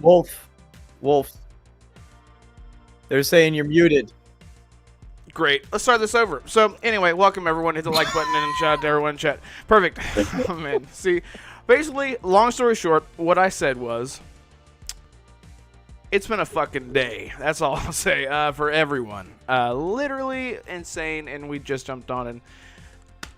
Wolf. They're saying you're muted. Great. Let's start this over. So, anyway, welcome everyone. Hit the like button and shout out to everyone in chat. Perfect. Oh, man. See, basically, long story short, what I said was, it's been a fucking day. That's all I'll say for everyone. Literally insane, and we just jumped on. And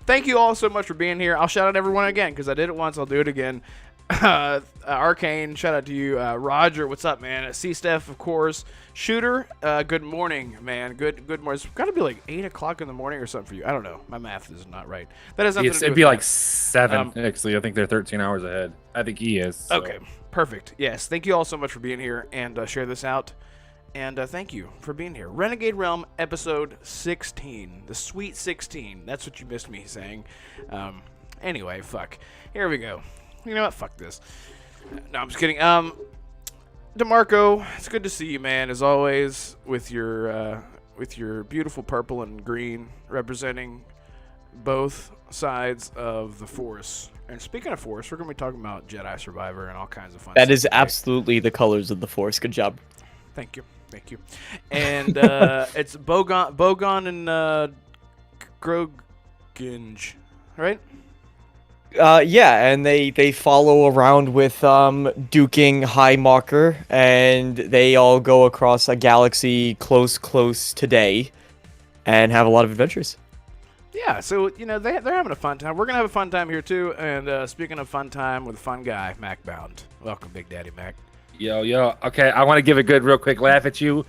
thank you all so much for being here. I'll shout out everyone again because I did it once. I'll do it again. Arcane, shout out to you. Roger, what's up, man? C-Steph, of course. Shooter, good morning, man. Good morning. It's got to be like 8 o'clock in the morning or something for you. I don't know. My math is not right. That has nothing to do It'd with be math. like 7, actually. I think they're 13 hours ahead. I think he is. So. Okay, perfect. Yes, thank you all so much for being here and share this out. And thank you for being here. Renegade Realm, episode 16. The sweet 16. That's what you missed me saying. Anyway, fuck. Here we go. You know what? Fuck this. No, I'm just kidding. DeMarco, it's good to see you, man. As always, with your beautiful purple and green, representing both sides of the Force. And speaking of Force, we're going to be talking about Jedi Survivor and all kinds of fun stuff. That is absolutely the colors of the Force. Good job. Thank you. And it's Bogon and Groginge, right? Yeah, and they follow around with duking High Marker, and they all go across a galaxy close today, and have a lot of adventures. Yeah, so they're having a fun time. We're gonna have a fun time here too. And speaking of fun time with a fun guy, Mac Bound. Welcome, Big Daddy Mac. Yo. Okay, I want to give a good, real quick laugh at you.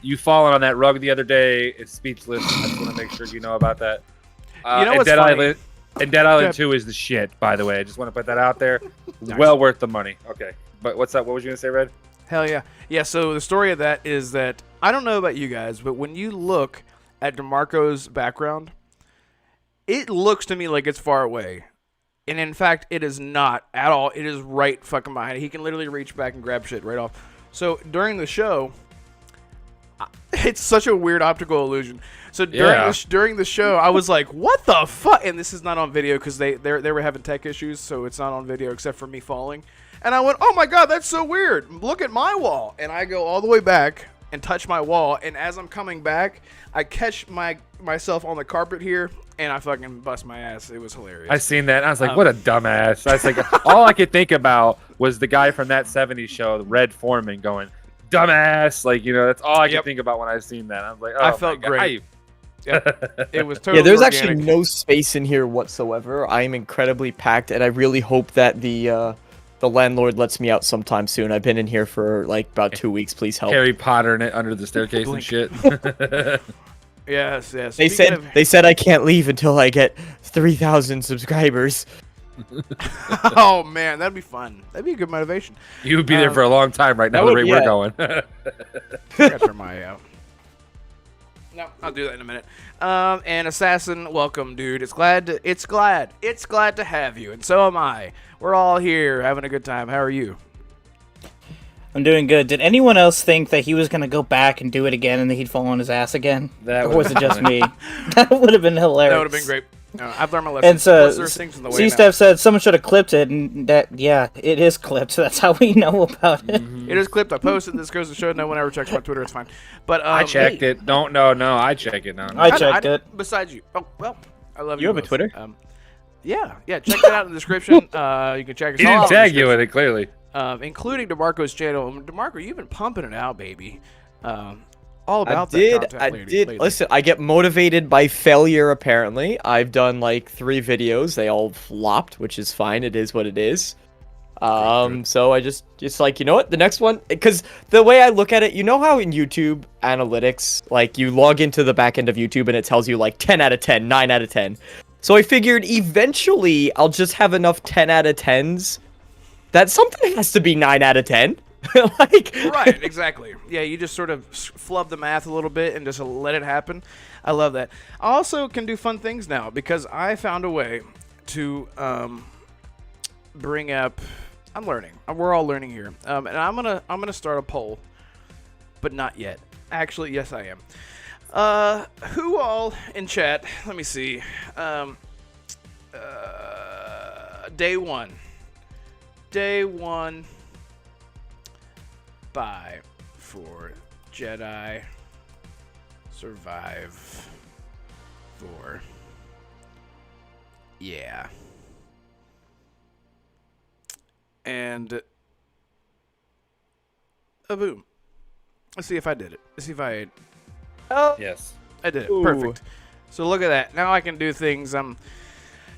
You falling on that rug the other day. It's speechless. I just want to make sure you know about that. What's funny? And Dead Island 2 is the shit, by the way. I just want to put that out there. Nice. Well worth the money. Okay. But what's up? What was you going to say, Red? Hell yeah. Yeah, so the story of that is that, I don't know about you guys, but when you look at DeMarco's background, it looks to me like it's far away. And in fact, it is not at all. It is right fucking behind it. He can literally reach back and grab shit right off. So during the show, it's such a weird optical illusion. So during the show, I was like, "What the fuck?" And this is not on video because they were having tech issues, so it's not on video except for me falling. And I went, "Oh my god, that's so weird! Look at my wall." And I go all the way back and touch my wall. And as I'm coming back, I catch myself on the carpet here, and I fucking bust my ass. It was hilarious. I seen that. And I was like, "What a dumbass!" I was like, all I could think about was the guy from that '70s show, Red Foreman, going, "Dumbass!" Like that's all I could think about when I seen that. I was like, "Oh, I felt great." It was totally Yeah, there's organic. actually no space in here whatsoever. I am incredibly packed, and I really hope that the landlord lets me out sometime soon. I've been in here for like about 2 weeks. Please help. Harry Potter in it under the staircase and shit. Yes. They said I can't leave until I get 3,000 subscribers. Oh man, that'd be fun. That'd be a good motivation. You would be there for a long time right now. The rate we're going. I gotta turn my out. No, I'll do that in a minute. And Assassin, welcome, dude. It's glad to have you, and so am I. We're all here having a good time. How are you? I'm doing good. Did anyone else think that he was going to go back and do it again and then he'd fall on his ass again? That or was it just me? That would have been hilarious. That would have been great. I've learned my lesson. And so, Plus, there's things in the way now. C-Steph said someone should have clipped it, and it is clipped. That's how we know about it. Mm-hmm. It is clipped. I posted. This goes to show no one ever checks my Twitter. It's fine. But I checked it. No, I check it now. I checked it. Besides you. Oh, well, I love you. You have a both. Twitter? Yeah. Check that out in the description. You can check us He all didn't out tag in the you in it, clearly. including DeMarco's channel. DeMarco, you've been pumping it out, baby. All about that content I did. lately. Listen, I get motivated by failure, apparently. I've done like 3 videos. They all flopped, which is fine. It is what it is. So I just like, you know what? The next one, because the way I look at it, you know how in YouTube analytics, like you log into the back end of YouTube and it tells you like 10 out of 10, 9 out of 10. So I figured eventually I'll just have enough 10 out of 10s that something has to be 9 out of 10. Right, exactly. Yeah, you just sort of flub the math a little bit and just let it happen. I love that. I also can do fun things now because I found a way to bring up. I'm learning. We're all learning here, and I'm gonna start a poll, but not yet. Actually, yes, I am. Who all in chat? Let me see. Day one. by for Jedi Survive 4. Yeah. And boom. Let's see if I did it. Let's see if I Yes. I did it. Ooh. Perfect. So look at that. Now I can do things. I'm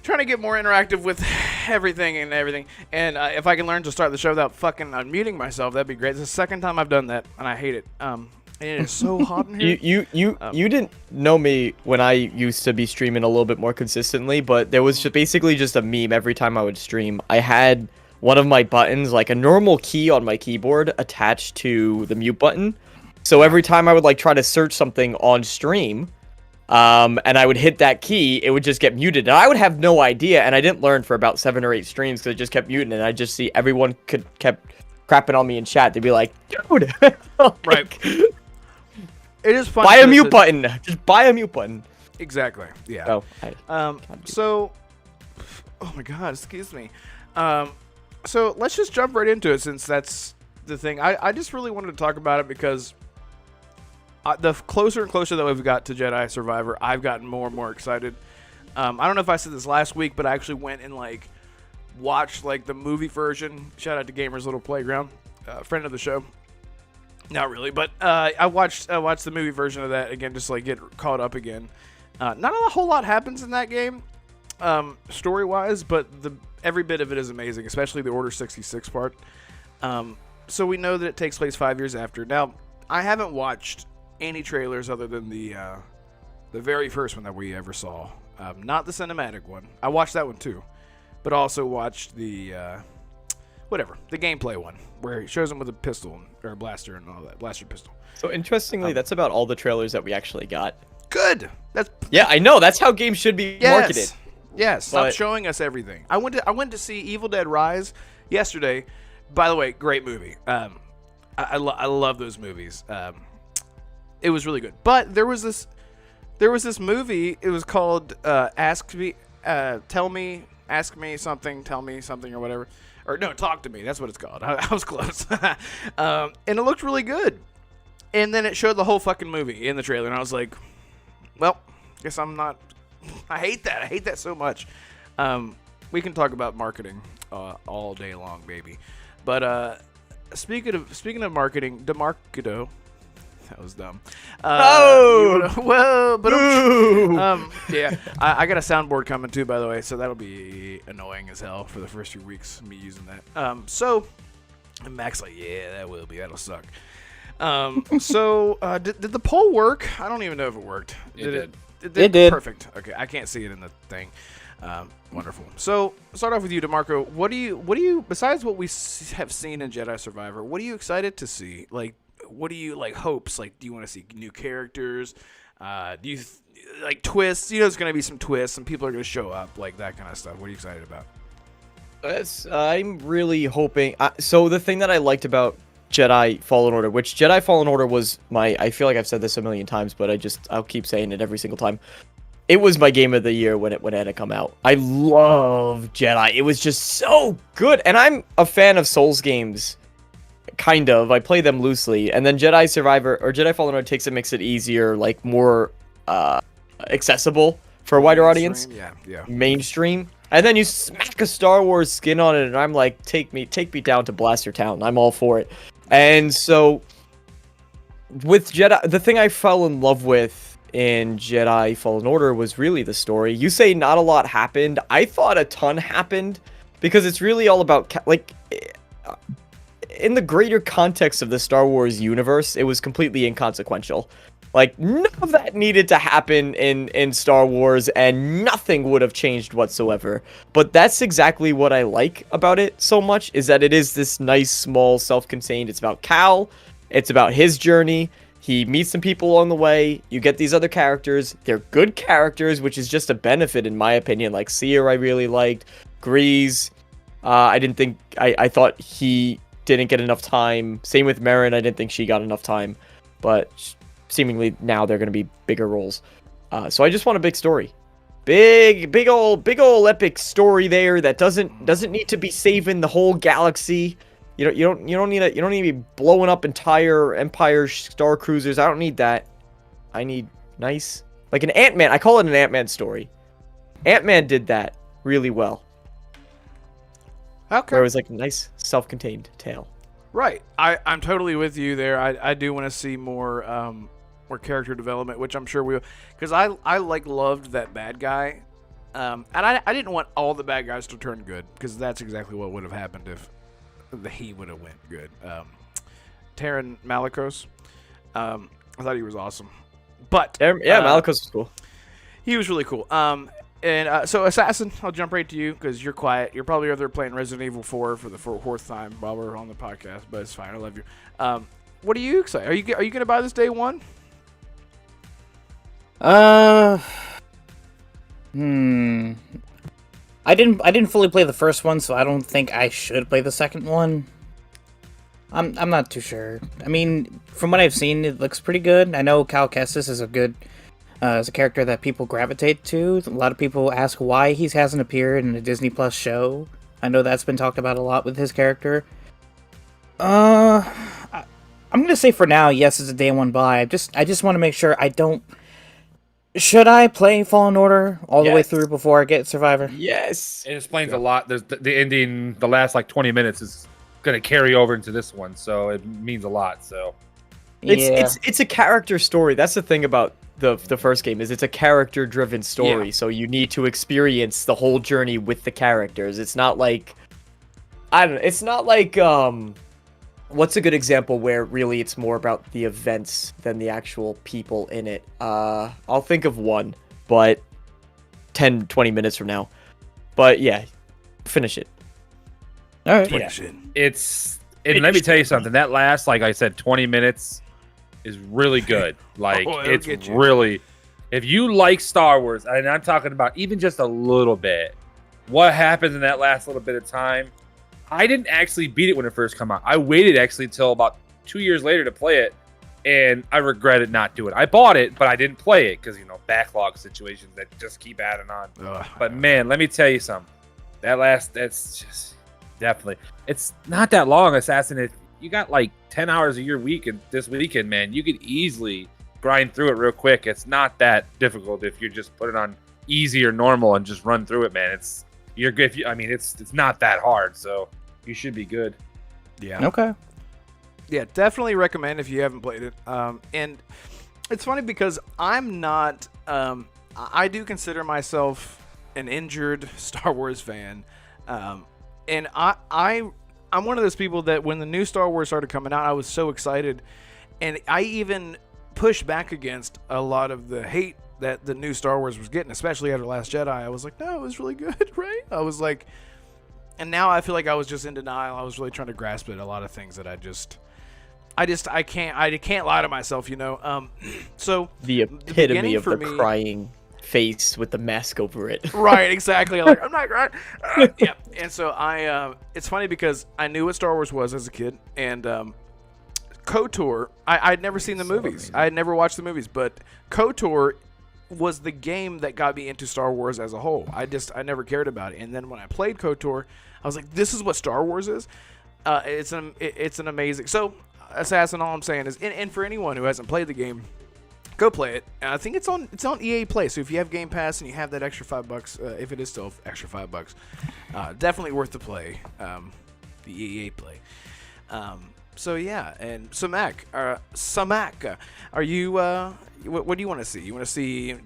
trying to get more interactive with everything. And if I can learn to start the show without fucking unmuting myself, that'd be great. It's the second time I've done that, and I hate it. And it is so hot in here. You didn't know me when I used to be streaming a little bit more consistently, but there was basically just a meme every time I would stream. I had one of my buttons, like a normal key on my keyboard, attached to the mute button. So every time I would like try to search something on stream, and I would hit that key, it would just get muted. And I would have no idea, and I didn't learn for about 7 or 8 streams because it just kept muting, and I just see everyone kept crapping on me in chat. They'd be like, dude, Right. It is fun. buy a mute button. Just buy a mute button. Exactly. Yeah. Oh, So, oh my God, excuse me. So let's just jump right into it since that's the thing. I just really wanted to talk about it because the closer and closer that we've got to Jedi Survivor, I've gotten more and more excited. I don't know if I said this last week, but I actually went and like watched like the movie version. Shout out to Gamers Little Playground, friend of the show. Not really, but I watched the movie version of that again, just like get caught up again. Not a whole lot happens in that game, story wise, but every bit of it is amazing, especially the Order 66 part. So we know that it takes place 5 years after. Now, I haven't watched any trailers other than the very first one that we ever saw, not the cinematic one. I watched that one too, but also watched the the gameplay one where he shows him with a pistol or a blaster and all that, blaster pistol. So interestingly, that's about all the trailers that we actually got. Good. Yeah, I know. That's how games should be marketed. Yes. Stop But- showing us everything. I went to see Evil Dead Rise yesterday. By the way, great movie. I love those movies. It was really good. But there was this movie. It was called Ask Me Something, Tell Me Something, or whatever. Or no, Talk to Me. That's what it's called. I was close. And it looked really good. And then it showed the whole fucking movie in the trailer, and I was like, well, guess I'm not. I hate that. I hate that so much. We can talk about marketing all day long, baby. But speaking of marketing, DeMarcado. That was dumb. Whoa! But yeah, I got a soundboard coming too, by the way, so that'll be annoying as hell for the first few weeks me using that. So Mac's like, yeah, that'll suck. Did the poll work? I don't even know if it worked. It did. Perfect. Okay, I can't see it in the thing. Wonderful. So start off with you, DeMarco. What do you besides what we have seen in Jedi Survivor? What are you excited to see? Like, what do you like hopes? Like, do you want to see new characters? Do you like twists? You know, there's gonna be some twists. Some people are gonna show up, like that kind of stuff. What are you excited about? I'm really hoping. So the thing that I liked about Jedi Fallen Order, which Jedi Fallen Order was I feel like I've said this a million times, but I'll keep saying it every single time. It was my game of the year when it had to come out. I love Jedi. It was just so good. And I'm a fan of Souls games. Kind of. I play them loosely. And then Jedi Survivor or Jedi Fallen Order makes it easier, like more accessible for a wider audience. Yeah. Mainstream. And then you smack a Star Wars skin on it, and I'm like, take me down to Blaster Town. I'm all for it. And so with Jedi, the thing I fell in love with in Jedi Fallen Order was really the story. You say not a lot happened. I thought a ton happened because it's really all about in the greater context of the Star Wars universe, it was completely inconsequential. Like, none of that needed to happen in Star Wars, and nothing would have changed whatsoever. But that's exactly what I like about it so much, is that it is this nice, small, self-contained. It's about Cal. It's about his journey. He meets some people along the way. You get these other characters. They're good characters, which is just a benefit, in my opinion. Like, Seer I really liked. Grease. I thought he didn't get enough time. Same with Merrin. I didn't think she got enough time. But seemingly now they're going to be bigger roles. So I just want a big story. Big old epic story there that doesn't need to be saving the whole galaxy. You don't need to be blowing up entire Empire Star Cruisers. I don't need that. I need nice, like an Ant-Man. I call it an Ant-Man story. Ant-Man did that really well. Okay. Where it was like a nice self-contained tale. Right. I'm totally with you there. I do want to see more character development, which I'm sure we will, because I loved that bad guy, and I didn't want all the bad guys to turn good, because that's exactly what would have happened if he would have went good. Taron Malicos, I thought he was awesome, but Malicos was cool. he was really cool. So Assassin, I'll jump right to you because you're quiet. You're probably over there playing Resident Evil 4 for the fourth time while we're on the podcast, but it's fine. I love you. What are you excited? Are you gonna buy this day one? I didn't fully play the first one, so I don't think I should play the second one. I'm not too sure. I mean, from what I've seen, it looks pretty good. I know Cal Kestis is is a character that people gravitate to. A lot of people ask why he hasn't appeared in a Disney Plus show. I know that's been talked about a lot with his character. I'm gonna say for now, yes, it's a day one buy. I just want to make sure I don't. Should I play Fallen Order all the way through before I get Survivor? Yes. It explains a lot. There's the ending, the last like 20 minutes is going to carry over into this one, so it means a lot. So it's a character story. That's the thing about the first game is it's a character driven story. Yeah. So you need to experience the whole journey with the characters. It's not like it's not like what's a good example where really it's more about the events than the actual people in it? I'll think of one, but 10, 20 minutes from now. But yeah, finish it. All right. Finish it. And let me tell you something. That last, like I said, 20 minutes is really good. Like it's really, if you like Star Wars, and I'm talking about even just a little bit, what happens in that last little bit of time. I didn't actually beat it when it first came out. I waited actually until about 2 years later to play it, and I regretted not doing it. I bought it, but I didn't play it because, backlog situations that just keep adding on. But man, let me tell you something. That's just definitely. It's not that long, Assassin. If you got like 10 hours of your week and this weekend, man, you could easily grind through it real quick. It's not that difficult if you just put it on easy or normal and just run through it, man. You're good. It's not that hard, so you should be good. Yeah. Okay. Yeah, definitely recommend if you haven't played it. And it's funny because I'm not. I do consider myself an injured Star Wars fan, and I'm one of those people that when the new Star Wars started coming out, I was so excited, and I even pushed back against a lot of the hate that the new Star Wars was getting, especially after Last Jedi. I was like, no, it was really good, right? I was like, and now I feel like I was just in denial. I was really trying to grasp at a lot of things that I can't lie to myself, So the epitome of the crying face with the mask over it. Right, exactly. Like, I'm not crying. Yeah, and so it's funny because I knew what Star Wars was as a kid, and KOTOR, I'd never seen the movies. I had never watched the movies, but KOTOR was the game that got me into Star Wars as a whole. I never cared about it. And then when I played KOTOR, I was like, this is what Star Wars is? It's an amazing... So, Assassin, all I'm saying is, and for anyone who hasn't played the game, go play it. And I think it's on EA Play, so if you have Game Pass and you have that extra $5, if it is still extra $5, definitely worth the play, the EA Play. So yeah, and Samak, are you? What do you want to see? You want to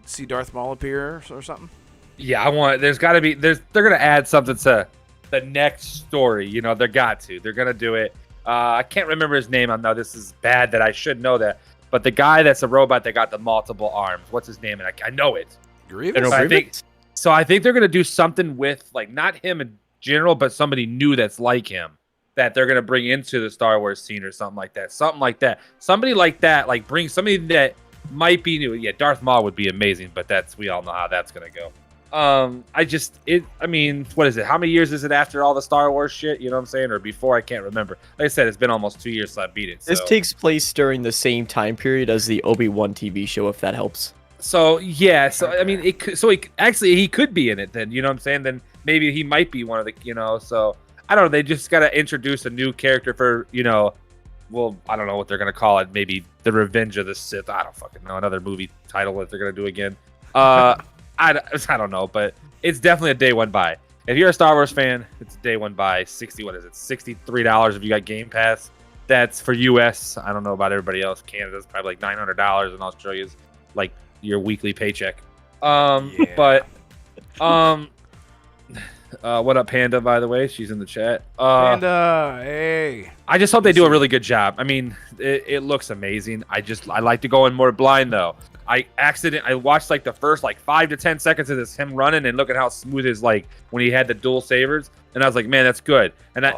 see Darth Maul appear or something? Yeah, I want. There's got to be. They're gonna add something to the next story. They're gonna do it. I can't remember his name. I know this is bad that I should know that. But the guy that's a robot that got the multiple arms. What's his name? And I know it. Grievous. I think they're gonna do something with like not him in general, but somebody new that's like him. That they're gonna bring into the Star Wars scene or something like that. Somebody like that, like bring somebody that might be new. Yeah, Darth Maul would be amazing, but we all know how that's gonna go. What is it? How many years is it after all the Star Wars shit? You know what I'm saying? Or before? I can't remember. Like I said, it's been almost 2 years since I beat it. So. This takes place during the same time period as the Obi-Wan TV show, if that helps. So yeah, he could be in it then. You know what I'm saying? Then maybe he might be one of the. So. I don't know. They just got to introduce a new character for, well, I don't know what they're going to call it. Maybe The Revenge of the Sith. I don't fucking know. Another movie title that they're going to do again. I don't know, but it's definitely a day one buy. If you're a Star Wars fan, it's a day one buy. $63 if you got Game Pass. That's for US. I don't know about everybody else. Canada's probably like $900, and Australia's like your weekly paycheck. But what up, Panda? By the way, she's in the chat. Panda, hey. I just hope they do a really good job. I mean, it looks amazing. I like to go in more blind though. I watched like the first like 5 to 10 seconds of this him running, and look at how smooth his like when he had the dual sabers, and I was like, man, that's good. And I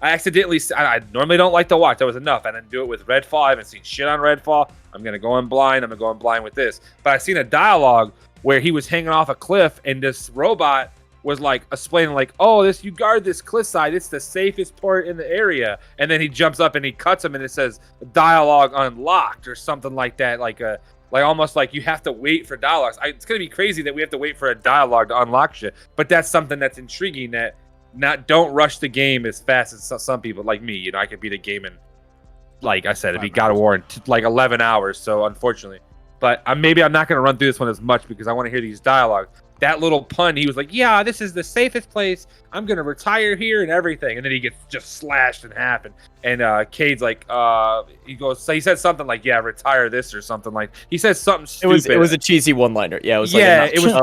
I normally don't like to watch. That was enough. I didn't do it with Redfall. I haven't seen shit on Redfall. I'm gonna go in blind. I'm gonna go in blind with this. But I seen a dialogue where he was hanging off a cliff, and this robot was like explaining like, oh, you guard this cliffside, it's the safest part in the area, and then he jumps up and he cuts him, and it says dialogue unlocked or something like that, like almost like you have to wait for dialogues. It's gonna be crazy that we have to wait for a dialogue to unlock shit, but that's something that's intriguing. That don't rush the game as fast as some people like me. I could beat a game in, like I said, it'd be God of War in like 11 hours. So unfortunately, but maybe I'm not gonna run through this one as much because I want to hear these dialogues. That little pun, he was like, yeah, this is the safest place. I'm going to retire here and everything. And then he gets just slashed in half. And Cade's like, he said something like, yeah, retire this or something like, he says something stupid. It was a cheesy one-liner. Yeah, it was but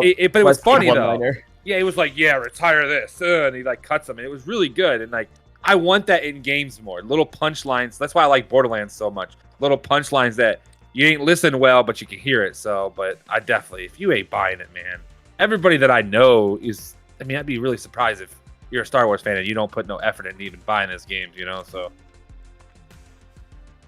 it was funny though. Yeah, he was like, yeah, retire this. And he like cuts him. And it was really good. And like, I want that in games more. Little punchlines. That's why I like Borderlands so much. Little punchlines that you ain't listen well, but you can hear it. So, but I definitely, if you ain't buying it, man. Everybody that I know is, I'd be really surprised if you're a Star Wars fan and you don't put no effort into even buying this game, so.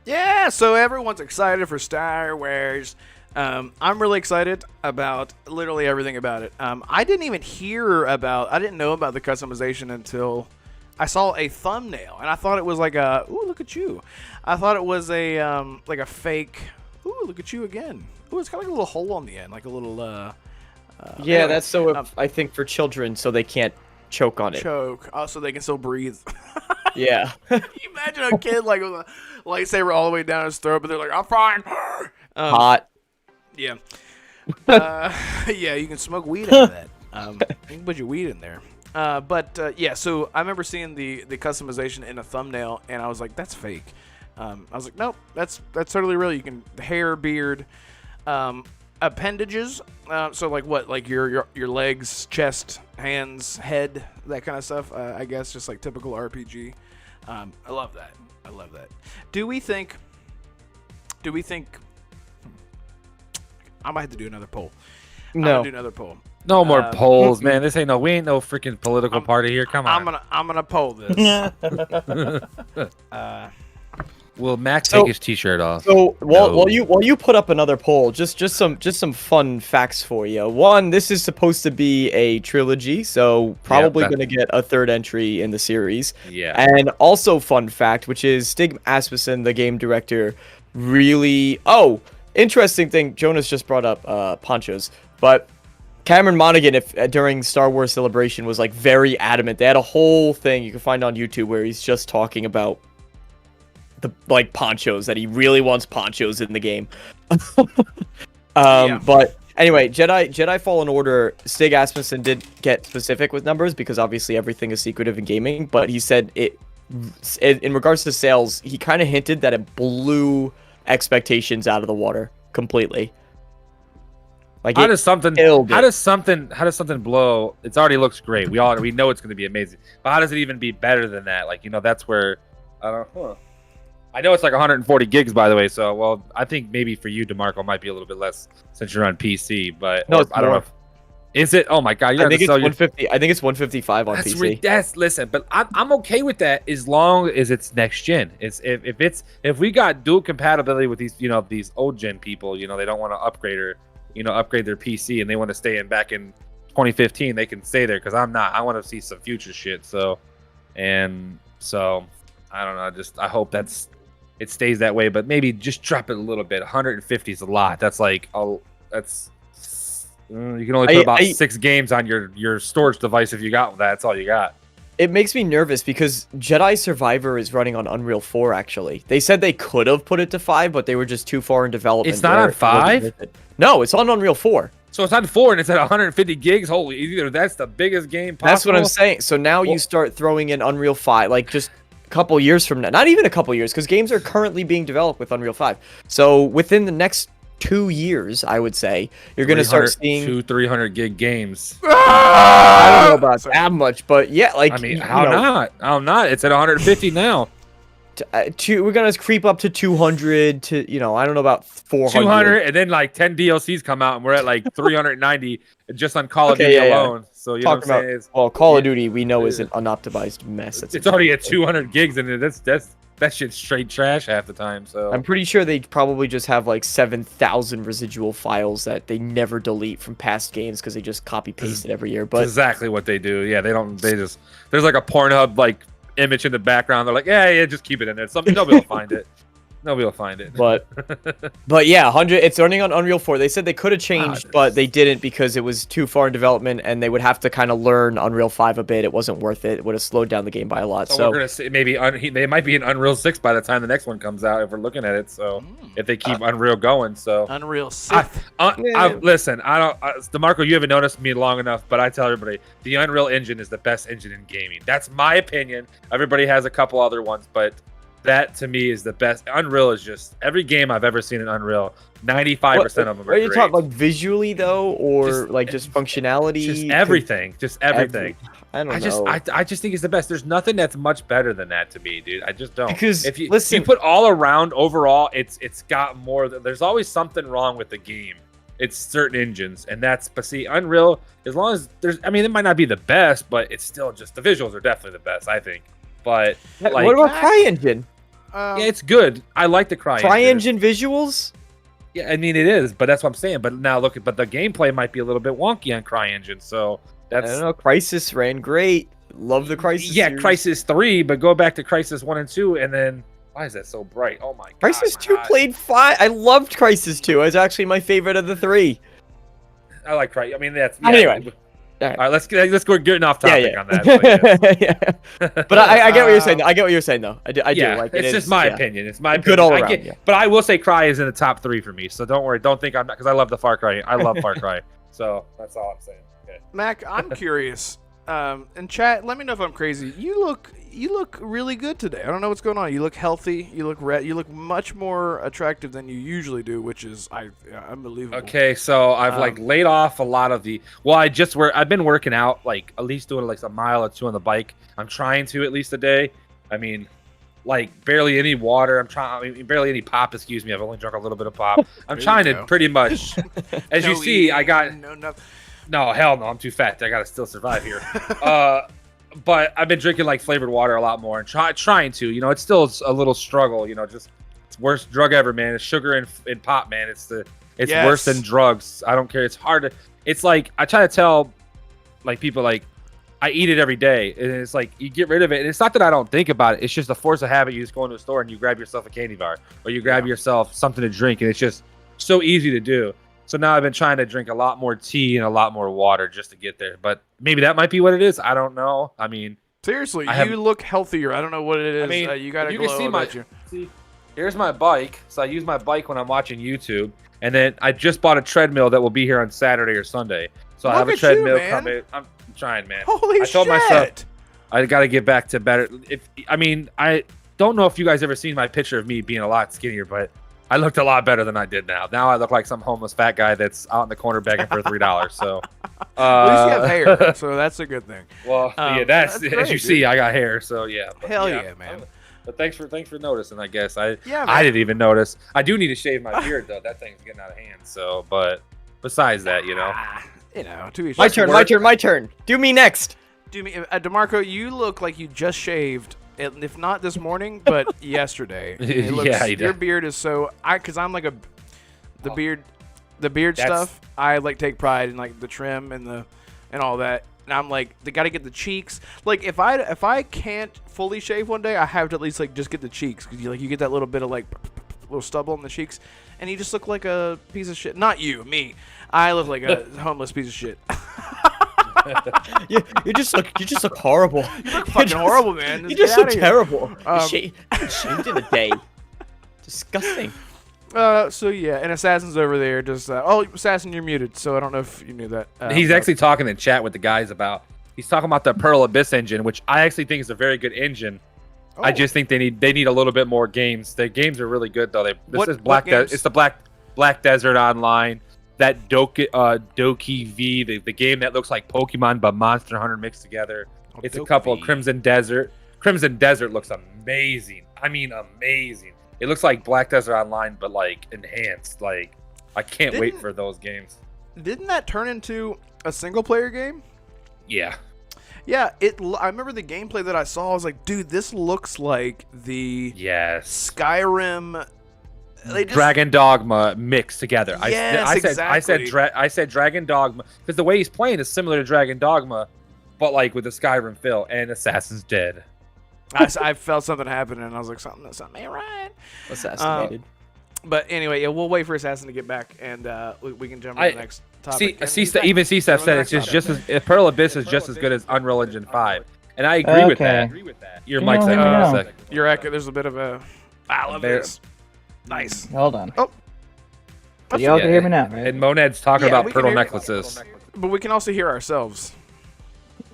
Yeah, so everyone's excited for Star Wars. I'm really excited about literally everything about it. I didn't know about the customization until I saw a thumbnail, and I thought it was like ooh, look at you. I thought it was like a fake, ooh, look at you again. Ooh, it's got like a little hole on the end, like a little, anyway, that's I think for children, so they can't choke on it. So they can still breathe. Yeah. Can you imagine a kid like with a lightsaber all the way down his throat, but they're like, I'm fine. Hot. Yeah. Yeah, you can smoke weed out of that. You can put your weed in there. Yeah, so I remember seeing the customization in a thumbnail, and I was like, that's fake. I was like, nope, that's totally real. You can hair, beard, appendages. So like what? Like your legs, chest, hands, head, that kind of stuff. I guess just like typical RPG. I love that. Do we think? I might have to do another poll. No. Do another poll. No more polls, man. We ain't no freaking political party here. Come on. I'm gonna poll this. Will Max take his T-shirt off? So while you put up another poll, just some fun facts for you. One, this is supposed to be a trilogy, so probably going to get a third entry in the series. Yeah. And also fun fact, which is Stig Asmussen, the game director, really. Oh, interesting thing. Jonas just brought up ponchos, but Cameron Monaghan, during Star Wars Celebration, was like very adamant. They had a whole thing you can find on YouTube where he's just talking about the ponchos, that he really wants ponchos in the game. But anyway, Jedi Fallen Order, Stig Asmussen did get specific with numbers because obviously everything is secretive in gaming, but he said in regards to sales, he kind of hinted that it blew expectations out of the water completely. Like, how does something blow? It already looks great. We know it's going to be amazing. But how does it even be better than that? Like, that's where I don't know. I know it's like 140 gigs, by the way. So, well, I think maybe for you, DeMarco, might be a little bit less since you're on PC. But no, I don't know. Is it? Oh my God! I think it's 150. I think it's 155 on PC. Listen, but I'm okay with that as long as it's next gen. It's if we got dual compatibility with these these old gen people, they don't want to upgrade their PC and they want to stay back in 2015, they can stay there because I'm not. I want to see some future shit. So I don't know. I hope it stays that way, but maybe just drop it a little bit. 150 is a lot. That's like you can only put about 6 games on your storage device if you got that. That's all you got. It makes me nervous because Jedi Survivor is running on Unreal 4, actually. They said they could have put it to 5, but they were just too far in development. It's not on 5? No, it's on Unreal 4. So it's on 4 and it's at 150 gigs. Holy, either that's the biggest game possible. That's what I'm saying. So now you start throwing in Unreal 5, like just a couple years from now. Not even a couple years, because games are currently being developed with Unreal 5. So within the next 2 years, I would say, you're going to start seeing 300 gig games. I don't know about that much, but yeah, like I mean, how not? How not? It's at 150 now. We're gonna creep up to 200 to I don't know about 400. 200, and then like 10 DLCs come out, and we're at like 390 just on Call of Duty alone. So you know what I'm saying? Well, Call of Duty we know is an unoptimized mess. It's already at 200 gigs, and that shit's straight trash half the time. So I'm pretty sure they probably just have like 7,000 residual files that they never delete from past games because they just copy paste it every year. But that's exactly what they do. Yeah, there's like a Pornhub like image in the background. They're like, yeah, just keep it in there. Nobody will find it. Nobody will find it. But yeah, 100. It's running on Unreal 4. They said they could have changed, but they didn't because it was too far in development, and they would have to kind of learn Unreal 5 a bit. It wasn't worth it. It would have slowed down the game by a lot. So we're gonna see maybe they might be in Unreal 6 by the time the next one comes out if we're looking at it. So if they keep Unreal going, so Unreal 6. Listen, DeMarco, you haven't noticed me long enough, but I tell everybody the Unreal Engine is the best engine in gaming. That's my opinion. Everybody has a couple other ones, but that to me is the best. Unreal is just every game I've ever seen in Unreal. 95% of them are great. Are you talking like visually though, or just functionality? Just everything. Just everything. I don't know. I just think it's the best. There's nothing that's much better than that to me, dude. I just don't. Because if you put all around overall, it's got more. There's always something wrong with the game. It's certain engines, and but see, Unreal, as long as it might not be the best, but it's still just the visuals are definitely the best, I think. But like, what about CryEngine? Yeah, it's good. I like the CryEngine visuals. Yeah, I mean it is, but that's what I'm saying. But now the gameplay might be a little bit wonky on CryEngine, so that's. I don't know. Crysis ran great. Love the Crysis. Yeah, series. Crysis 3, but go back to Crysis 1 and 2, and then why is that so bright? Oh my god. Crysis 2 played fine. I loved Crysis 2. It's actually my favorite of the 3. I like Crysis. I mean that's anyway. All right, let's go getting off topic on that. Yeah. But I get what you're saying. I get what you're saying though. I do like it. It's just my opinion. It's my opinion. Good all around. But I will say Cry is in the top 3 for me. So don't worry. Don't think I'm not, because I love the Far Cry. I love Far Cry. So that's all I'm saying. Okay. Mac, I'm curious. In chat, let me know if I'm crazy. You look really good today. I don't know what's going on. You look healthy. You look red. You look much more attractive than you usually do, which is unbelievable. Okay, so I've laid off a lot of the. Well, I've been working out like at least doing like a mile or 2 on the bike. I'm trying to at least a day. I mean, like barely any water. Barely any pop. Excuse me. I've only drunk a little bit of pop. I'm trying to pretty much. As you see, I got. No, hell no. I'm too fat. I gotta still survive here. But I've been drinking like flavored water a lot more and trying to. It's still a little struggle. It's worst drug ever, man. It's sugar and pop, man. It's worse than drugs. I don't care. It's hard to. It's like I try to tell, like people like, I eat it every day, and it's like you get rid of it. And it's not that I don't think about it. It's just a force of habit. You just go into a store and you grab yourself a candy bar, or you grab yourself something to drink, and it's just so easy to do. So now I've been trying to drink a lot more tea and a lot more water just to get there. But maybe that might be what it is. I don't know. I mean, seriously, you look healthier. I don't know what it is. I mean, you got to glow. See, here's my bike. So I use my bike when I'm watching YouTube. And then I just bought a treadmill that will be here on Saturday or Sunday. So I have a treadmill coming. I'm trying, man. Holy shit. I told myself I got to get back to better. I don't know if you guys ever seen my picture of me being a lot skinnier, but I looked a lot better than I did now. Now I look like some homeless fat guy that's out in the corner begging for $3. So at least you have hair, so that's a good thing. Well, that's great, as you see, I got hair, so yeah. But, hell yeah, man. But thanks for noticing. I guess I didn't even notice. I do need to shave my beard though. That thing's getting out of hand. So, but besides that, my turn. Do me next. DeMarco, you look like you just shaved. If not this morning, but yesterday. Your beard is so because I'm like the beard stuff. I like take pride in like the trim and all that. And I'm like, they got to get the cheeks. Like if I can't fully shave one day, I have to at least like just get the cheeks because you get that little bit of like little stubble on the cheeks, and you just look like a piece of shit. Not you, me. I look like a homeless piece of shit. You just look horrible. You're fucking horrible, man. You just get look outta here. terrible. Um, Shaved in a day. Disgusting. So yeah, and Assassin's over there. Just Assassin, you're muted. So I don't know if you knew that. He's actually talking in chat with the guys about. He's talking about the Pearl Abyss engine, which I actually think is a very good engine. Oh. I just think they need a little bit more games. The games are really good though. It's the Black Desert Online. That Doki V, the game that looks like Pokemon but Monster Hunter mixed together. It's a couple of Crimson Desert. Crimson Desert looks amazing. I mean, amazing. It looks like Black Desert Online, but like enhanced. Like, I can't wait for those games. Didn't that turn into a single player game? Yeah. Yeah, I remember the gameplay that I saw. I was like, dude, this looks like the Skyrim. Dragon Dogma mixed together. Yes, exactly. I said Dragon Dogma because the way he's playing is similar to Dragon Dogma, but like with the Skyrim feel. And Assassin's Dead. I felt something happening, and I was like, something ain't right. Assassinated. But anyway, yeah, we'll wait for Assassin to get back, and we can jump to the next topic. Even C-Steph said it's just as Pearl Abyss is just as good as Unreal Engine 5, and I agree with that. Your mic's echoing a sec. You're echoing. There's a bit of a. I love this. Nice. Hold on. Oh. Y'all can hear me now, right? And Monad's talking about pearl necklaces. But we can also hear ourselves.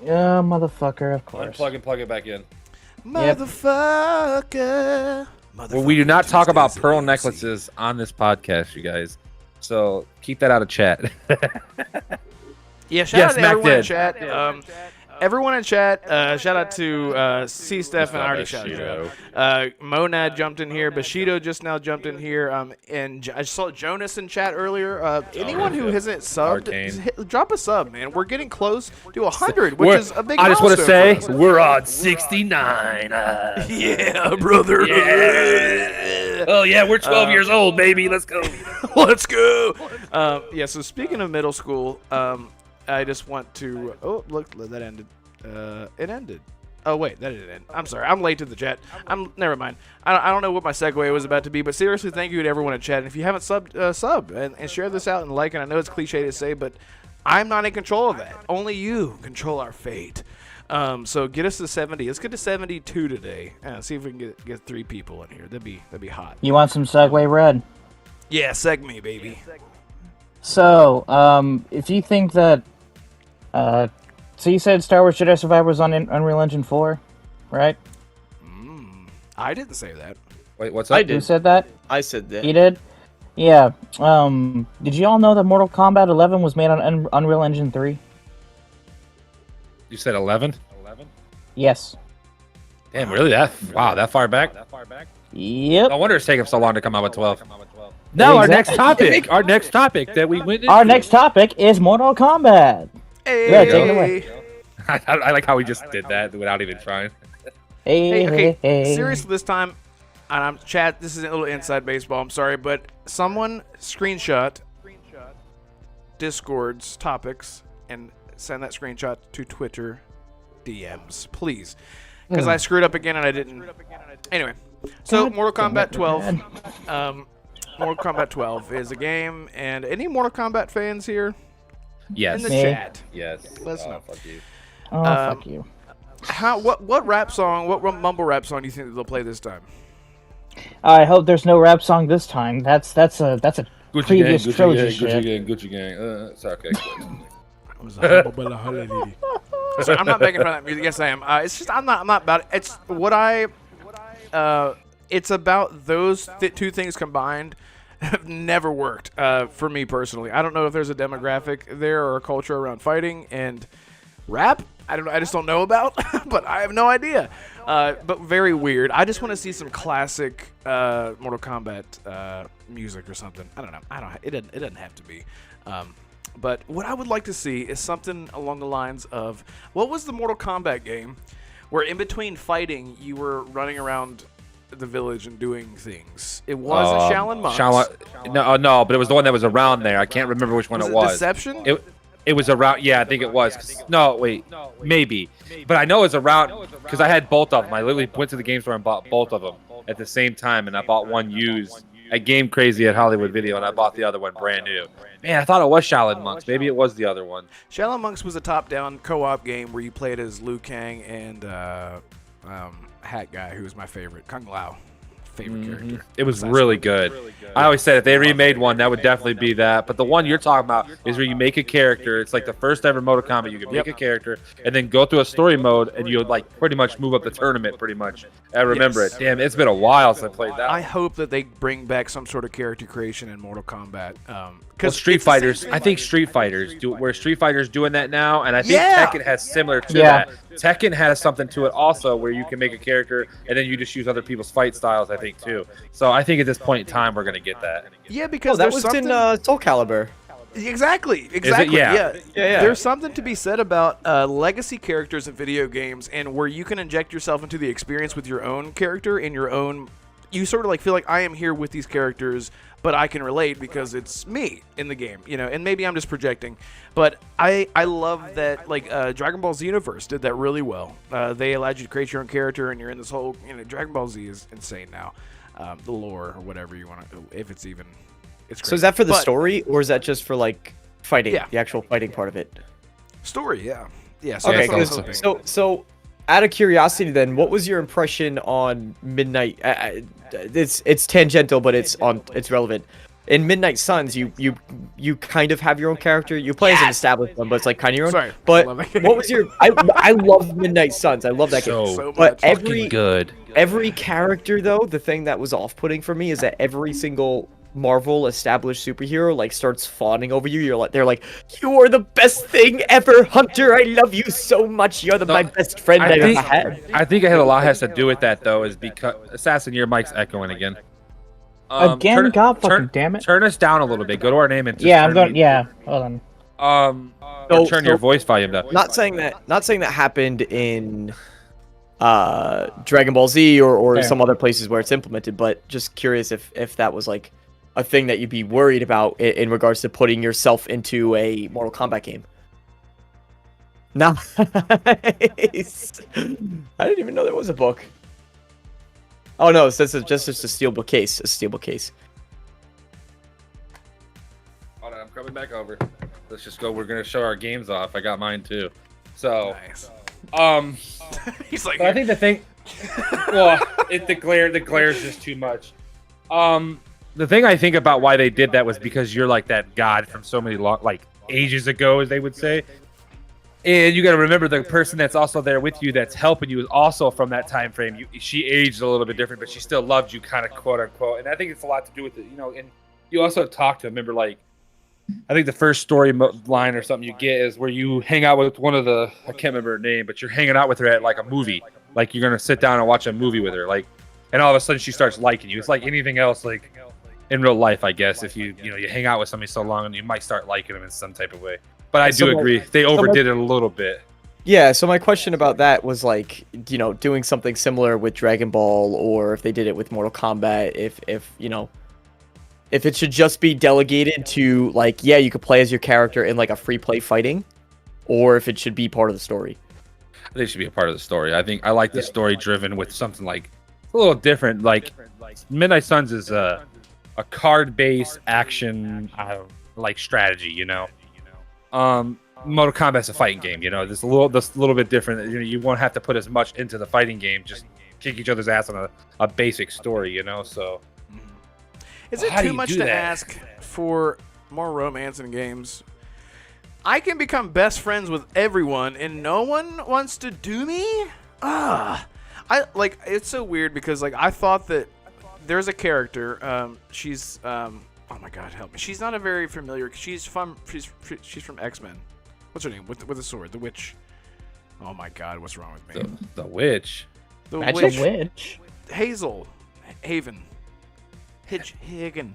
Yeah, motherfucker, of course. Plug it back in. Motherfucker. Well, we do not talk about pearl necklaces on this podcast, you guys. So keep that out of chat. Yeah, shout out to everyone in chat. Everyone in chat, shout out to C-Steph, and I already shouted you out. Monad jumped in here. Bushido just now jumped in here. And I saw Jonas in chat earlier. Anyone who hasn't subbed, drop a sub, man. We're getting close to 100, which is a big milestone. I just want to say, we're on 69. Yeah, brother. Yeah. Oh, yeah, we're 12 years old, baby. Let's go. Let's go. Yeah, so speaking of middle school, I just want to. Oh, look, that ended. It ended. Oh wait, that didn't end. I'm sorry. I'm late to the chat. Never mind. I don't know what my segue was about to be, but seriously, thank you to everyone in chat. And if you haven't subbed, sub and share this out and like. And I know it's cliche to say, but I'm not in control of that. Only you control our fate. So get us to 70. Let's get to 72 today. See if we can get 3 people in here. That'd be hot. You want some segue, Red? Yeah, seg me, baby. So, if you think that, so you said Star Wars Jedi Survivor was on Unreal Engine 4, right? I didn't say that. Wait, what's up? I did. You said that? I said that. You did? Yeah. Did you all know that Mortal Kombat 11 was made on Unreal Engine 3? You said 11? Yes. Damn, really? That far back? Yep. No wonder it's taking so long to come out with 12. Now our next topic that we went into. Our next topic is Mortal Kombat. Hey. Yeah, take it away. I like how we just did that without even trying. Okay. Seriously, this time, and I'm chat. This is a little inside baseball. I'm sorry, but someone screenshot Discord's topics and send that screenshot to Twitter DMs, please, because I screwed up again and I didn't. Anyway, so Mortal Kombat 12. Mortal Kombat 12 is a game, and any Mortal Kombat fans here? Yes. In the chat. Yes. Let's know. Fuck you. Oh, fuck you. What rap song, what mumble rap song do you think they'll play this time? I hope there's no rap song this time. That's a Gucci previous gang, trilogy Gucci shit. gang, Gucci gang. It's okay. Sorry, I'm not making fun of that music. Yes, I am. It's just I'm not about it. It's what I. It's about those two things combined. Have never worked for me personally. I don't know if there's a demographic there or a culture around fighting and rap. I just don't know about, but I have no idea. But very weird. I just want to see some classic Mortal Kombat music or something. I don't know. It doesn't have to be. But what I would like to see is something along the lines of, what was the Mortal Kombat game where in between fighting you were running around the village and doing things? It wasn't Shaolin Monks. No, but it was the one that was around there. I can't remember which one it was. Deception? It was around. Yeah, I think it was. No, wait, maybe. But I know it was around because I had both of them. I literally went to the game store and bought both of them at the same time, and I bought one used at Game Crazy at Hollywood Video, and I bought the other one brand new. Man, I thought it was Shaolin Monks. Maybe it was the other one. Shaolin Monks was a top-down co-op game where you played as Liu Kang and Hat Guy, who was my favorite, Kung Lao. Favorite character. It was really good. I always said if they remade one, that would definitely be that. But the one you're talking about is where you make a character. It's like the first ever Mortal Kombat. You can make a character and then go through a story mode, and you would like pretty much move up the tournament. Pretty much. I remember it. Damn, it's been a while since I played that. I hope that they bring back some sort of character creation in Mortal Kombat. Because Street Fighters, I think Street Fighters do where Street Fighters doing that now, and I think Tekken has similar to that. Tekken has something to it also, where you can make a character and then you just use other people's fight styles. I think too. So I think at this point in time, we're gonna get that. Yeah, because that was in Soul Calibur. Exactly. Yeah. There's something to be said about legacy characters in video games, and where you can inject yourself into the experience with your own character in your own. You sort of like feel like I am here with these characters, but I can relate because it's me in the game, you know. And maybe I'm just projecting, but I love that like Dragon Ball Z Universe did that really well. They allowed you to create your own character, and you're in this whole. Dragon Ball Z is insane now. The lore or whatever you want to, if it's even. It's crazy. So is that for the story, or is that just for like fighting? Yeah. The actual fighting part of it. Story, yeah. So Okay, that's what I was hoping. so out of curiosity, then, what was your impression on Midnight? It's tangential, but it's relevant. In Midnight Suns, you kind of have your own character. You play as an established one, but it's like kind of your own. Sorry, but I love that. what was your? I love Midnight Suns. I love that game. So But much. every character though, the thing that was off-putting for me is that every single Marvel established superhero like starts fawning over you. They're like, you are the best thing ever, Hunter. I love you so much. You're my best friend I've ever had. I think it had a lot has to do with that though, is because Assassin, your mic's echoing again. God fucking damn it. Turn us down a little bit. Go to our name and just I'm going. Yeah, hold on. Or turn your voice volume down. Not saying that happened in Dragon Ball Z or some other places where it's implemented, but just curious if that was like a thing that you'd be worried about in regards to putting yourself into a Mortal Kombat game. Nice. I didn't even know there was a book. Oh no, it's just a steelbook case. A steelbook case. Hold on, I'm coming back over. Let's just go. We're gonna show our games off. I got mine too. So, Nice. He's like, I think the thing. Well, the glare is just too much. The thing I think about why they did that was because you're like that god from so many ages ago, as they would say. And you got to remember the person that's also there with you that's helping you is also from that time frame. She aged a little bit different, but she still loved you, kind of quote unquote. And I think it's a lot to do with it, And you also talk to. Remember, I think the first story line or something you get is where you hang out with one of the I can't remember her name, but you're hanging out with her at like a movie, like you're gonna sit down and watch a movie with her, and all of a sudden she starts liking you. It's like anything else, in real life, I guess. If you hang out with somebody so long, and you might start liking them in some type of way. But I do agree. They overdid it a little bit. Yeah, so my question about that was doing something similar with Dragon Ball, or if they did it with Mortal Kombat, if it should just be delegated to you could play as your character in a free play fighting, or if it should be part of the story. I think it should be a part of the story. I think I like the story driven with something a little different. Midnight Suns is a card-based action strategy, Mortal Kombat's a fighting game, This a little bit different. You won't have to put as much into the fighting game. Just kick each other's ass on a basic story, So, is it too much to ask for more romance in games? I can become best friends with everyone, and no one wants to do me. It's so weird because I thought that there's a character. She's oh my god, help me. She's not a very familiar. She's from X-Men. What's her name? With the sword, the witch. Oh my god, what's wrong with me? The witch. The Magic witch. Hazel. Haven. Higgin.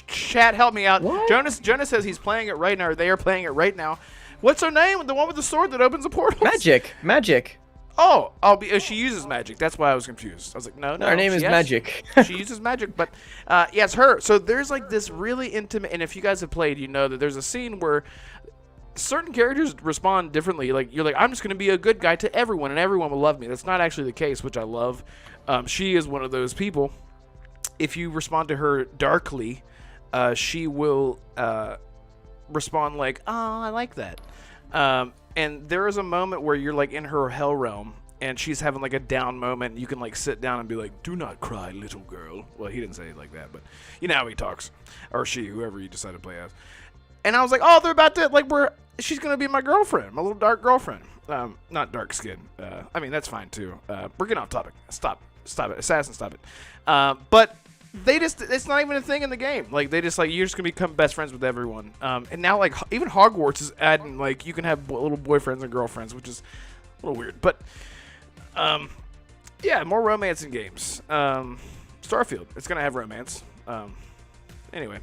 Chat, help me out. What? Jonas says he's playing it right now, or they are playing it right now. What's her name? The one with the sword that opens the portals? Magic. Oh, she uses magic. That's why I was confused. I was like, no. Her name is Magic. She uses magic, but it's her. So there's this really intimate, and if you guys have played, you know that there's a scene where certain characters respond differently. You're like, I'm just going to be a good guy to everyone, and everyone will love me. That's not actually the case, which I love. She is one of those people. if you respond to her darkly, she will respond like, "Oh, I like that." And there is a moment where you're like in her hell realm, and she's having like a down moment. And you can like sit down and be like, "Do not cry, little girl." Well, he didn't say it like that, but you know how he talks, or she, whoever you decide to play as. And I was like, "Oh, they're about to like she's gonna be my girlfriend, my little dark girlfriend." Not dark skin. I mean that's fine too. We're getting off topic. Stop it, Assassin, stop it. But it's not even a thing in the game. Like they just like you're just gonna become best friends with everyone. And now like even Hogwarts is adding like you can have little boyfriends and girlfriends, which is a little weird. But yeah, more romance in games. Starfield, it's gonna have romance. Anyway,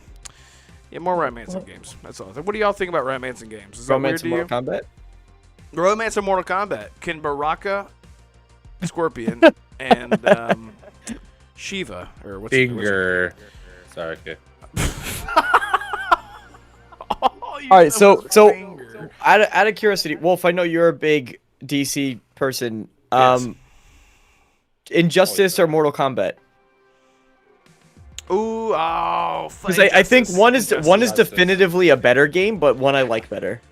yeah, more romance in games. That's all. What do y'all think about romance in games? Is Romance that in weird to Mortal you? Kombat? Romance in Mortal Kombat. Can Baraka, Scorpion, and Shiva, or what's Finger. Sorry. Okay. All right, so out of curiosity, Wolf, I know you're a big DC person. Yes. Injustice or Mortal Kombat? Ooh, Because I think one is definitively a better game, but one I like better.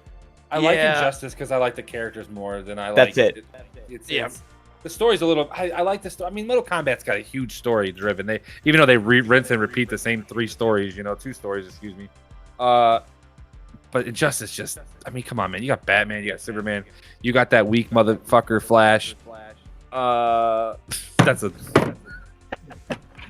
I like Injustice because I like the characters more than I That's like. it. It's the story's a little. I like the story. I mean, Mortal Kombat's got a huge story driven. Even though they rinse and repeat the same 2 stories, excuse me. But Injustice just. I mean, come on, man. You got Batman. You got Superman. You got that weak motherfucker Flash. That's a.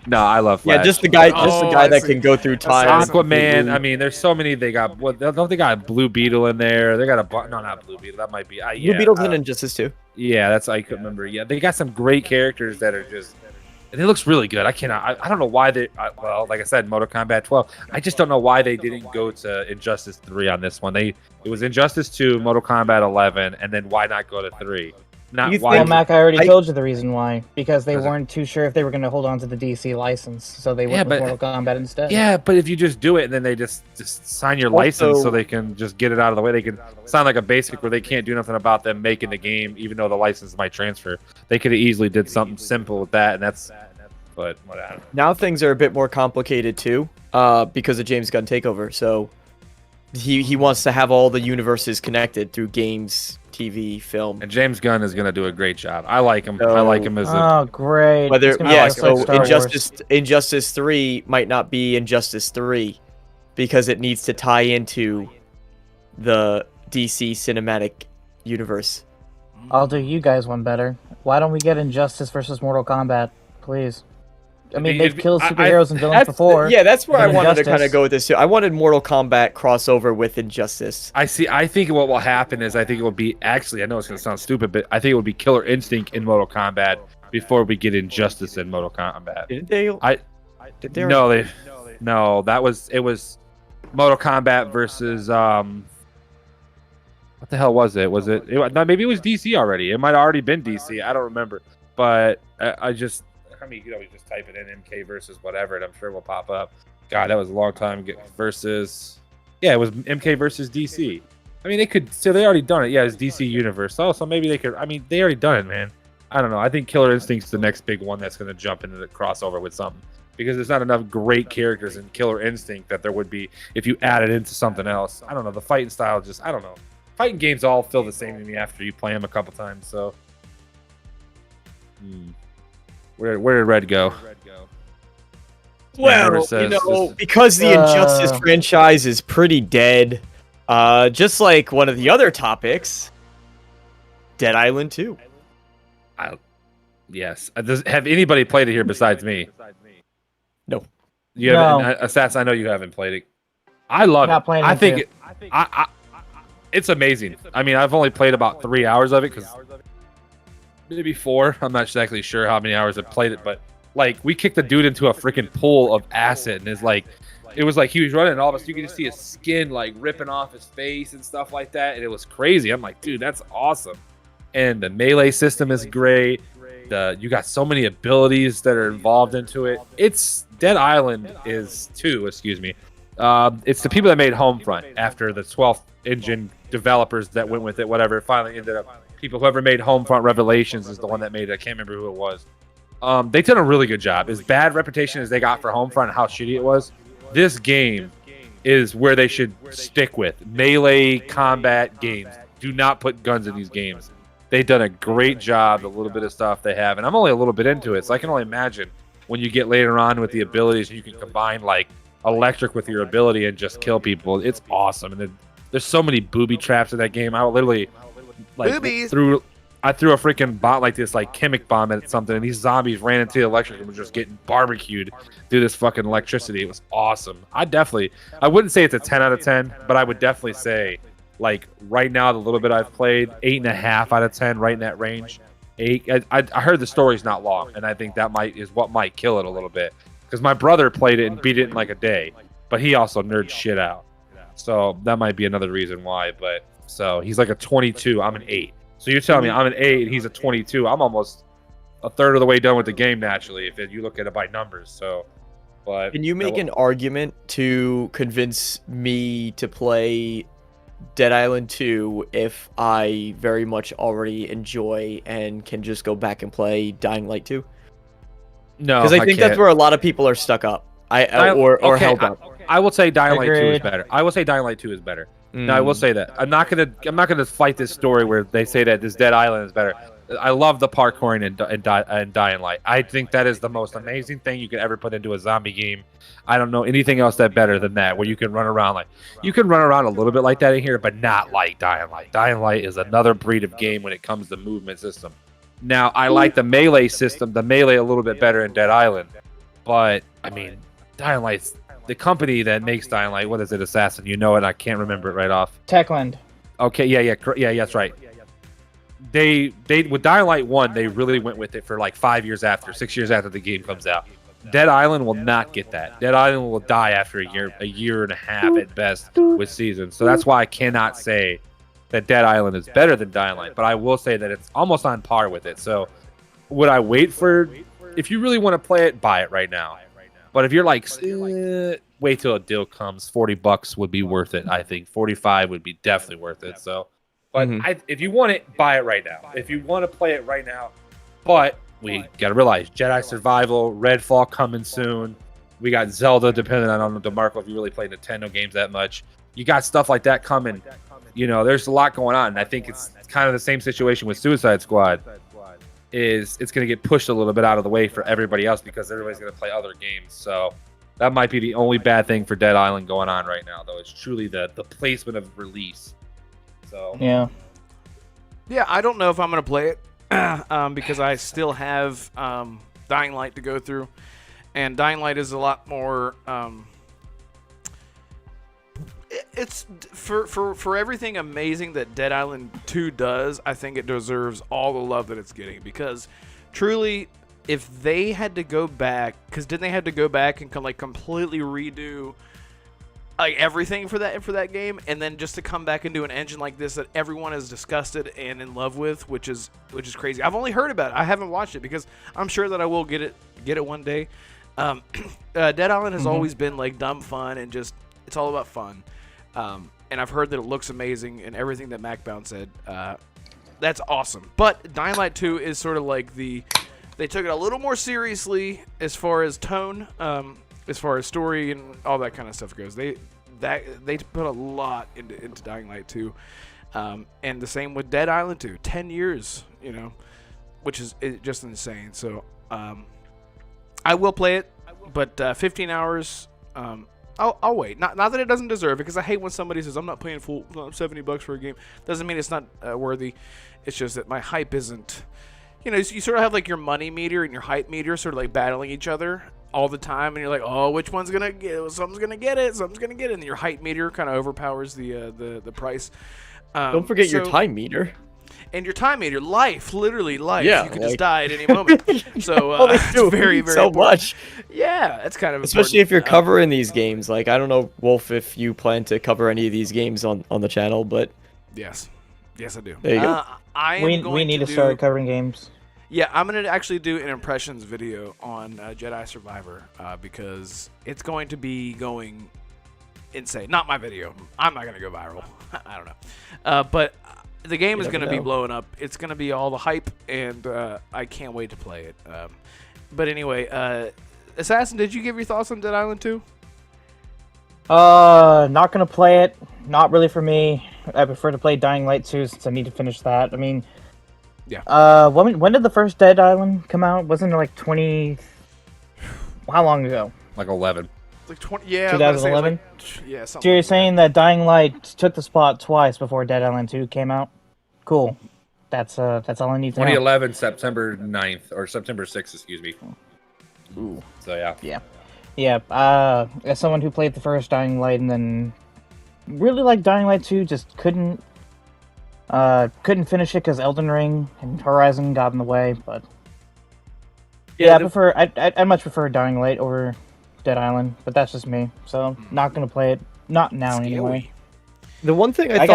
No, I love Flash. Yeah, just the guy that can go through time. Aquaman. I mean, there's so many. They got don't they got Blue Beetle in there? They got no, not Blue Beetle. That might be. Blue Beetle's in Injustice too. Yeah, that's I couldn't remember. Yeah, they got some great characters that are just. And it looks really good. I don't know why they. Well, like I said, Mortal Kombat 12. I just don't know why they didn't go to Injustice 3 on this one. It was Injustice 2, Mortal Kombat 11, and then why not go to 3? Well, Mac, I already told you the reason why. Because they weren't too sure if they were going to hold on to the DC license, so they went with Mortal Kombat instead. Yeah, but if you just do it and then they just sign your license so they can just get it out of the way, they can sign like a basic where they can't do nothing about them making the game, even though the license might transfer. They could have easily did something simple with that, and that's. But whatever. Now things are a bit more complicated too, because of James Gunn takeover. So he wants to have all the universes connected through games, TV, film. And James Gunn is going to do a great job. I like him. I like him as a... Oh, great. So Injustice 3 might not be Injustice 3 because it needs to tie into the DC cinematic universe. I'll do you guys one better. Why don't we get Injustice versus Mortal Kombat, please? I mean, they've killed superheroes and villains before. Yeah, that's where I wanted to kind of go with this too. I wanted Mortal Kombat crossover with Injustice. I think what will happen is I think it will be actually. I know it's going to sound stupid, but I think it will be Killer Instinct in Mortal Kombat before we get Injustice in Mortal Kombat. Did they? No, it was Mortal Kombat versus what the hell was it? No, maybe it was DC already. It might have already been DC. I don't remember, but I mean, you could always just type it in MK versus whatever, and I'm sure it will pop up. God, that was a long time versus. Yeah, it was MK versus DC. I mean, they could. So they already done it. Yeah, it's DC Universe. So maybe they could. I mean, they already done it, man. I don't know. I think Killer Instinct's the next big one that's going to jump into the crossover with something because there's not enough great characters in Killer Instinct that there would be if you add it into something else. I don't know. The fighting style just. I don't know. Fighting games all feel the same to me after you play them a couple times. So. Where did Red go? Well, because the Injustice franchise is pretty dead, just like one of the other topics, Dead Island 2. Yes. Have anybody played it here besides me? No. You haven't, Assassin, I know you haven't played it. I love it. I think it's amazing. I mean, I've only played about 3 hours of it because maybe 4. I'm not exactly sure how many hours I played it, but like we kicked the dude into a freaking pool of acid, and it was like he was running, and all of a sudden you could just see his skin like ripping off his face and stuff like that, and it was crazy. I'm like, dude, that's awesome. And the melee system is great. You got so many abilities that are involved into it. It's Dead Island is 2, excuse me. It's the people that made Homefront after the 12th engine developers that went with it, whatever. It finally ended up. Whoever made Homefront Revelations is the one that made it. I can't remember who it was. They did a really good job. As bad reputation as they got for Homefront and how shitty it was, this game is where they should stick with. Melee combat games. Do not put guns in these games. They've done a great job, the little bit of stuff they have. And I'm only a little bit into it, so I can only imagine when you get later on with the abilities and you can combine like electric with your ability and just kill people. It's awesome. And there's so many booby traps in that game. I literally like threw a freaking bot like this, like chemic bomb at something, and these zombies ran into the electric and were just getting barbecued through this fucking electricity. It was awesome. I wouldn't say it's a 10 out of 10, but I would definitely say, like, right now, the little bit I've played, 8.5 out of 10, right in that range. 8. I heard the story's not long, and I think that is what might kill it a little bit. Because my brother played it and beat it in like a day, but he also nerds shit out. So that might be another reason why. But so he's like a 22. I'm an 8. So you're telling me I'm an 8 and he's a 22. I'm almost a third of the way done with the game naturally, if you look at it by numbers. So, but can you make an argument to convince me to play Dead Island 2 if I very much already enjoy and can just go back and play Dying Light 2? No, because I think that's where a lot of people are stuck up. Or held up. I will say Dying Light 2 is better. I will say Dying Light 2 is better. No, I will say that. I'm not gonna fight this story where they say that this Dead Island is better. I love the parkouring in Dying Light. I think that is the most amazing thing you could ever put into a zombie game. I don't know anything else that better than that, where you can run around a little bit like that in here, but not like Dying Light. Dying Light is another breed of game when it comes to movement system. Now, I like the melee system, a little bit better in Dead Island, but I mean, Dying Light's the company that makes Dying Light. What is it, Assassin? You know it. I can't remember it right off. Techland. Okay, yeah, that's right. They with Dying Light 1, they really went with it for like 6 years after the game comes out. Dead Island will not get that. Dead Island will die after a year and a half at best with seasons. So that's why I cannot say that Dead Island is better than Dying Light, but I will say that it's almost on par with it. So would I wait if you really want to play it, buy it right now. But if you're like, wait till a deal comes, $40 would be worth it. I think 45 would be definitely worth it. So, but if you want it, buy it right now. If you want to play it right now, but we gotta realize Jedi Survival, Redfall coming soon. We got Zelda, depending on DeMarco if you really play Nintendo games that much. You got stuff like that coming. You know, there's a lot going on. And I think it's kind of the same situation with Suicide Squad. It's going to get pushed a little bit out of the way for everybody else because everybody's going to play other games. So that might be the only bad thing for Dead Island going on right now, though. It's truly the placement of release. So yeah, I don't know if I'm going to play it because I still have Dying Light to go through, and Dying Light is a lot more. It's for everything amazing that Dead Island 2 does. I think it deserves all the love that it's getting, because truly, if they had to go back, because didn't they have to go back and completely redo like everything for that game, and then just to come back and do an engine like this that everyone is disgusted and in love with, which is crazy. I've only heard about it. I haven't watched it because I'm sure that I will get it one day. Dead Island has always been like dumb fun and just it's all about fun. And I've heard that it looks amazing and everything that MacBound said. That's awesome. But Dying Light 2 is sort of like they took it a little more seriously as far as tone, as far as story and all that kind of stuff goes. They put a lot into Dying Light 2. And the same with Dead Island 2. 10 years, which is just insane. So I will play it, but 15 hours... I'll wait. Not that it doesn't deserve it, because I hate when somebody says I'm not paying full $70 for a game. Doesn't mean it's not worthy. It's just that my hype isn't. You sort of have like your money meter and your hype meter sort of like battling each other all the time, and you're like, oh, which one's gonna get it? Something's gonna get it. Something's gonna get it. And your hype meter kind of overpowers the price. Don't forget your time meter. And your time meter, literally life. Yeah, you could just die at any moment. So it's very, very so important. much. Yeah, that's kind of especially important. if you're covering these games. Like, I don't know, Wolf, if you plan to cover any of these games on the channel, but yes, I do. There you go. We need to start covering games. Yeah, I'm going to actually do an impressions video on Jedi Survivor because it's going to be going insane. Not my video. I'm not going to go viral. I don't know. But the game is going to be blowing up. It's going to be all the hype, and I can't wait to play it. But anyway, Assassin, did you give your thoughts on Dead Island 2? Not gonna play it. Not really for me. I prefer to play Dying Light 2 since I need to finish that. I mean, yeah. When did the first Dead Island come out? Wasn't it like 20? How long ago? Like 11. Like 20. Yeah. 2011. Yeah. So you're saying that Dying Light took the spot twice before Dead Island 2 came out? Cool. That's all I need to know. 2011, September 9th or September 6th, excuse me. Ooh. So yeah. Yeah. As someone who played the first Dying Light and then really liked Dying Light 2, just couldn't finish it because Elden Ring and Horizon got in the way. But yeah, I much prefer Dying Light over Dead Island, but that's just me. So not gonna play it. Not now anyway. The one thing I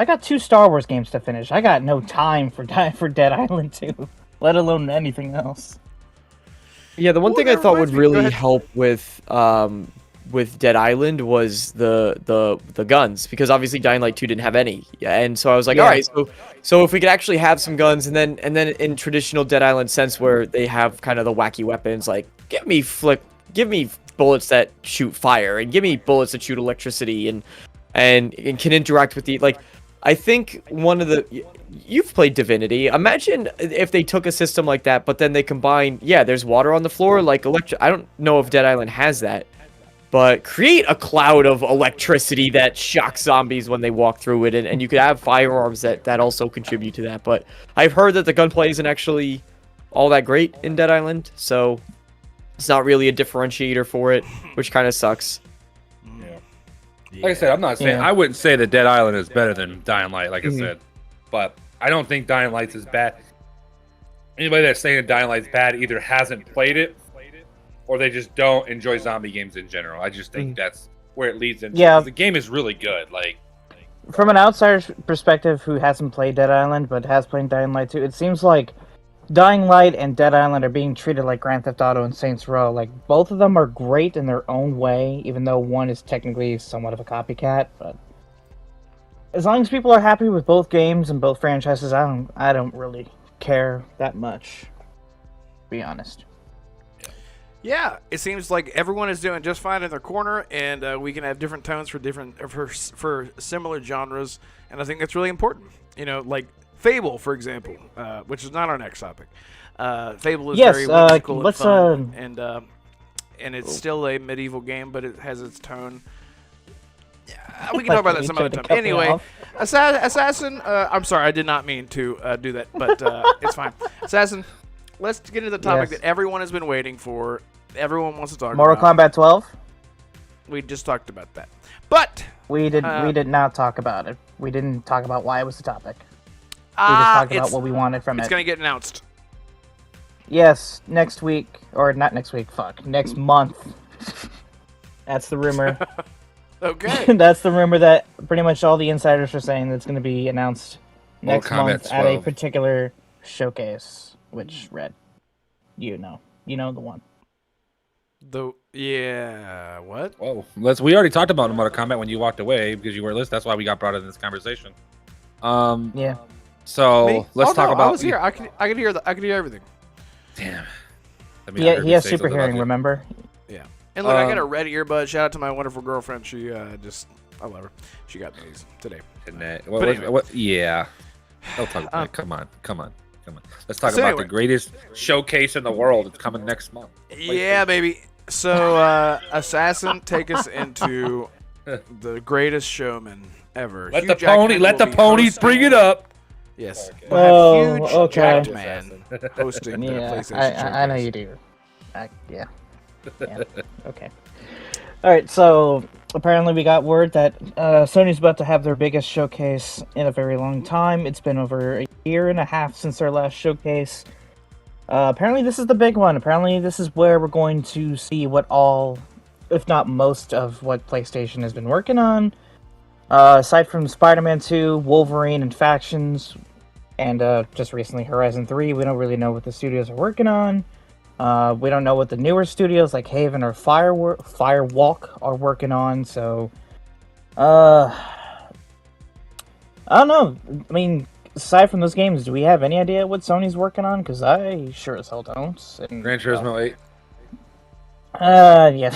got 2 Star Wars games to finish. I got no time for Dead Island 2, let alone anything else. Yeah, the one thing I thought would really help with Dead Island was the guns, because obviously Dying Light 2 didn't have any, and so I was like, all right, so if we could actually have some guns, and then in traditional Dead Island sense where they have kind of the wacky weapons, like give me bullets that shoot fire, and give me bullets that shoot electricity, and can interact with the, like, I think you've played Divinity. Imagine if they took a system like that, but then they combine, there's water on the floor, like I don't know if Dead Island has that, but create a cloud of electricity that shocks zombies when they walk through it, and you could have firearms that also contribute to that. But I've heard that the gunplay isn't actually all that great in Dead Island, so it's not really a differentiator for it, which kind of sucks. Like I said, I'm not saying I wouldn't say that Dead Island is better than Dying Light, like I said, but I don't think Dying Light's is bad. Anybody that's saying that Dying Light's bad either hasn't played it, or they just don't enjoy zombie games in general. I just think that's where it leads into. Yeah, the game is really good. Like, from an outsider's perspective, who hasn't played Dead Island but has played Dying Light 2, it seems like Dying Light and Dead Island are being treated like Grand Theft Auto and Saints Row. Like, both of them are great in their own way, even though one is technically somewhat of a copycat. But as long as people are happy with both games and both franchises, I don't really care that much, to be honest. Yeah, it seems like everyone is doing just fine in their corner, and we can have different tones for similar genres, and I think that's really important. You know, like Fable, for example, which is not our next topic. Fable is very whimsical and fun, and it's still a medieval game, but it has its tone. Yeah, we can talk about that some other time. Anyway, Assassin. I'm sorry, I did not mean to do that, but it's fine. Assassin. Let's get into the topic that everyone has been waiting for. Everyone wants to talk about. Mortal Kombat 12? We just talked about that. But we did not talk about it. We didn't talk about why it was the topic. We just talked about what we wanted from it. It's going to get announced. Yes, next week. Or not next week, next month. That's the rumor. Okay. That's the rumor that pretty much all the insiders are saying that's going to be announced next month at a particular showcase. Which, Red, you know the one. What? Whoa, we already talked about Mortal Kombat when you walked away because you were listening. That's why we got brought into this conversation. Yeah. So let's talk about. I was here. I could hear everything. Damn. He has super hearing. Remember? Yeah. And look, I got a red earbud. Shout out to my wonderful girlfriend. She I love her. She got these today. Yeah. Don't talk about it. Come on. Let's talk about the greatest showcase in the world. It's coming next month. Yeah, baby. So, Assassin, take us into the greatest showman ever. Let the ponies bring it up. Yes. Okay. We'll have huge okay. jacked man hosting the PlayStation I know you do. Yeah. Okay. All right. So apparently, we got word that Sony's about to have their biggest showcase in a very long time. It's been over a year and a half since their last showcase. Apparently, this is the big one. Apparently, this is where we're going to see what all, if not most, of what PlayStation has been working on. Aside from Spider-Man 2, Wolverine, and Factions, and just recently Horizon 3, we don't really know what the studios are working on. We don't know what the newer studios like Haven or Firewalk are working on, so I don't know. I mean, aside from those games, do we have any idea what Sony's working on? Because I sure as hell don't. And, Gran Turismo 8. Yeah,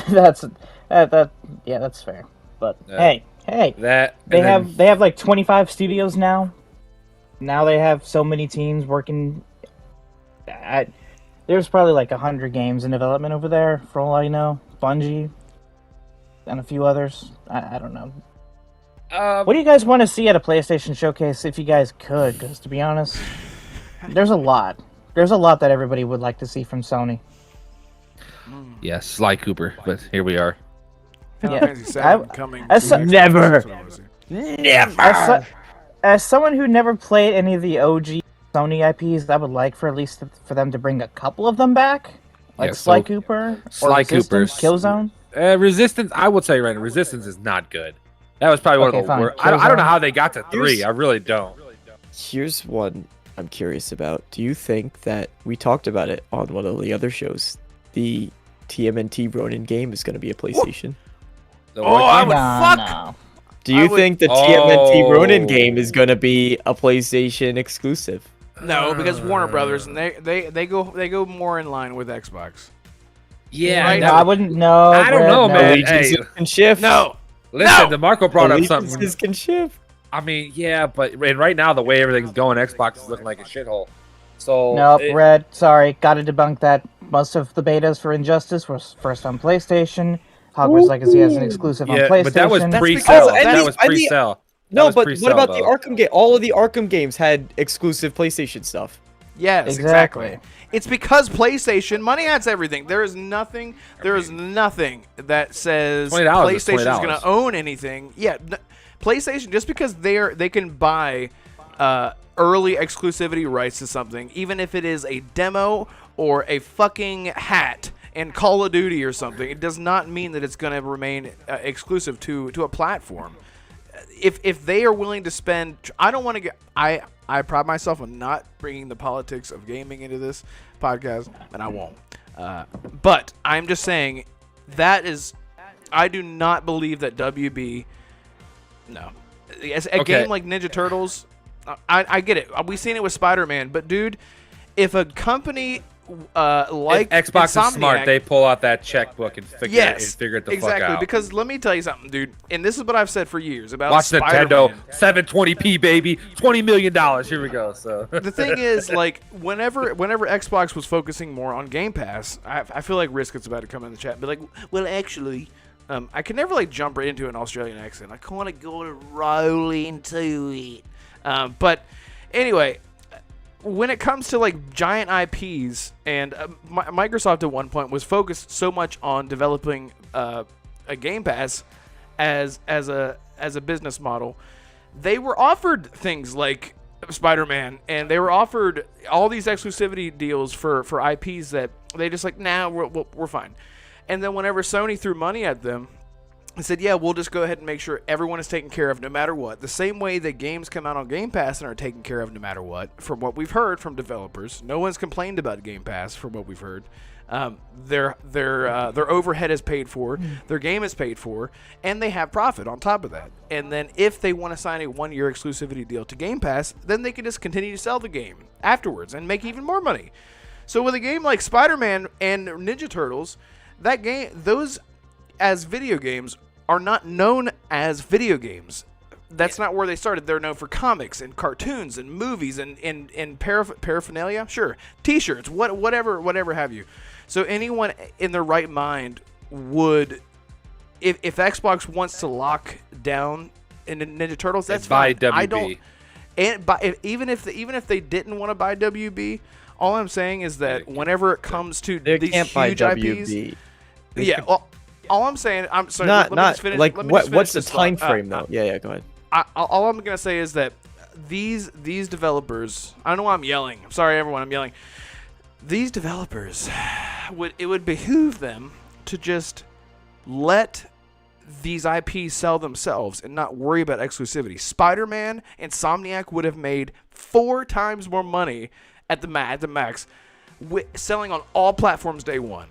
that's fair. But hey, That they have like 25 studios now. Now they have so many teams working. There's probably like 100 games in development over there, for all I know. Bungie and a few others. I don't know. What do you guys want to see at a PlayStation showcase if you guys could? Because to be honest, there's a lot. There's a lot that everybody would like to see from Sony. Yes, Sly Cooper, but here we are. Final Yeah. Fantasy VII coming. As to Xbox, never. that's what I wanna see. As someone who never played any of the OG Sony IPs, I would like for them to bring a couple of them back, like Yeah, Sly so Cooper, Sly Resistance, Cooper's- Killzone. Resistance, I would say right now, Resistance is not good. That was probably one Okay, of the fine. worst. I don't know Killzone. how they got to 3. I really don't. Here's one I'm curious about. Do you think that we talked about it on one of the other shows? The TMNT Ronin game is going to be a PlayStation. The Oh, what I game? would fuck. No. Do you would- think the TMNT Ronin Oh. game is going to be a PlayStation exclusive? No, because Warner Brothers and they go more in line with Xbox. Yeah, Right. No, that- I wouldn't know. I don't Brett, know, no. man. Allegiances Hey. can shift. No, listen, No! DeMarco brought up something. Allegiances can shift. I mean, yeah, but and right now the way everything's going, Xbox is looking like a shithole. So Nope, it- Red. Sorry, gotta debunk that. Most of the betas for Injustice were first on PlayStation. Hogwarts Legacy has an exclusive on yeah, PlayStation. but that was That's pre-sale. because- That and was the- and the- pre-sale. That No, was but pre-sale, what about though. the Arkham game? All of the Arkham games had exclusive PlayStation stuff. Yes, Exactly. exactly. It's because PlayStation money adds everything. There is nothing that says $20 is PlayStation is going $20. to own anything. Yeah, PlayStation, just because they can buy early exclusivity rights to something, even if it is a demo or a fucking hat in Call of Duty or something, it does not mean that it's going to remain exclusive to a platform. If they are willing to spend, I don't want to get. I pride myself on not bringing the politics of gaming into this podcast, and I won't. But I'm just saying that is, I do not believe that WB. No, a Okay. game like Ninja Turtles, I get it. We've seen it with Spider-Man, but dude, if a company like If Xbox is smart, Insomniac- they pull out that checkbook and figure Yes, it the exactly. fuck out. Because let me tell you something, dude. And this is what I've said for years about Watch Spider-Man. Nintendo 720p baby, $20 million. Here we go. So The thing is, like, whenever Xbox was focusing more on Game Pass, I feel like Risket's about to come in the chat and be like, well, actually, I can never, like, jump right into an Australian accent. I kind of got to roll into it. But anyway, when it comes to, like, giant IPs, and Microsoft at one point was focused so much on developing a Game Pass as a business model, they were offered things like Spider-Man, and they were offered all these exclusivity deals for IPs that they just like, nah, we're fine. And then whenever Sony threw money at them and said, yeah, we'll just go ahead and make sure everyone is taken care of no matter what. The same way that games come out on Game Pass and are taken care of no matter what, from what we've heard from developers. No one's complained about Game Pass from what we've heard. Their overhead is paid for, their game is paid for, and they have profit on top of that. And then if they want to sign a 1-year exclusivity deal to Game Pass, then they can just continue to sell the game afterwards and make even more money. So with a game like Spider-Man and Ninja Turtles, those as video games are not known as video games. That's not where they started. They're known for comics and cartoons and movies and paraphernalia. Sure, T-shirts, whatever have you. So anyone in their right mind would, if Xbox wants to lock down in Ninja Turtles, that's buy fine. I WB. don't. And even if they didn't want to buy WB, all I'm saying is that whenever it comes to They these can't buy huge WB. IPs, yeah. Well, all I'm saying, I'm sorry. Not let me just finish, like let me just what's finish the this time thought. frame though? Yeah, go ahead. All I'm gonna say is that these developers. I don't know why I'm yelling. I'm sorry, everyone. I'm yelling. These developers would behoove them to just let these IPs sell themselves and not worry about exclusivity. Spider-Man and Insomniac would have made 4 times more money at the max, selling on all platforms day one.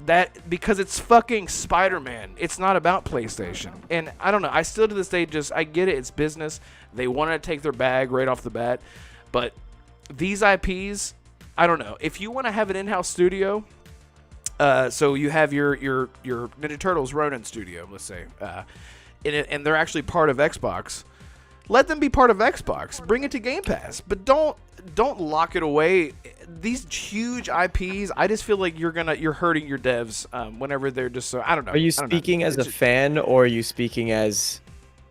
That because it's fucking Spider-Man. It's not about PlayStation. And I don't know. I still to this day I get it. It's business. They wanted to take their bag right off the bat. But these IPs, I don't know. If you want to have an in-house studio, so you have your Ninja Turtles Ronin studio, let's say, and they're actually part of Xbox. Let them be part of Xbox. Bring it to Game Pass, but don't lock it away. These huge IPs, I just feel like you're hurting your devs whenever they're just so. I don't know. Are you speaking as a fan, or are you speaking as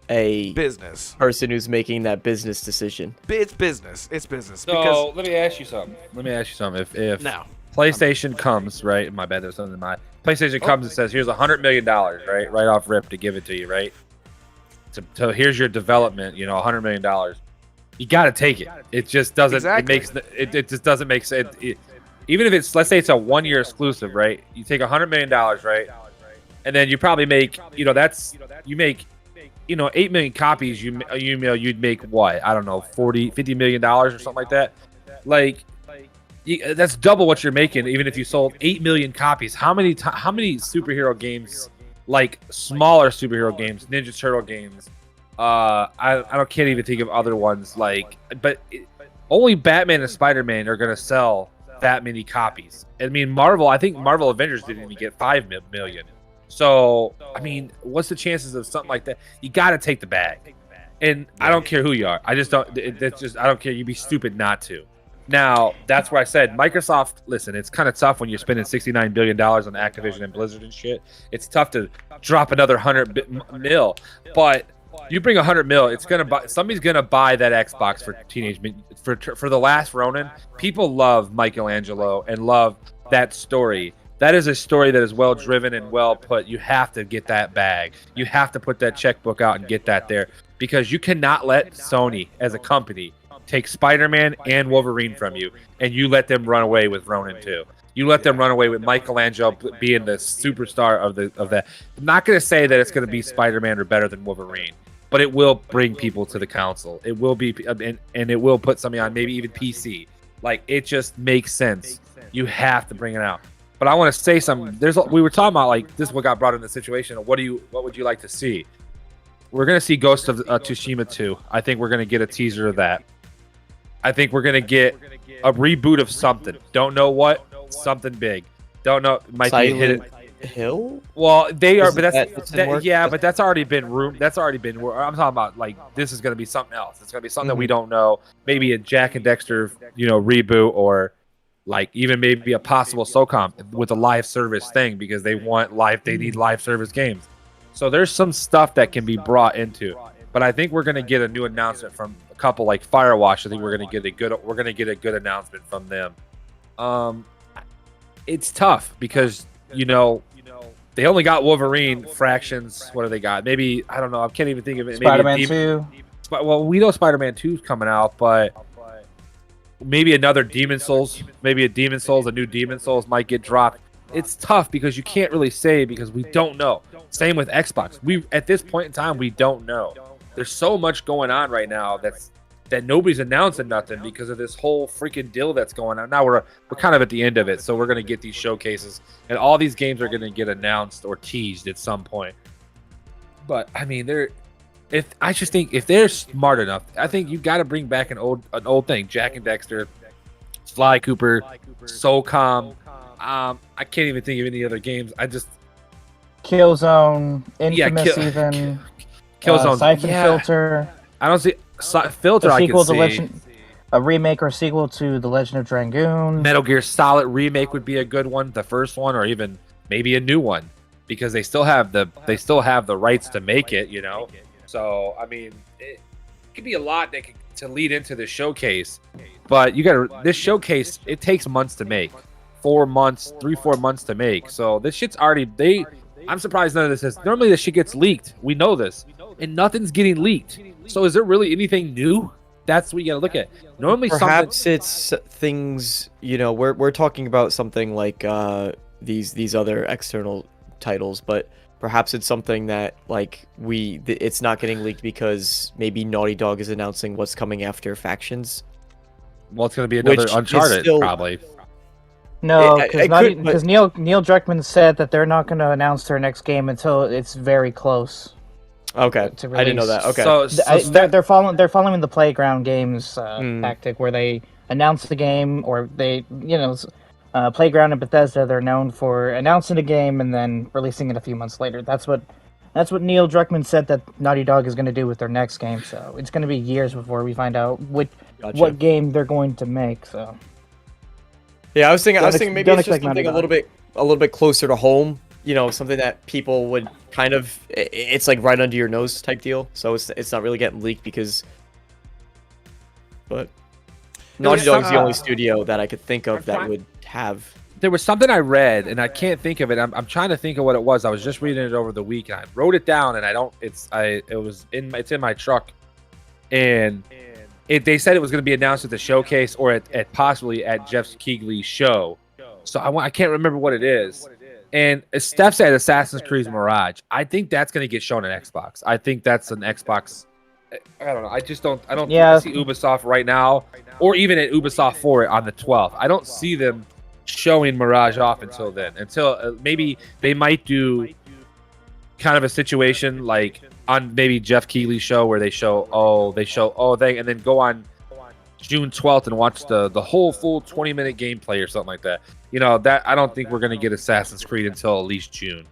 a business person who's making that business decision? It's business. It's business. So let me ask you something. If PlayStation comes, right? My bad, there's something in my PlayStation comes and says, "Here's $100 million, right off rip to give it to you, right? So here's your development, $100 million. You got to take it. It just doesn't. Exactly. It just doesn't make sense. Even if it's, let's say it's a 1-year exclusive, right? You take $100 million, right? And then you probably make, you make 8 million copies. You'd make what? I don't know, $50 million or something like that. Like, that's double what you're making, even if you sold 8 million copies. How many superhero games? Like smaller superhero games, Ninja Turtle games. I can't even think of other ones. Only Batman and Spider-Man are gonna sell that many copies. I mean, I think Marvel Avengers didn't even get 5 million. So, I mean, what's the chances of something like that? You got to take the bag. And I don't care who you are. I don't care. You'd be stupid not to. Now, that's where I said Microsoft, listen, it's kind of tough when you're spending $69 billion on Activision and Blizzard and shit. It's tough to drop another 100 mil. But you bring 100 mil, somebody's going to buy that Xbox for the last Ronin. People love Michelangelo and love that story. That is a story that is well driven and well put. You have to get that bag. You have to put that checkbook out and get that there, because you cannot let Sony as a company take Spider-Man and Wolverine from you, and you let them run away with Ronin 2. You let them run away with Michelangelo being the superstar of that. I'm not going to say that it's going to be Spider-Man or better than Wolverine, but it will bring people to the console. It will be, and it will put something on, maybe even PC. Like, it just makes sense. You have to bring it out. But I want to say something. We were talking about, like, this is what got brought in the situation. What would you like to see? We're going to see Ghost of Tsushima 2. I think we're going to get a teaser of that. I think we're going to get a reboot of something. Don't know what. Something big. Don't know. Might Silent be hidden. Hill? Well, they are, but but that's already been room. That's already been. I'm talking about, like, this is going to be something else. It's going to be something that we don't know. Maybe a Jack and Dexter, reboot, or like even maybe a possible SOCOM with a live service thing, because they need live service games. So there's some stuff that can be brought into. But I think we're going to get a new announcement from a couple like Firewatch. I think we're going to get a good announcement from them. It's tough because they only got Wolverine fractions. What do they got? Maybe, I don't know. I can't even think of it. Spider-Man 2. Well, we know Spider-Man 2 is coming out, but maybe another Demon Souls. Maybe a new Demon Souls might get dropped. It's tough because you can't really say, because we don't know. Same with Xbox. At this point in time, we don't know. There's so much going on right now that nobody's announcing nothing because of this whole freaking deal that's going on. Now we're kind of at the end of it, so we're going to get these showcases, and all these games are going to get announced or teased at some point. But I mean, I just think if they're smart enough, I think you got to bring back an old thing: Jack and Dexter, Sly Cooper, SOCOM. I can't even think of any other games. I just Killzone, Infamous, even Killzone, Siphon Filter. I don't see Filter. I can see a remake or sequel to The Legend of Dragoon. Metal Gear Solid remake would be a good one, the first one, or even maybe a new one, because they still have the rights to make it. So I mean, it could be a lot to lead into the showcase, but this showcase, it takes months to make. 4 months, 3-4 months to make. So this shit's already I'm surprised none of this is. Normally this shit gets leaked. We know this. And nothing's getting leaked. So is there really anything new? That's what you gotta look at. Normally perhaps it's things, we're talking about something like these other external titles, but perhaps it's something that it's not getting leaked because maybe Naughty Dog is announcing what's coming after Factions. Well, it's gonna be another Uncharted, probably. No, because Neil Druckmann said that they're not going to announce their next game until it's very close. Okay, to I didn't know release. that. Okay. They're following the Playground Games tactic, where they announce the game, or they Playground and Bethesda, they're known for announcing a game and then releasing it a few months later. That's what Neil Druckmann said that Naughty Dog is going to do with their next game. So it's going to be years before we find out what game they're going to make. So yeah, I was thinking maybe it's just Naughty something a little bit closer to home. Something that people would kind of, it's like right under your nose type deal. So it's not really getting leaked but Naughty Dog's the only studio that I could think of that would have. There was something I read, and I can't think of it. I'm trying to think of what it was. I was just reading it over the week, and I wrote it down, and it's in my truck, and they said it was going to be announced at the showcase or at possibly at Jeff Keighley's show. So I can't remember what it is. And Steph said Assassin's Creed Mirage. I think that's going to get shown on Xbox. I think that's an Xbox. I don't know. I don't see Ubisoft right now, or even at Ubisoft for it on the 12th. I don't see them showing Mirage off until then. Until maybe they might do kind of a situation like on maybe Jeff Keighley's show where they show and then go on June 12th and watch the whole full 20-minute gameplay or something like that. That I don't think we're going to get Assassin's Creed until at least June.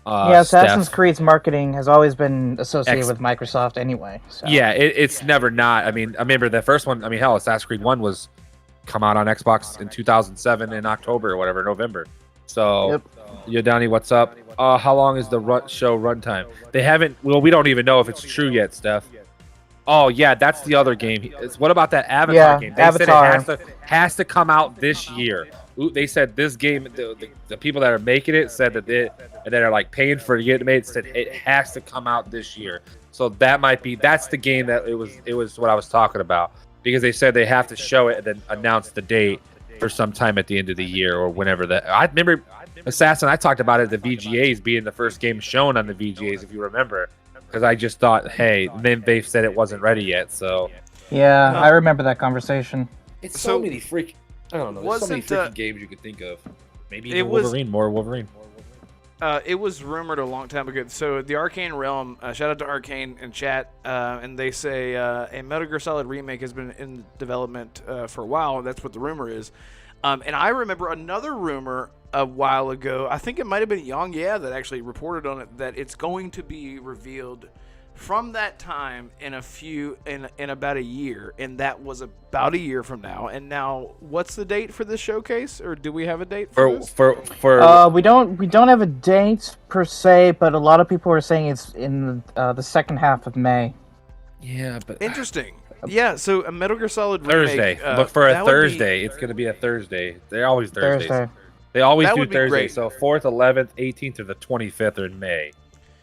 Assassin's Creed's marketing has always been associated with Microsoft anyway. So. Yeah, it's never not. I mean, I remember the first one. I mean, hell, Assassin's Creed 1 was come out on Xbox in 2007 in October or whatever, November. So, Yodani, what's up? How long is the show runtime? They haven't. Well, we don't even know if it's true yet, Steph. Oh yeah, that's the other game. What about that Avatar game? They Avatar. said it has to come out this year. They said this game, the people that are making it said that are like paying for it to get it made, said it has to come out this year. So that's the game that it was what I was talking about, because they said they have to show it and then announce the date for sometime at the end of the year or whenever that. I remember Assassin. I talked about it, the VGAs being the first game shown on the VGAs, if you remember, because I just thought, hey, then they said it wasn't ready yet. So yeah, I remember that conversation. It's so many freaking. I don't know. There's so many freaking games you could think of. Maybe more Wolverine. It was rumored a long time ago. So the Arcane Realm, shout out to Arcane in chat, and they say a Metal Gear Solid remake has been in development for a while. That's what the rumor is. And I remember another rumor a while ago. I think it might have been Yang that actually reported on it, that it's going to be revealed from that time in about a year, and that was about a year from now. And now, what's the date for this showcase, or do we have a date for this? We don't have a date per se, but a lot of people are saying it's in the second half of May. Yeah, but interesting. Yeah, so a Metal Gear Solid Thursday. remake, Look for a Thursday. It's going to be a Thursday. They're always Thursdays. Thursday. They always That do would be Thursday. great. So 4th, 11th, 18th, or the 25th are in May.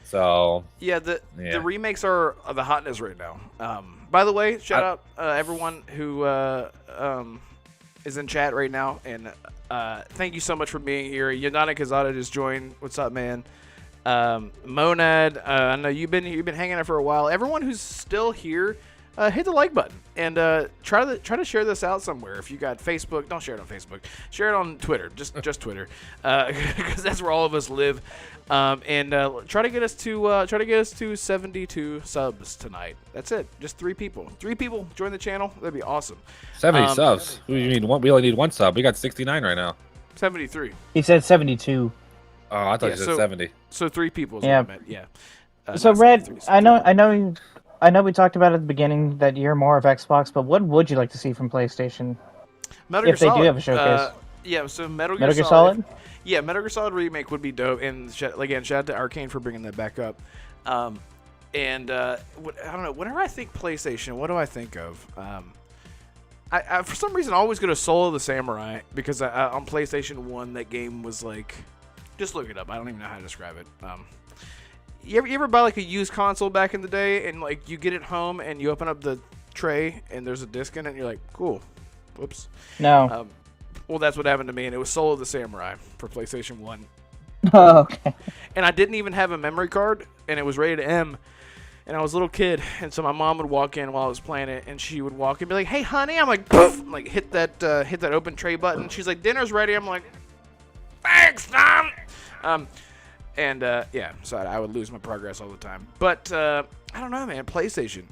So the remakes are the hotness right now. By the way, shout out everyone who is in chat right now, and thank you so much for being here. Yonana Kazada just joined. What's up, man? Monad, I know you've been hanging out for a while. Everyone who's still here, hit the like button and try to share this out somewhere. If you got Facebook, don't share it on Facebook. Share it on Twitter, just Twitter, because that's where all of us live. And try to get us to 72 subs tonight. That's it. Just 3 people. 3 people join the channel. That'd be awesome. 70 subs. Who do you mean? We only need 1 sub. We got 69 right now. 73. He said 72. Oh, I thought you said 70. So 3 people is what I meant. Yeah. So Red, I know we talked about at the beginning that you're more of Xbox, but what would you like to see from PlayStation if they do have a showcase? So Metal Gear Solid. Yeah, Metal Gear Solid remake would be dope. And again, shout out to Arcane for bringing that back up. I don't know. Whenever I think PlayStation, what do I think of? I for some reason always go to Soul of the Samurai, because on PlayStation 1 that game was like, just look it up. I don't even know how to describe it. You ever buy like a used console back in the day, and like you get it home and you open up the tray and there's a disc in it and you're like, cool. Whoops. No. Well, that's what happened to me, and it was Soul of the Samurai for PlayStation 1. Oh, okay. And I didn't even have a memory card, and it was rated M, and I was a little kid, and so my mom would walk in while I was playing it, and she would walk in and be like, hey, honey. I'm like, poof, like hit that open tray button. She's like, dinner's ready. I'm like, thanks, Mom. And yeah, so I would lose my progress all the time. But I don't know, man. PlayStation.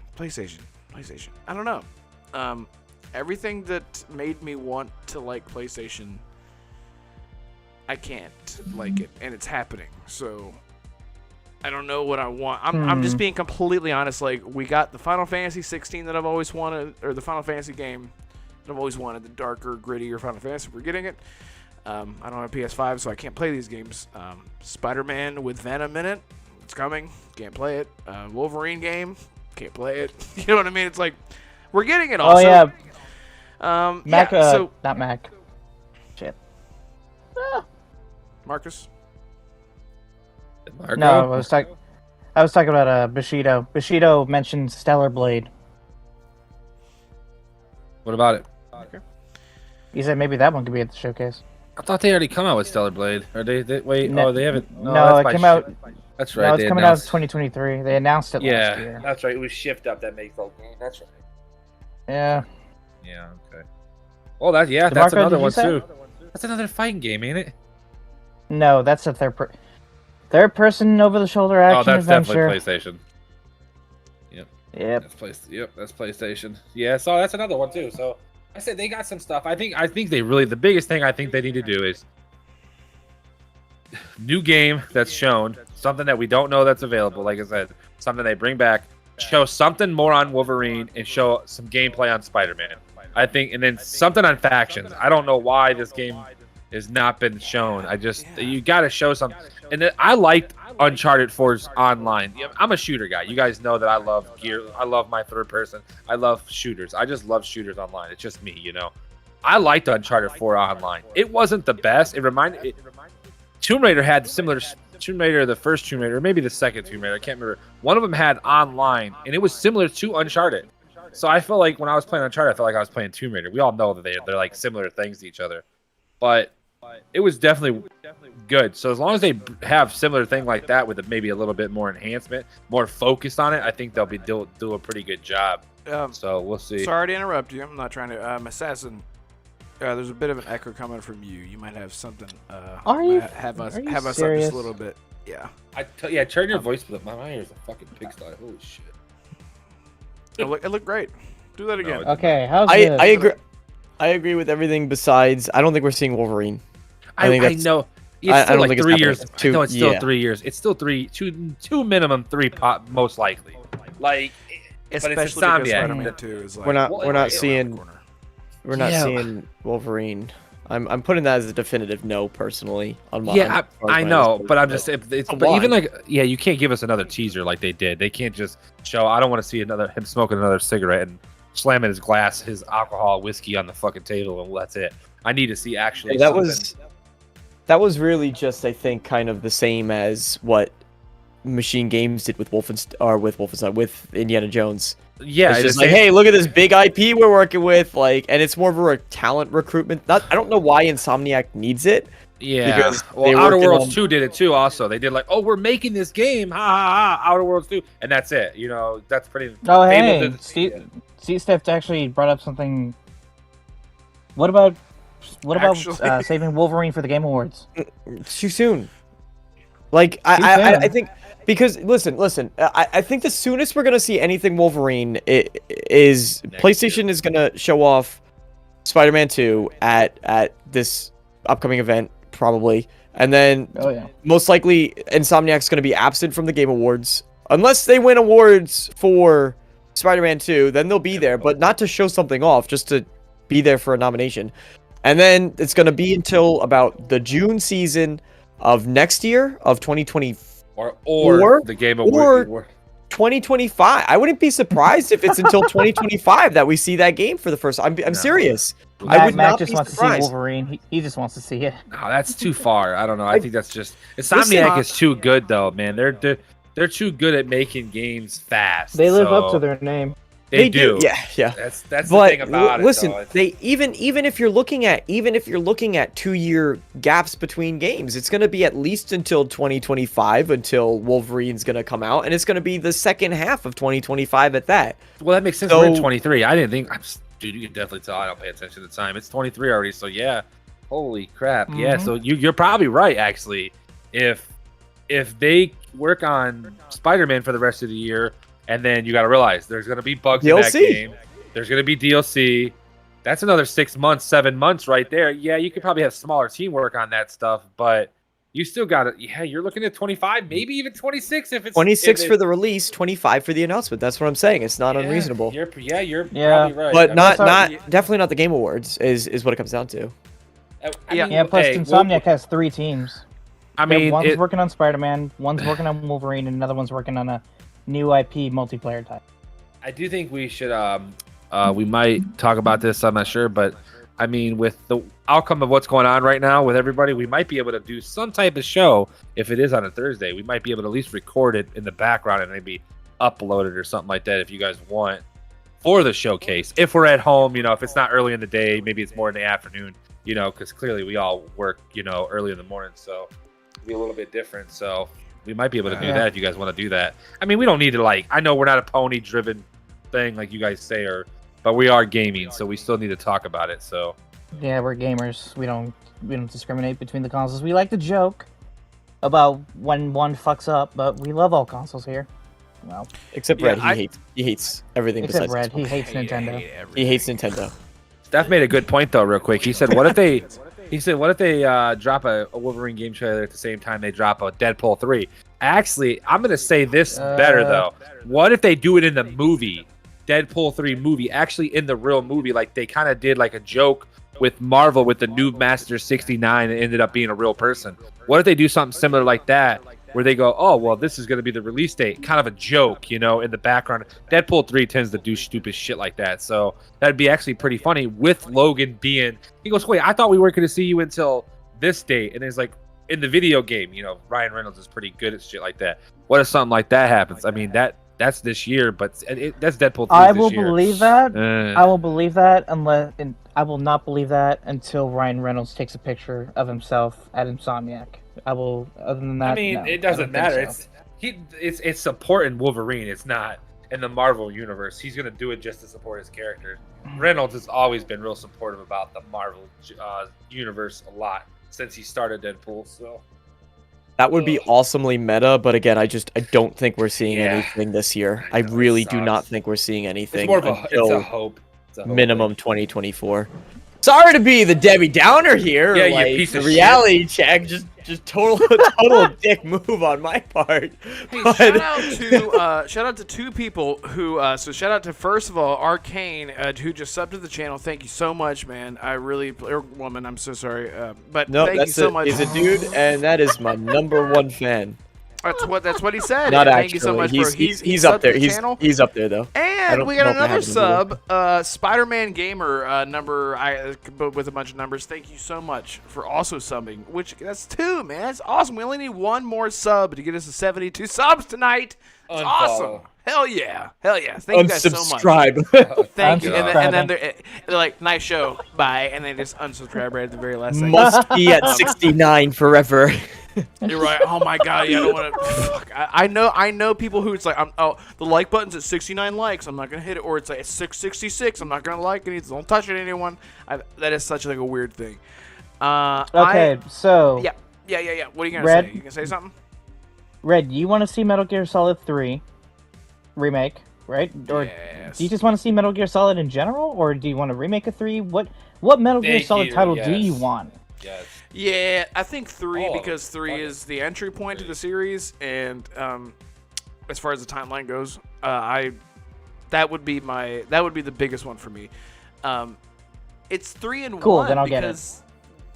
I don't know. Everything that made me want to like PlayStation, I can't like it, and it's happening. So I don't know what I want. I'm just being completely honest. Like, we got the Final Fantasy 16 that I've always wanted, or the Final Fantasy game that I've always wanted, the darker, grittier Final Fantasy. We're getting it. I don't have a PS5, so I can't play these games. Spider-Man with Venom in it, it's coming. Can't play it. Wolverine game, can't play it. You know what I mean? It's like, we're getting it all. Oh, yeah. Mac, so not Mac. Shit. Marcus? Marco? No, I was talking about Bushido. Bushido mentioned Stellar Blade. What about it? Okay. He said maybe that one could be at the showcase. I thought they already come out with Stellar Blade. Or they wait? No, Oh, they haven't. No, it came out. That's right. No, it's they coming out in announced- 2023. They announced it last year. that's right. It was Shift Up that makes the game. That's right. Yeah. Yeah. Okay. Oh, that's DeMarco, another did you one say? too. That's another fighting game, ain't it? No, that's a third-person over-the-shoulder action Oh, that's adventure. definitely PlayStation. Yep. That's PlayStation. Yeah, so that's another one too. So I said they got some stuff. I think they really, the biggest thing I think they need to do is new game that's shown, something that we don't know that's available. Like I said, something they bring back, show something more on Wolverine, and show some gameplay on Spider-Man. I think, and then something on factions. I don't know why this game has not been shown. You got to show something. And then I liked Uncharted 4's online. I'm a shooter guy. You guys know that I love gear. I love my third person. I love shooters. I just love shooters online. It's just me, you know. I liked Uncharted 4 online. It wasn't the best. Tomb Raider had similar. Tomb Raider, the first Tomb Raider, or maybe the second Tomb Raider. I can't remember. One of them had online, and it was similar to Uncharted. So I feel like when I was playing Uncharted, I felt like I was playing Tomb Raider. We all know that they're like similar things to each other, but it was definitely good. So as long as they have similar thing like that with maybe a little bit more enhancement, more focused on it, I think they'll be do a pretty good job. So we'll see. Sorry to interrupt you. I'm not trying to. Assassin, there's a bit of an echo coming from you. You might have something. Are you? Have us serious? up just a little bit. Yeah. Turn your voice up. My ears are fucking pigsty. Holy shit. It looked great. Do that again. Okay, how's I this? agree. I agree with everything besides. I don't think we're seeing Wolverine. I know. It's I still don't like think it's 3 years. happening. No, it's still Yeah. 3 years. It's still two minimum three pop most likely. Like, Especially but it's because Insomniac. Spider-Man 2 is like We're not right around seeing- the corner. We're not Yeah. seeing Wolverine. I'm putting that as a definitive no personally. On my, Yeah, I know, but I'm just But even why? like you can't give us another teaser like they did. They can't just show. I don't want to see him smoking another cigarette and slamming his glass, his alcohol, whiskey on the fucking table, and that's it. I need to see actually. that something. was really just, I think, kind of the same as what Machine Games did with with Indiana Jones. Yeah, It's it's just the like, same- hey, look at this big IP we're working with, like, and it's more of a talent recruitment. I don't know why Insomniac needs it. Yeah. because they Well, Outer worked Worlds on- 2 did it too. Also, they did like, oh, we're making this game, ha ha ha, Outer Worlds 2, and that's it. You know, that's pretty. Oh, Fable hey, did- Steve Stift actually brought up something. What about Actually- saving Wolverine for the Game Awards? It's too soon. Like, I think because listen. I think the soonest we're gonna see anything Wolverine is Next PlayStation is gonna show off Spider-Man 2 at this upcoming event probably, and then Oh yeah. most likely Insomniac's gonna be absent from the Game Awards unless they win awards for Spider-Man 2. Then they'll be there, but not to show something off, just to be there for a nomination. And then it's gonna be until about the June season of next year of 2020. or the Game Award. 2025. I wouldn't be surprised if it's until 2025 that we see that game for the first time. I'm serious. I would Matt not just be wants to see surprised. Wolverine. He just wants to see it. No, that's too far. I don't know. I think that's just Insomniac is too good though, man. They're too good at making games fast. They live up so to their name. They do. Yeah. That's the But thing about listen, it. they even if you're looking at 2-year gaps between games, it's going to be at least until 2025 until Wolverine's going to come out, and it's going to be the second half of 2025 at that. Well, that makes sense. So- We're in 23. I didn't think. Dude, you can definitely tell I don't pay attention to the time. It's 23 already. So yeah. Holy crap. Yeah. Mhm. So you're probably right actually. If if they work on Spider-Man for the rest of the year, and then you got to realize there's going to be bugs in that game. There's going to be DLC. That's another 6 months, 7 months right there. Yeah, you could probably have smaller teamwork on that stuff, but you still got it. Yeah, you're looking at 25, maybe even 26 if it's 26 for the release, 25 for the announcement. That's what I'm saying. It's not unreasonable. You're probably right. But definitely not the Game Awards is what it comes down to. Plus Insomniac has 3 teams. I mean, one's working on Spider-Man, one's working on Wolverine, and another one's working on a new IP multiplayer type. I do think we should we might talk about this, I'm not sure, but I mean, with the outcome of what's going on right now with everybody, we might be able to do some type of show. If it is on a Thursday, we might be able to at least record it in the background and maybe upload it or something like that if you guys want for the showcase. If we're at home, if it's not early in the day, maybe it's more in the afternoon, because clearly we all work, early in the morning, so it'll be a little bit different. So we might be able to do that if you guys want to do that. I mean, we don't need to I know we're not a pony-driven thing like you guys say, but we are gaming, so we still need to talk about it. So yeah, we're gamers. We don't discriminate between the consoles. We like to joke about when one fucks up, but we love all consoles here. Well, except Red, he hates everything except besides Red. He hates Nintendo. He hates Nintendo. Steph made a good point though, real quick. He said, "What if they?" He said, "What if they drop a Wolverine game trailer at the same time they drop a Deadpool 3?" Actually, I'm gonna say this better though. What if they do it in the movie? Deadpool 3 movie, actually in the real movie, like they kind of did like a joke with Marvel with the new Master 69 and ended up being a real person. What if they do something similar like that, where they go, oh, well, this is going to be the release date, kind of a joke, in the background. Deadpool 3 tends to do stupid shit like that, so that'd be actually pretty funny with Logan being, he goes, wait, I thought we weren't going to see you until this date, and it's like, in the video game, Ryan Reynolds is pretty good at shit like that. What if something like that happens? I mean, that's this year, but that's Deadpool 3 I this will year. believe that. I will believe that I will not believe that until Ryan Reynolds takes a picture of himself at Insomniac. I will. Other than that, I mean, no, it doesn't matter. so. It's supporting Wolverine. It's not in the Marvel universe. He's gonna do it just to support his character. Reynolds has always been real supportive about the Marvel universe a lot since he started Deadpool. So. That would be awesomely meta, but again, I don't think we're seeing anything this year. I really do not think we're seeing anything. It's more of a hope. Minimum 2024. Sorry to be the Debbie Downer here. Yeah, you piece of shit. Reality check, just total dick move on my part. Hey, But- shout out to 2 people who. So shout out to, first of all, Arcane, who just subbed to the channel. Thank you so much, man. I really, or woman, I'm so sorry, but No, thank you so much. He's a dude, and that is my #1 fan. That's what he said. Not Thank actually. you so much, bro. He's up there. He's up there though. And we got know if I another have him sub, Spider-Man Gamer number, with a bunch of numbers. Thank you so much for also subbing. That's 2, man. That's awesome. We only need 1 more sub to get us to 72 subs tonight. It's awesome. Hell yeah. Thank you guys so much. Unsubscribe. Thank you. And then they're like, nice show. Bye. And they just unsubscribe right at the very last second. Must be at 69 forever. You're right. Oh my god. Yeah, I don't want to. Fuck. I know people who it's like, the like button's at 69 likes. I'm not gonna hit it, or it's like at 666. I'm not gonna like it. Don't touch it, anyone. That is such like a weird thing. Okay, so yeah. What are you gonna Red, say? You gonna say something? Red, you want to see Metal Gear Solid 3 remake, right? Or Yes. do you just want to see Metal Gear Solid in general, or do you want to remake a 3? What Metal Gear Solid title do you want? Yes. Yeah, I think 3 because 3 is the entry point to the series, and as far as the timeline goes, that would be the biggest one for me. It's 3 and 1. Cool, then I'll get it.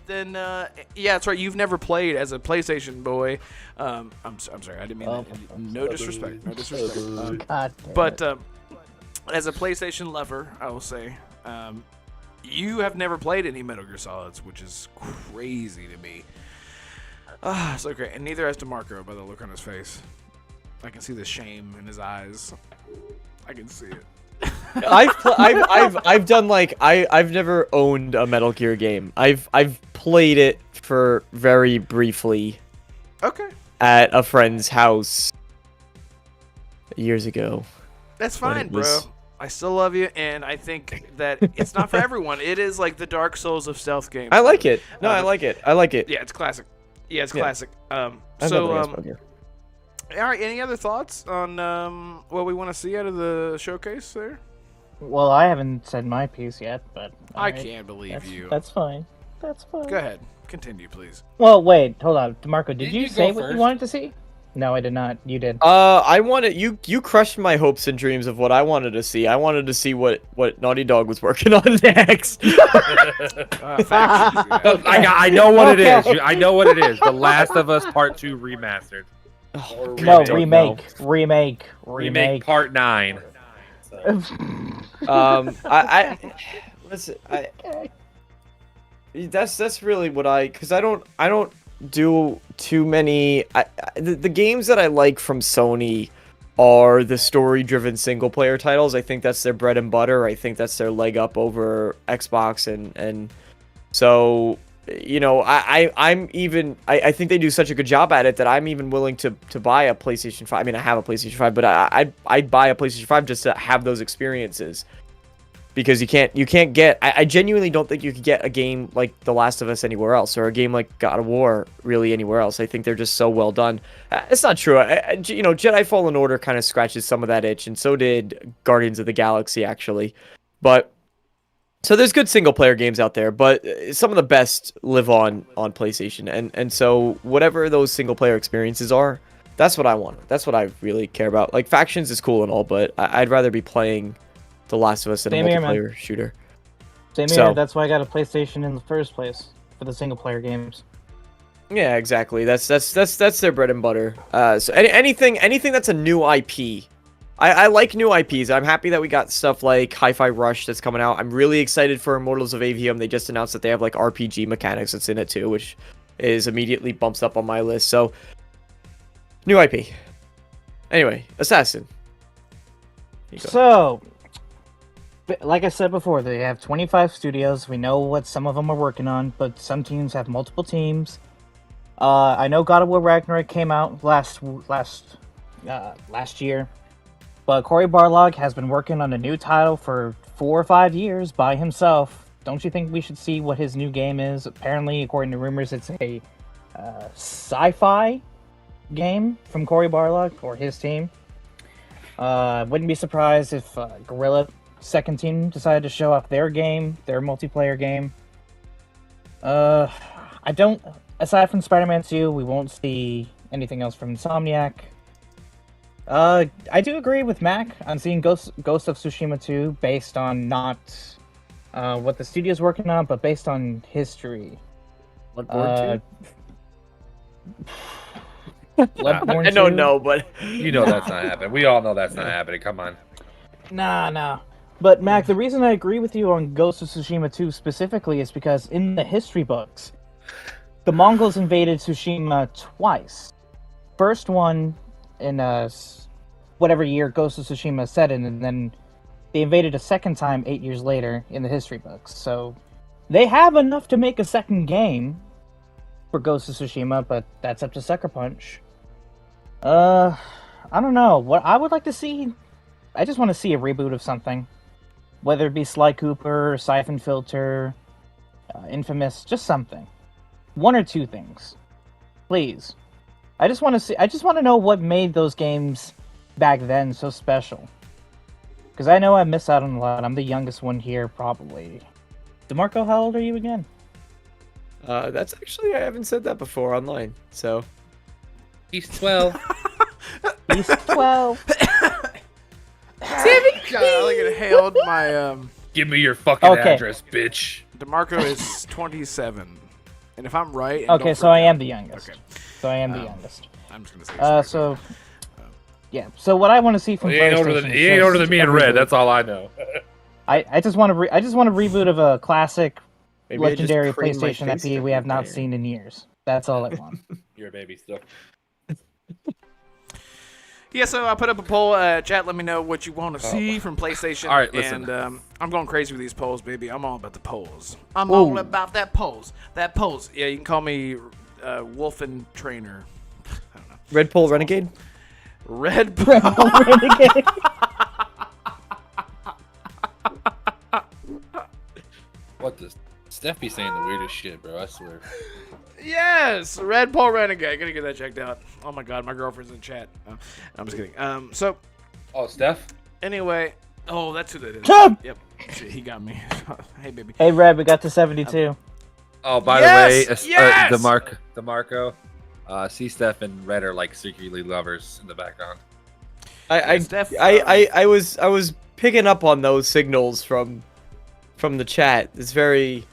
Then yeah, that's right. You've never played as a PlayStation boy. I'm sorry, I didn't mean that. No disrespect. But as a PlayStation lover, I will say, you have never played any Metal Gear Solids, which is crazy to me. So great, and neither has DeMarco by the look on his face. I can see the shame in his eyes. I can see it. I've done I've never owned a Metal Gear game. I've played it for very briefly. Okay. At a friend's house years ago. That's fine, bro. I still love you, and I think that it's not for everyone. It is like the Dark Souls of stealth games. I like it. No, I like it. Yeah, it's classic. Yeah, it's Yeah. classic. I have nothing else about here. All right. Any other thoughts on what we want to see out of the showcase there? Well, I haven't said my piece yet, but I alright. can't believe you. That's fine. That's fine. Go ahead. Continue, please. Well, wait, hold on, DeMarco. Did Didn't you you say go what you first? wanted to see? No, I did not. You did. I wanted you crushed my hopes and dreams of what I wanted to see. I wanted to see what Naughty Dog was working on next. Factions, yeah. I know what it is. Okay. I know what it is. The Last of Us Part 2 remastered. Or No, remake. remake. Part 9. So, I listen. That's really what because I don't do too many. The games that I like from Sony are the story-driven single-player titles. I think that's their bread and butter. I think that's their leg up over Xbox, and so I think they do such a good job at it that I'm even willing to buy a PlayStation 5. I mean, I have a PlayStation 5, but I'd buy a PlayStation 5 just to have those experiences. Because you can't get. I genuinely don't think you could get a game like The Last of Us anywhere else, or a game like God of War really anywhere else. I think they're just so well done. It's not true. Jedi Fallen Order kind of scratches some of that itch, and so did Guardians of the Galaxy actually. But so there's good single player games out there, but some of the best live on PlayStation, and so whatever those single player experiences are, that's what I want. That's what I really care about. Like Factions is cool and all, but I'd rather be playing The Last of Us in a Same here, man. multiplayer shooter. Same So- here. That's why I got a PlayStation in the first place for the single player games. Yeah, exactly. That's their bread and butter. So anything that's a new IP. I like new IPs. I'm happy that we got stuff like Hi-Fi Rush that's coming out. I'm really excited for Immortals of Aveum. They just announced that they have like RPG mechanics that's in it too, which is immediately bumps up on my list. So new IP. Anyway, Assassin. Here you go. So, like I said before, they have 25 studios. We know what some of them are working on, but some teams have multiple teams. I know God of War Ragnarok came out last year, but Cory Barlog has been working on a new title for 4 or 5 years by himself. Don't you think we should see what his new game is? Apparently, according to rumors, it's a sci-fi game from Cory Barlog or his team. Wouldn't be surprised if Guerrilla second team decided to show off their game, their multiplayer game. Aside from Spider-Man 2, we won't see anything else from Insomniac. I do agree with Mac on seeing Ghost of Tsushima 2 based on not what the studio's working on, but based on history. Bloodborne 2? Bloodborne I don't 2? know, but you know that's not happening. We all know that's not happening. Come on. Nah. But Mac, the reason I agree with you on Ghost of Tsushima 2 specifically is because in the history books, the Mongols invaded Tsushima twice. First one in whatever year Ghost of Tsushima set in, and then they invaded a second time 8 years later in the history books. So they have enough to make a second game for Ghost of Tsushima, but that's up to Sucker Punch. I don't know. What I would like to see, I just want to see a reboot of something. Whether it be Sly Cooper, Siphon Filter, Infamous, just something. 1 or 2 things. Please. I just want to know what made those games back then so special. Because I know I miss out on a lot. I'm the youngest one here, probably. DeMarco, how old are you again? that's actually, I haven't said that before online. So He's 12. He's 12. God, I like inhaled my Give me your fucking Okay. address, bitch. DeMarco is 27, and if I'm right, and Okay, don't so I forget- am the youngest. Okay. So I am the youngest. I'm just gonna say. something. So yeah. So what I want to see from He ain't older than PlayStation he is ain't older just than me a in red. reboot. That's all I know. I just want to a reboot of a classic maybe I just legendary creamed my PlayStation face IP we have not differently. seen in years. That's all I want. You're a baby still. Yeah, so I put up a poll. Chat, let me know what you want to see from PlayStation. All right, listen. And I'm going crazy with these polls, baby. I'm all about the polls. I'm all about that polls. That polls. Yeah, you can call me Wolfen Trainer. I don't know. Red Bull Renegade. Red Bull. Renegade. What does Steph be saying the weirdest shit, bro? I swear. Yes, Red Paul Renegade. Gonna get that checked out. Oh my God, my girlfriend's in chat. I'm just kidding. So. Oh, Steph. Anyway, that's who that is. Chub! Yep. Shit, he got me. Hey, baby. Hey, Red, we got to 72. Oh, by Yes! the way, Yes! DeMarco, C. Steph and Red are like secretly lovers in the background. I was picking up on those signals from the chat. It's very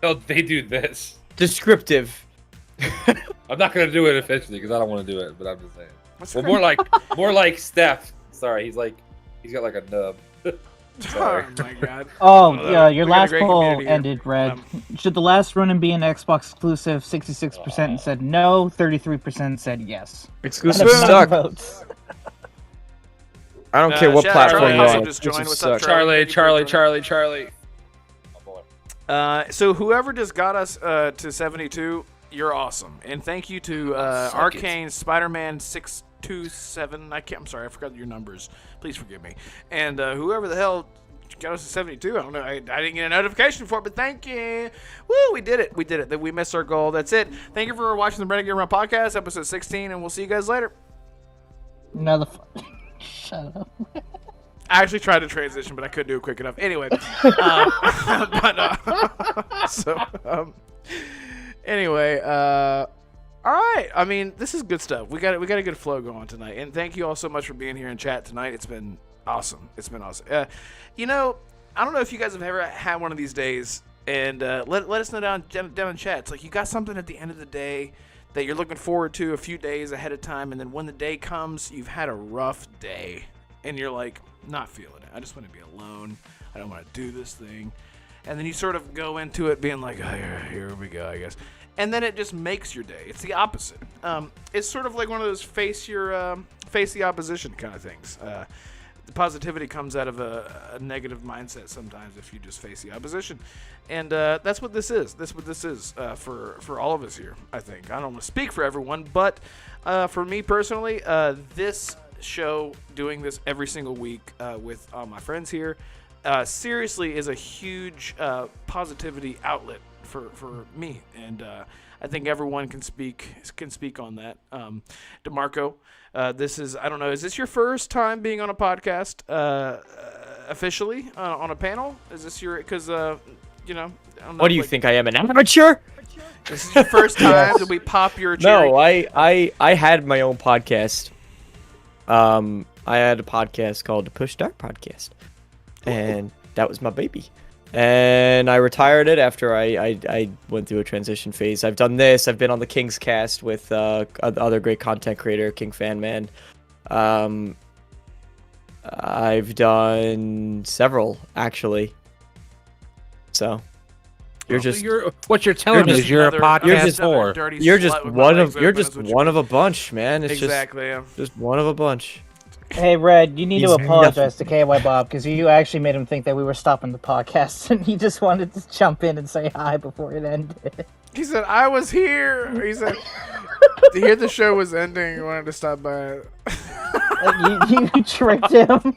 No, they do this. descriptive. I'm not gonna do it officially because I don't want to do it, but I'm just saying. Well, more like Steph. Sorry, he's got like a nub. Sorry. Oh my God. Oh, yeah, your we got a last great poll community here. ended, Red. Should the last run be an Xbox exclusive? 66% said no, 33% said yes. Exclusive Out of 9 suck. votes. I don't care what shout out platform Charlie you're Hustle on. just joined. Exclusive What's up, suck. Charlie. Oh boy. So whoever just got us to 72, you're awesome, and thank you to Arcane Spider-Man 627. I'm sorry, I forgot your numbers. Please forgive me. And whoever the hell got us to 72, I don't know. I didn't get a notification for it, but thank you. Woo, we did it. We missed our goal. That's it. Thank you for watching the Renegade Realm Podcast, episode 16, and we'll see you guys later. Another. Shut up. I actually tried to transition, but I couldn't do it quick enough. Anyway, anyway, all right. I mean, this is good stuff. We got a good flow going tonight, and thank you all so much for being here in chat tonight. It's been awesome. You know, I don't know if you guys have ever had one of these days, and let us know down in chat. It's like you got something at the end of the day that you're looking forward to a few days ahead of time, and then when the day comes, you've had a rough day, and you're like, not feeling it. I just want to be alone. I don't want to do this thing. And then you sort of go into it being like, oh, here we go, I guess. And then it just makes your day. It's the opposite. It's sort of like one of those face the opposition kind of things. The positivity comes out of a negative mindset sometimes if you just face the opposition. And that's what this is. That's what this is for all of us here, I think. I don't want to speak for everyone, but for me personally, this show, doing this every single week with my friends here, seriously is a huge positivity outlet for me. And I think everyone can speak on that. DeMarco, this is, I don't know, is this your first time being on a podcast officially on a panel? Is this your, because, you know. I don't know, What do you think I am, an amateur? This is your first time that we pop your cherry? No, I had my own podcast. I had a podcast called the Push Start Podcast, and that was my baby. And I retired it after I went through a transition phase. I've done this. I've been on the King's Cast with other great content creator, King Fan Man. I've done several actually. So What you're telling me is you're a podcast whore. You're just one of a bunch, man. It's exactly. just one of a bunch. Hey, Red, you need to apologize to KY Bob because you actually made him think that we were stopping the podcast and he just wanted to jump in and say hi before it ended. He said, I was here. He said, to hear the show was ending, he wanted to stop by. You tricked him.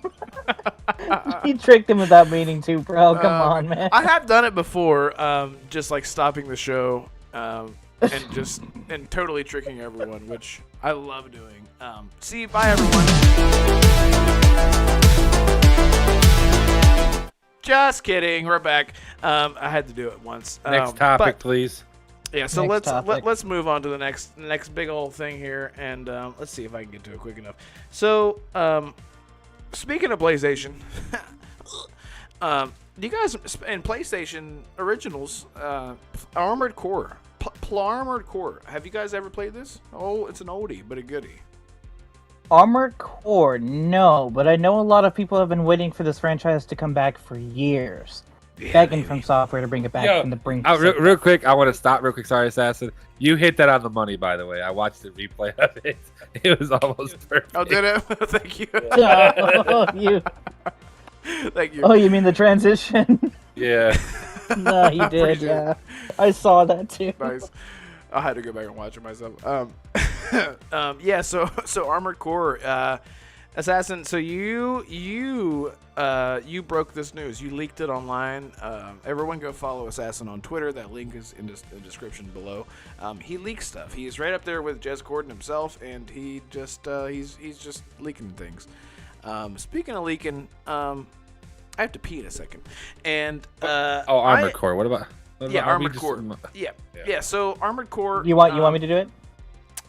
You tricked him without meaning to, bro. Come on, man. I have done it before, just like stopping the show and totally tricking everyone, which I love doing. See you, bye, everyone. Just kidding. We're back. I had to do it once. Next topic, please. Yeah, so Next topic. let's move on to the next big old thing here, and let's see if I can get to it quick enough. So, speaking of PlayStation, you guys in PlayStation Originals, Armored Core, Armored Core. Have you guys ever played this? Oh, it's an oldie but a goodie. Armored Core, no, but I know a lot of people have been waiting for this franchise to come back for years. Begging from software to bring it back and to bring real quick, I want to stop real quick. Sorry, Assassin. You hit that on the money, by the way. I watched the replay of it. It was almost perfect. Oh, did it? Thank you. Thank you. Oh, you mean the transition? Yeah. No, you did, yeah. I saw that too. Nice. I had to go back and watch it myself. Yeah, so Armored Core, Assassin, so you broke this news. You leaked it online. Everyone go follow Assassin on Twitter. That link is in the description below. He leaks stuff. He's right up there with Jez Corden himself, and he just he's just leaking things. Speaking of leaking, I have to pee in a second. And Armored Core. What about Armored Core. Yeah. So Armored Core. You want me to do it?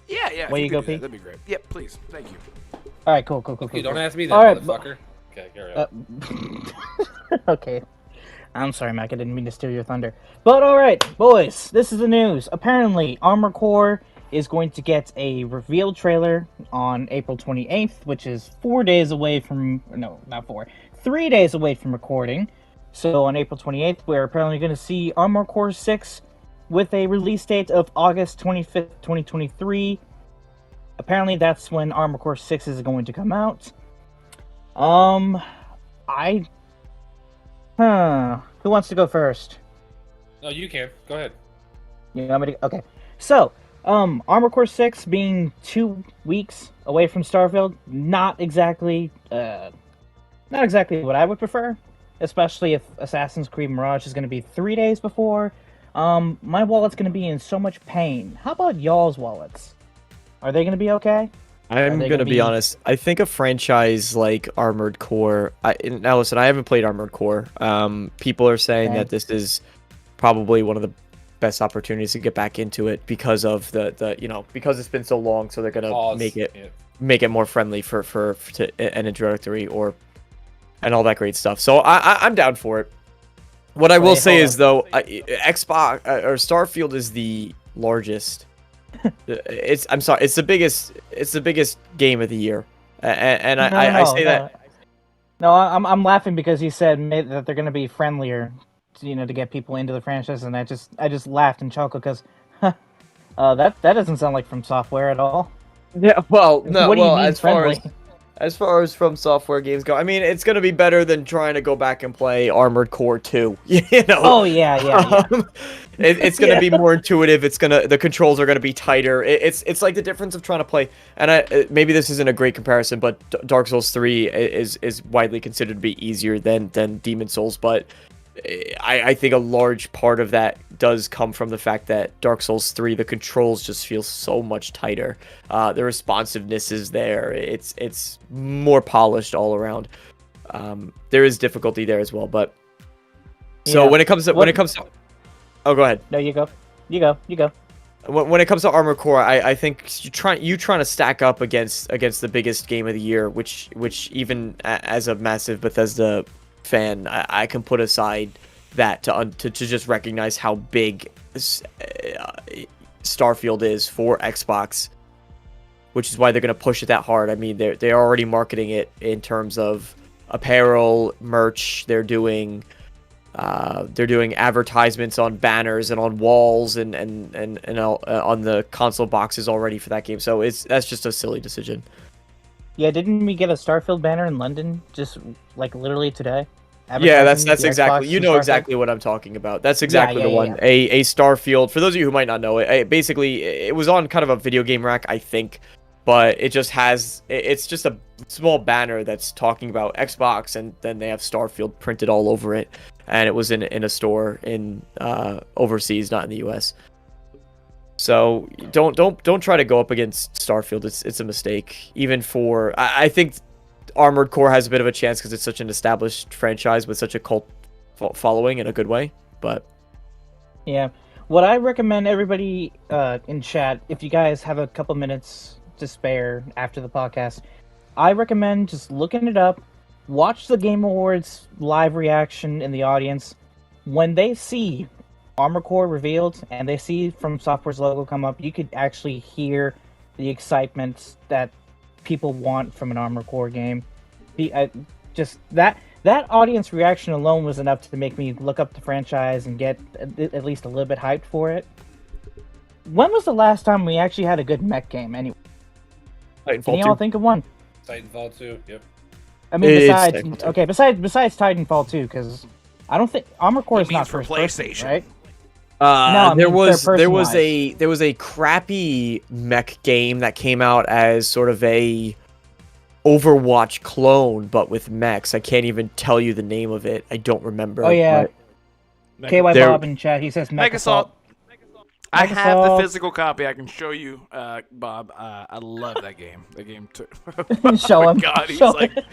Yeah. When you go pee? That'd be great. Yep, please. Thank you. All right, cool. You don't ask me that, All right, motherfucker. Okay, carry on. Okay. I'm sorry, Mac. I didn't mean to steal your thunder. But all right, boys, this is the news. Apparently, Armored Core is going to get a reveal trailer on April 28th, which is 4 days away from... No, not 4. 3 days away from recording. So on April 28th, we're apparently going to see Armored Core 6 with a release date of August 25th, 2023. Apparently, that's when Armored Core 6 is going to come out. Who wants to go first? No, you can. Go ahead. You want me to? Okay. So, Armored Core 6 being 2 weeks away from Starfield, not exactly what I would prefer, especially if Assassin's Creed Mirage is going to be 3 days before. My wallet's going to be in so much pain. How about y'all's wallets? Are they going to be okay? I'm going to be honest. I think a franchise like Armored Core... Now, listen, I haven't played Armored Core. People are saying that this is probably one of the best opportunities to get back into it because of because it's been so long, so they're going to make it more friendly for an introductory and all that great stuff. So I'm down for it. What I will say is, though, Xbox or Starfield is the largest... I'm sorry. It's the biggest game of the year, and I say that. No, I'm laughing because he said that they're going to be friendlier, to get people into the franchise, and I just laughed and chuckled because, that doesn't sound like From Software at all. Yeah, well, no, what do you mean friendly? As far as From Software games go, I mean, it's going to be better than trying to go back and play Armored Core 2. Oh yeah. It's going to be more intuitive. The controls are going to be tighter. It's like the difference of trying to play. And maybe this isn't a great comparison, but Dark Souls 3 is widely considered to be easier than Demon Souls. But I think a large part of that does come from the fact that Dark Souls 3, the controls just feel so much tighter. The responsiveness is there. It's more polished all around. There is difficulty there as well, but so when it comes to oh, go ahead. No, you go. When it comes to Armored Core, I think trying to stack up against the biggest game of the year, which even as a massive Bethesda fan, I can put aside that to just recognize how big Starfield is for Xbox, which is why they're going to push it that hard. I mean, they're already marketing it in terms of apparel, merch. They're doing advertisements on banners and on walls and on the console boxes already for that game. So that's just a silly decision. Yeah, didn't we get a Starfield banner in London just like literally today? Yeah, that's exactly. You know exactly what I'm talking about. That's exactly the one. Yeah. A Starfield. For those of you who might not know it, basically it was on kind of a video game rack, I think, but it just has. It's just a small banner that's talking about Xbox, and then they have Starfield printed all over it, and it was in a store in overseas, not in the U.S. So don't try to go up against Starfield. It's a mistake. Even for I think Armored Core has a bit of a chance because it's such an established franchise with such a cult following in a good way. But yeah, what I recommend everybody in chat, if you guys have a couple minutes to spare after the podcast, I recommend just looking it up, watch the Game Awards live reaction in the audience. When they see Armored Core revealed and they see From Software's logo come up, you could actually hear the excitement that people want from an Armored Core game. Just that audience reaction alone was enough to make me look up the franchise and get at least a little bit hyped for it. When was the last time we actually had a good mech game anyway? Titanfall Can you all think of one? Titanfall 2, yep. I mean, besides Titanfall 2, because I don't think Armored Core is not for PlayStation, right? No, there was a crappy mech game that came out as sort of a Overwatch clone, but with mechs. I can't even tell you the name of it. I don't remember. Oh yeah, but KY There- Bob in chat. He says Mech Mech Assault. Assault. I have the Assault. physical copy. I can show you, Bob. I love that game. The game too. Show him. God, he's Show like him.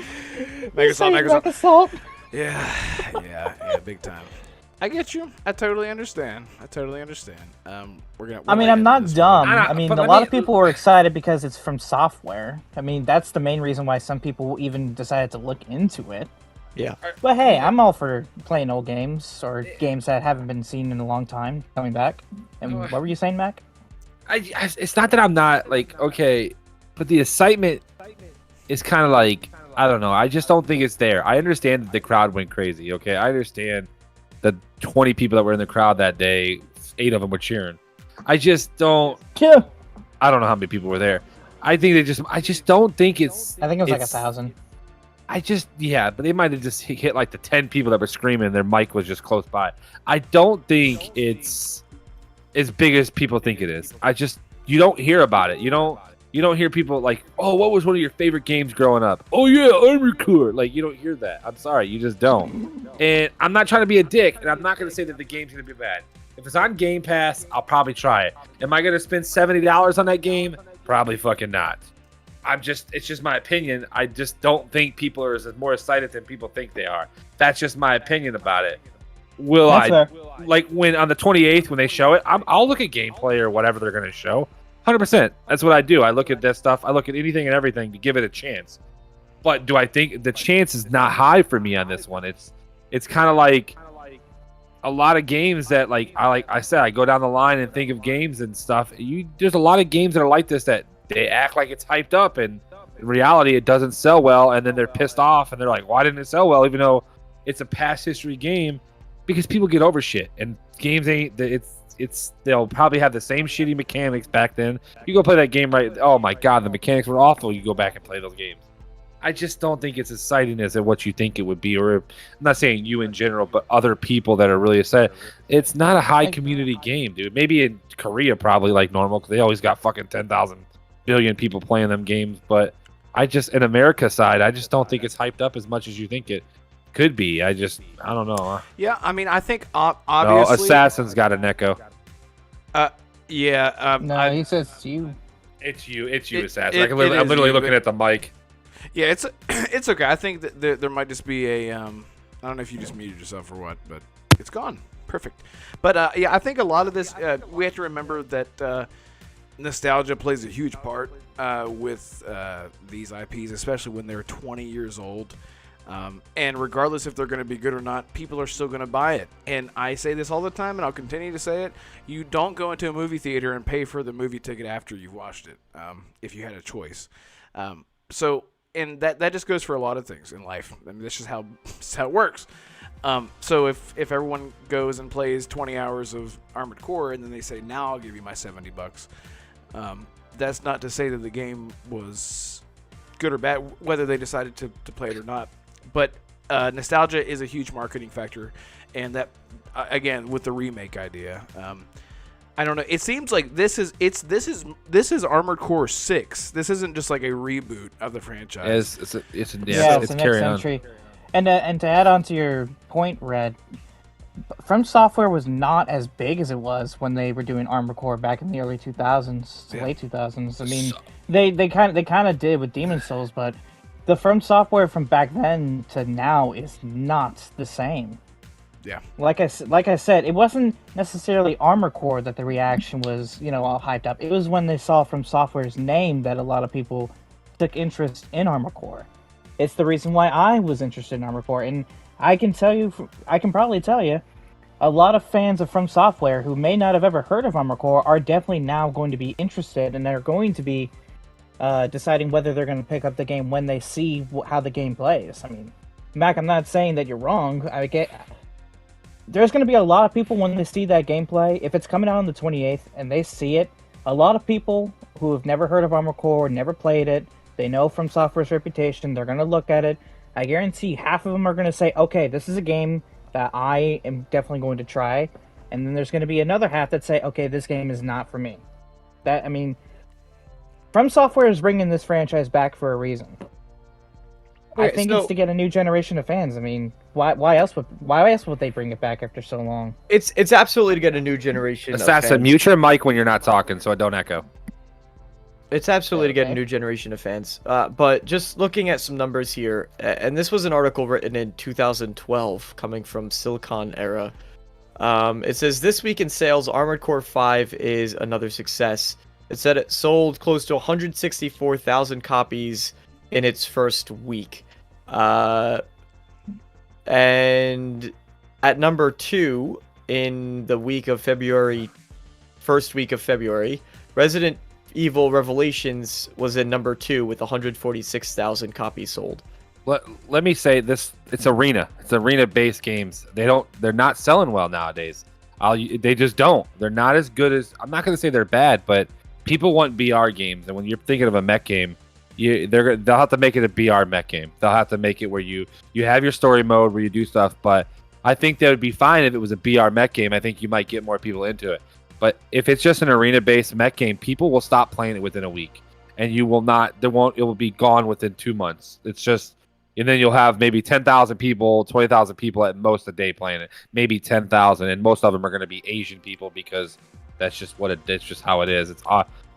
Mech Assault, Mech Assault. Mech Assault. Yeah, big time. I get you. I totally understand. We're gonna. I mean, I'm not dumb. I know, I mean, but a let lot me- of people were excited because it's from software. I mean, that's the main reason why some people even decided to look into it. Yeah. But hey, I'm all for playing old games or games that haven't been seen in a long time coming back. And what were you saying, Mac? It's not that I'm not like okay, but the excitement is kind of like I don't know. I just don't think it's there. I understand that the crowd went crazy. Okay, I understand the 20 people that were in the crowd that day, 8 of them were cheering. I just don't. Yeah. I don't know how many people were there. I just don't think it's. I think it was like it's- 1,000. but they might have just hit like the 10 people that were screaming and their mic was just close by. I don't think it's as big as people think it is. You don't hear about it. You don't hear people like, oh, what was one of your favorite games growing up? Oh yeah, Unrecord. Like you don't hear that. I'm sorry, you just don't. And I'm not trying to be a dick, and I'm not going to say that the game's going to be bad. If it's on Game Pass, I'll probably try it. Am I going to spend $70 on that game? Probably fucking not. It's just my opinion. I just don't think people are more excited than people think they are. That's just my opinion about it. That's fair. Like when on the 28th when they show it, I'll look at gameplay or whatever they're going to show. 100%. That's what I do. I look at that stuff. I look at anything and everything to give it a chance. But do I think the chance is not high for me on this one? It's kind of like a lot of games that like I said, I go down the line and think of games and stuff. There's a lot of games that are like this that they act like it's hyped up and in reality it doesn't sell well, and then they're pissed off and they're like, why didn't it sell well even though it's a past history game? Because people get over shit and games they'll probably have the same shitty mechanics back then. You go play that game right, oh my god, the mechanics were awful. You go back and play those games. I just don't think it's as exciting as what you think it would be. Or I'm not saying you in general, but other people that are really excited. It's not a high community game, dude. Maybe in Korea probably like normal because they always got fucking 10,000 billion people playing them games. But in America side, I just don't think it's hyped up as much as you think it could be. I don't know. Yeah, I mean, I think No, obviously. Assassin's got an echo. Yeah. No, he says it's you. It's you, It- Assassin. it I'm is literally you, looking but- at the mic. Yeah, it's okay. I think that there might just be a I don't know if you just muted yourself or what, but it's gone. Perfect. But yeah, I think a lot of this we have to remember that nostalgia plays a huge part with these IPs, especially when they're 20 years old. And regardless if they're going to be good or not, people are still going to buy it. And I say this all the time, and I'll continue to say it. You don't go into a movie theater and pay for the movie ticket after you've watched it, if you had a choice. And that just goes for a lot of things in life. I mean, this is how it works. So if everyone goes and plays 20 hours of Armored Core and then they say, now I'll give you my $70, that's not to say that the game was good or bad, whether they decided to play it or not. But nostalgia is a huge marketing factor, and that again with the remake idea. I don't know. It seems like this is Armored Core 6. This isn't just like a reboot of the franchise. It's it's the next carrying on. entry. And to add on to your point, Red, From Software was not as big as it was when they were doing Armored Core back in the early 2000s, Yeah. late 2000s. I mean, they kind of did with Demon Souls, but the From Software from back then to now is not the same. Yeah. Like I said, it wasn't necessarily Armored Core that the reaction was, all hyped up. It was when they saw From Software's name that a lot of people took interest in Armored Core. It's the reason why I was interested in Armored Core, and I can probably tell you, a lot of fans of From Software who may not have ever heard of Armored Core are definitely now going to be interested, and they're going to be deciding whether they're going to pick up the game when they see how the game plays. I mean, Mac, I'm not saying that you're wrong. There's going to be a lot of people when they see that gameplay, if it's coming out on the 28th and they see it, a lot of people who have never heard of Armored Core, never played it, they know From Software's reputation, they're going to look at it. I guarantee half of them are going to say, okay, this is a game that I am definitely going to try. And then there's going to be another half that say, okay, this game is not for me. From Software is bringing this franchise back for a reason. I think it's to get a new generation of fans. I mean, why else would they bring it back after so long? It's absolutely to get a new generation. Assassin, mute your mic when you're not talking, so I don't echo. It's absolutely to get a new generation of fans. But just looking at some numbers here, and this was an article written in 2012, coming from Silicon Era. It says, this week in sales, Armored Core 5 is another success. It said it sold close to 164,000 copies in its first week. And at number 2 in the week of first week of February, Resident Evil Revelations was in number 2 with 146,000 copies sold. Let me say this: it's arena-based games. They're not selling well nowadays. They just don't. They're not as good as. I'm not going to say they're bad, but people want BR games, and when you're thinking of a mech game, they'll have to make it a BR mech game. They'll have to make it where you have your story mode where you do stuff. But I think that would be fine if it was a BR mech game. I think you might get more people into it. But if it's just an arena-based mech game, people will stop playing it within a week, and you will not. It will be gone within 2 months. It's just. And then you'll have maybe 10,000 people, 20,000 people at most a day playing it. Maybe 10,000, and most of them are going to be Asian people because that's just that's just how it is. It's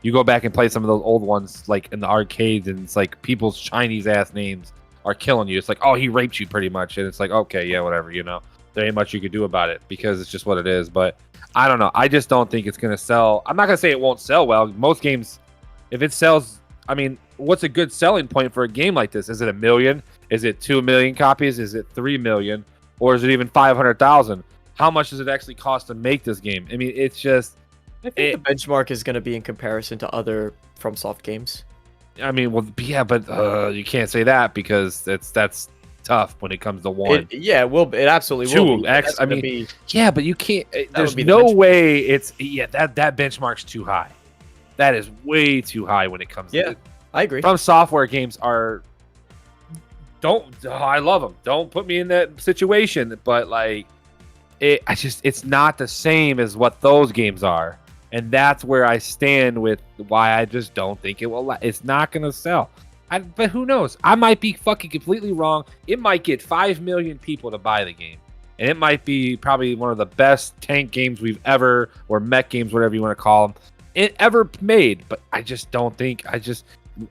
you go back and play some of those old ones like in the arcades, and it's like people's Chinese ass names are killing you. It's like, oh, he raped you pretty much, and it's like, okay, yeah, whatever, there ain't much you could do about it because it's just what it is. But I don't know. I just don't think it's going to sell. I'm not going to say it won't sell well. Most games, if it sells, I mean, what's a good selling point for a game like this? Is it 1 million? Is it 2 million copies? Is it 3 million? Or is it even 500,000? How much does it actually cost to make this game? I mean, it's just... I think the benchmark is going to be in comparison to other FromSoft games. I mean, well, yeah, but you can't say that because that's tough when it comes to one. It absolutely will be. Yeah, but you can't... There's no way it's... Yeah, that benchmark's too high. That is way too high when it comes to... Yeah, I agree. From software games are... I love them. Don't put me in that situation. But like, it's not the same as what those games are, and that's where I stand with why I just don't think it will. It's not gonna sell. But who knows? I might be fucking completely wrong. It might get 5 million people to buy the game, and it might be probably one of the best tank games we've ever, or mech games, whatever you want to call them, ever made. But I just don't think.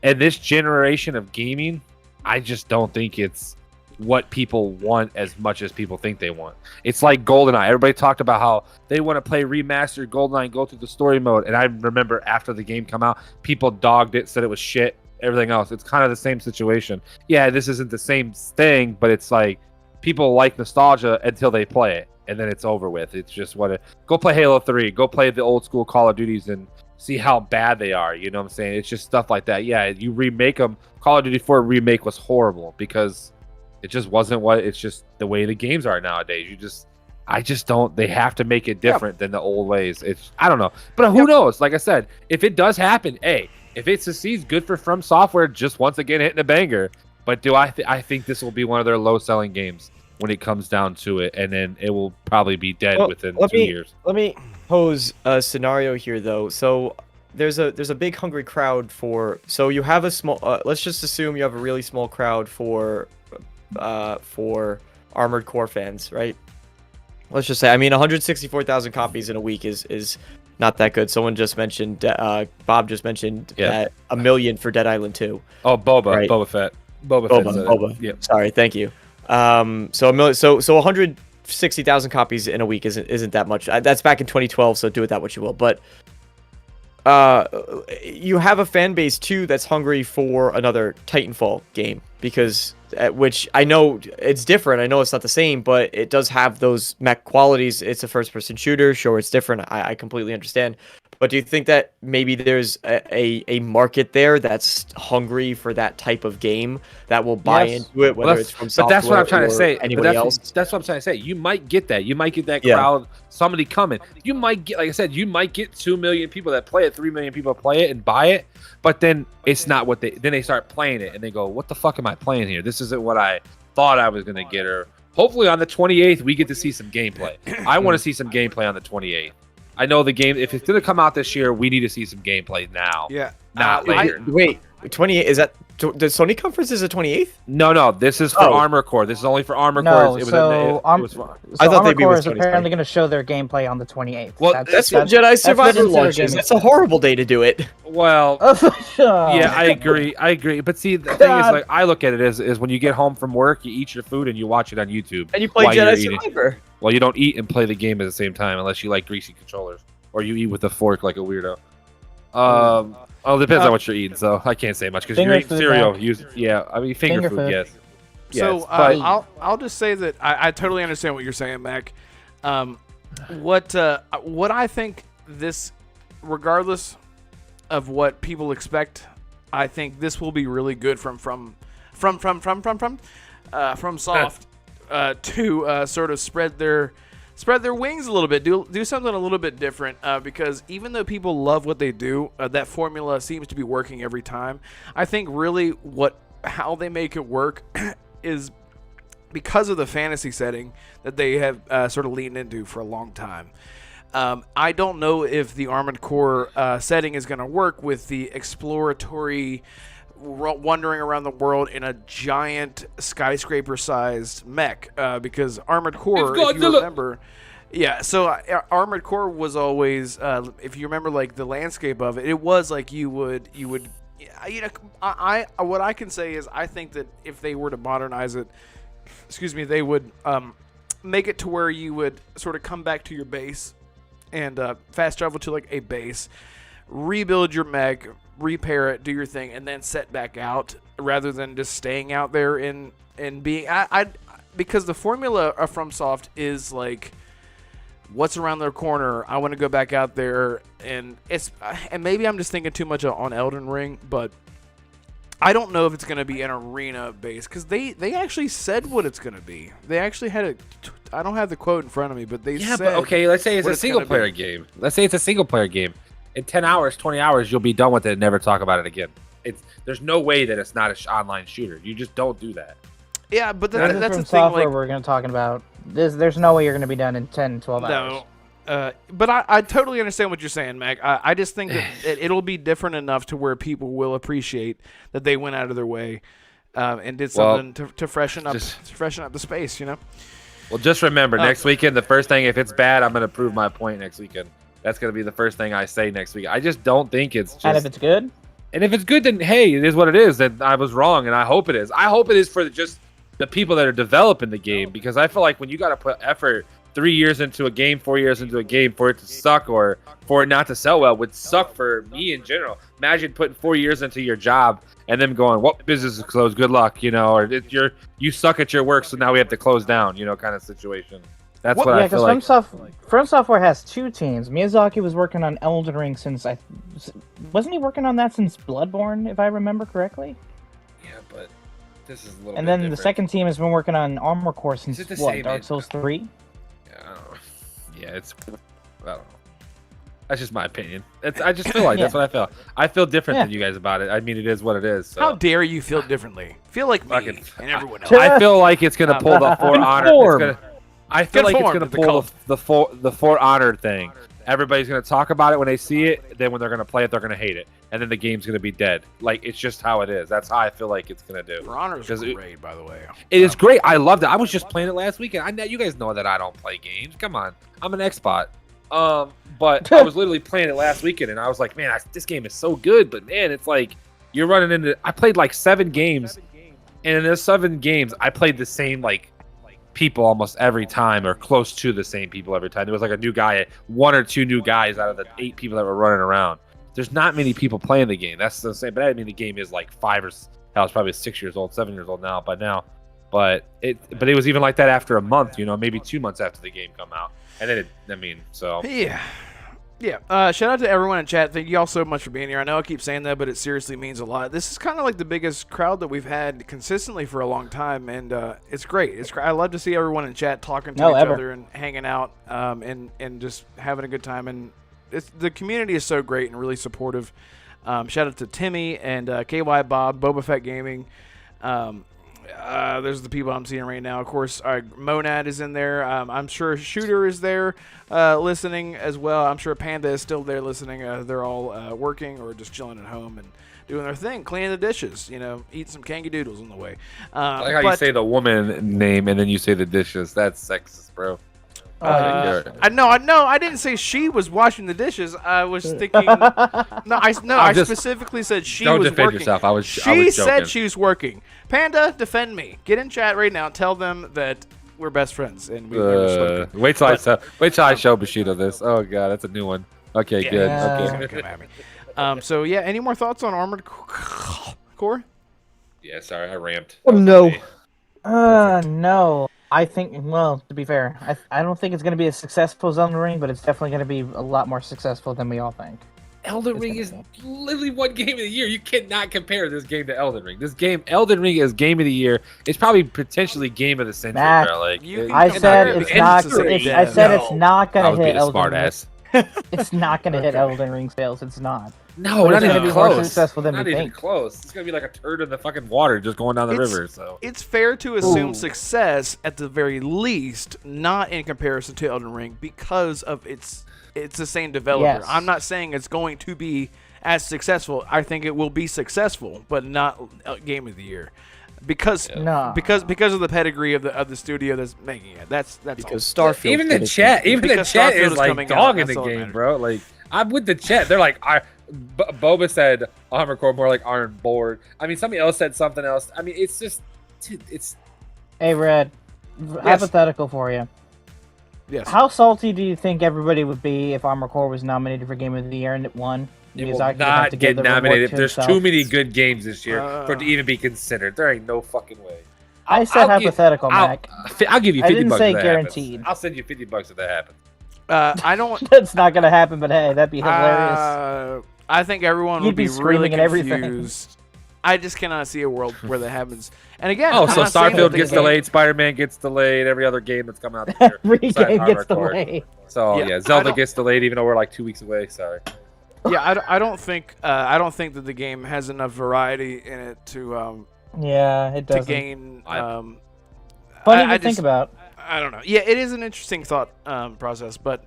And this generation of gaming, I just don't think it's what people want as much as people think they want. It's like GoldenEye. Everybody talked about how they want to play remastered GoldenEye and go through the story mode. And I remember after the game come out, people dogged it, said it was shit, everything else. It's kind of the same situation. Yeah, this isn't the same thing, but it's like people like nostalgia until they play it, and then it's over with. It's just go play Halo 3, go play the old school Call of Duties and see how bad they are. You know what I'm saying? It's just stuff like that. Yeah, you remake them. Call of Duty 4 remake was horrible because it just wasn't it's just the way the games are nowadays. I just don't, they have to make it different than the old ways. I don't know. But who knows? Like I said, if it does happen, if it succeeds, good for From Software, just once again hitting a banger. But I think this will be one of their low selling games when it comes down to it, and then it will probably be dead within 2 years. Let me pose a scenario here, though. So there's a big hungry crowd for. So you have a small. Let's just assume you have a really small crowd for Armored Core fans, right? Let's just say, I mean, 164,000 copies in a week is not that good. Someone just mentioned, Bob just mentioned that 1 million for Dead Island 2. Oh, Boba, right? Boba Fett. Boba. Yeah. Sorry, thank you. So 160,000 copies in a week isn't that much. That's back in 2012, so do with that what you will. But you have a fan base too that's hungry for another Titanfall game, because which I know it's different. I know it's not the same, but it does have those mech qualities. It's a first-person shooter. Sure, it's different. I completely understand. But do you think that maybe there's a market there that's hungry for that type of game that will buy into it, whether it's from software? But that's what I'm trying to say. Anybody else? That's what I'm trying to say. You might get that. You might get that crowd, somebody coming. You might get, like I said, you might get 2 million people that play it, 3 million people play it and buy it. But then it's not what then they start playing it and they go, what the fuck am I playing here? This isn't what I thought I was going to get. Or hopefully on the 28th, we get to see some gameplay. I want to see some gameplay on the 28th. I know the game. If it's gonna come out this year, we need to see some gameplay now. Yeah. Not later. Wait, 28 is that the Sony conference is the 28th? No. This is for Armor Core. This is only for Armor No, Core. so I thought Armor they'd be Core with is 2020. apparently going to show their gameplay on the 28th. Well, That's when Jedi Survivor considered launches. gaming. That's a horrible day to do it. Well, Yeah, yeah, I agree. But see, the thing is, like, I look at it as when you get home from work, you eat your food and you watch it on YouTube. And you play while you're Jedi eating. Survivor. Well, you don't eat and play the game at the same time unless you like greasy controllers, or you eat with a fork like a weirdo. It depends on what you're eating, so I can't say much because you're Finger eating food, cereal. Mac. I mean finger Finger food, food. yes. So Yes, but I'll just say that I totally understand what you're saying, Mac. What I think this, regardless of what people expect, I think this will be really good from Soft to sort of spread their wings a little bit, do something a little bit different, because even though people love what they do, that formula seems to be working every time. I think really how they make it work is because of the fantasy setting that they have sort of leaned into for a long time. I don't know if the Armored Core setting is going to work with the exploratory wandering around the world in a giant skyscraper-sized mech, because Armored Core, if you remember, so Armored Core was always, if you remember, like the landscape of it, it was like you would, what I can say is I think that if they were to modernize it, they would make it to where you would sort of come back to your base and fast travel to like a base, rebuild your mech, repair it, do your thing, and then set back out rather than just staying out there and being because the formula from Soft is like what's around their corner. I want to go back out there, and maybe I'm just thinking too much on Elden Ring, but I don't know if it's going to be an arena base because they actually said what it's going to be. They actually had I don't have the quote in front of me, but they said. But okay, let's say it's a single player game. Let's say it's a single player game. In 10 hours, 20 hours, you'll be done with it and never talk about it again. There's no way that it's not an online shooter. You just don't do that. Yeah, but that's the thing. Software Like, we're going to talk about. There's no way you're going to be done in 10, 12 hours. No. But I totally understand what you're saying, Mac. I just think that it'll be different enough to where people will appreciate that they went out of their way and did something to freshen up the space, you know? Well, just remember, next weekend, the first thing, if it's bad, I'm going to prove my point next weekend. That's going to be the first thing I say next week. I just don't think it's just... And if it's good? And if it's good, then, hey, it is what it is. Then I was wrong, and I hope it is. I hope it is for just the people that are developing the game, because I feel like when you got to put effort 3 years into a game, 4 years into a game, for it to suck or for it not to sell well would suck for me in general. Imagine putting 4 years into your job and them going, "What business is closed? Good luck," or you suck at your work, so now we have to close down, kind of situation. That's what I feel like. From Software has two teams. Miyazaki was working on Elden Ring wasn't he working on that since Bloodborne, if I remember correctly? Yeah, but this is a little. And bit then different. the second team has been working on Armor Core since Is it the what? same Dark Souls 3. Yeah, I don't know. Yeah, I don't know. That's just my opinion. I just feel like that's what I feel. I feel different than you guys about it. I mean, it is what it is. So. How dare you feel differently? Feel like me and everyone else. I feel like it's gonna pull the For Honor. I feel like it's gonna pull the For Honor thing. Everybody's gonna talk about it when they see it. Then when they're gonna play it, they're gonna hate it, and then the game's gonna be dead. Like, it's just how it is. That's how I feel like it's gonna do. For Honor is great, by the way. It is great. I loved it. I was just playing it last weekend. You guys know that I don't play games. Come on, I'm an Xbot. But I was literally playing it last weekend, and I was like, man, this game is so good. But man, it's like you're running into. I played like 7 games, and in those 7 games, I played the same people almost every time, or close to the same people every time. There was like a new guy, 1 or 2 new guys out of the 8 people that were running around. There's not many people playing the game. That's the same. But I mean, the game is like 5 or hell, it's probably 6 years old, 7 years old now by now. But it was even like that after a month, maybe 2 months after the game come out. And then so yeah. Shout out to everyone in chat. Thank you all so much for being here. I know I keep saying that, but it seriously means a lot. This is kind of like the biggest crowd that we've had consistently for a long time, and it's great. I love to see everyone in chat talking to each other and hanging out, and just having a good time. And the community is so great and really supportive. Shout out to Timmy and KY Bob, Boba Fett Gaming. There's the people I'm seeing right now. Of course, Monad is in there. I'm sure Shooter is there listening as well. I'm sure Panda is still there listening. They're all working or just chilling at home and doing their thing, cleaning the dishes, eat some kangy doodles on the way. I like how you say the woman name and then you say the dishes. That's sexist, bro. I didn't say she was washing the dishes. I was thinking. I specifically said she was working. Don't defend yourself. She said she was working. Panda, defend me. Get in chat right now. Tell them that we're best friends and we wait till I show Bushido this. Oh god, that's a new one. Okay, good. Okay. Come at me. So yeah, any more thoughts on Armored Core? Yeah, sorry, I ramped. Oh, no. No. I think, well, to be fair, I don't think it's going to be as successful as Elden Ring, but it's definitely going to be a lot more successful than we all think. Elden Ring is literally one game of the year. You cannot compare this game to Elden Ring. Elden Ring is game of the year. It's probably potentially game of the century, Matt, bro. Like, I said it's not. It's not going to hit Elden smart Ring. ass. It's not going to hit Elden Ring sales. It's not. No, not even close. More successful than not we even think. close. It's gonna be like a turd in the fucking water just going down the river. So it's fair to assume success at the very least, not in comparison to Elden Ring, because of it's the same developer. Yes. I'm not saying it's going to be as successful. I think it will be successful, but not game of the year. Because of the pedigree of the studio that's making it. That's because all. Starfield. Even the chat is like dogging the game, bro. Like I'm with the chat. They're like, Boba said Armored Core more like Iron Board. I mean, somebody else said something else. I mean, it's just, it's. Hey, Red. Hypothetical for you. Yes. How salty do you think everybody would be if Armored Core was nominated for Game of the Year and it won? It will not get nominated. There's too many good games this year for it to even be considered. There ain't no fucking way. I said hypothetical, Mac. I'll give you $50 I didn't say if that guaranteed. happens. I'll send you $50 if that happens. I don't. It's not gonna happen, but hey, that'd be hilarious. I think everyone would be really confused. I just cannot see a world where that happens. And again, so Starfield gets delayed, Spider-Man gets delayed, every other game that's coming out this year. Every game gets delayed. So yeah, Zelda gets delayed, even though we're like 2 weeks away. Sorry. Yeah, I don't think that the game has enough variety in it to it doesn't. to gain. Funny to think about. I don't know. Yeah, it is an interesting thought process, but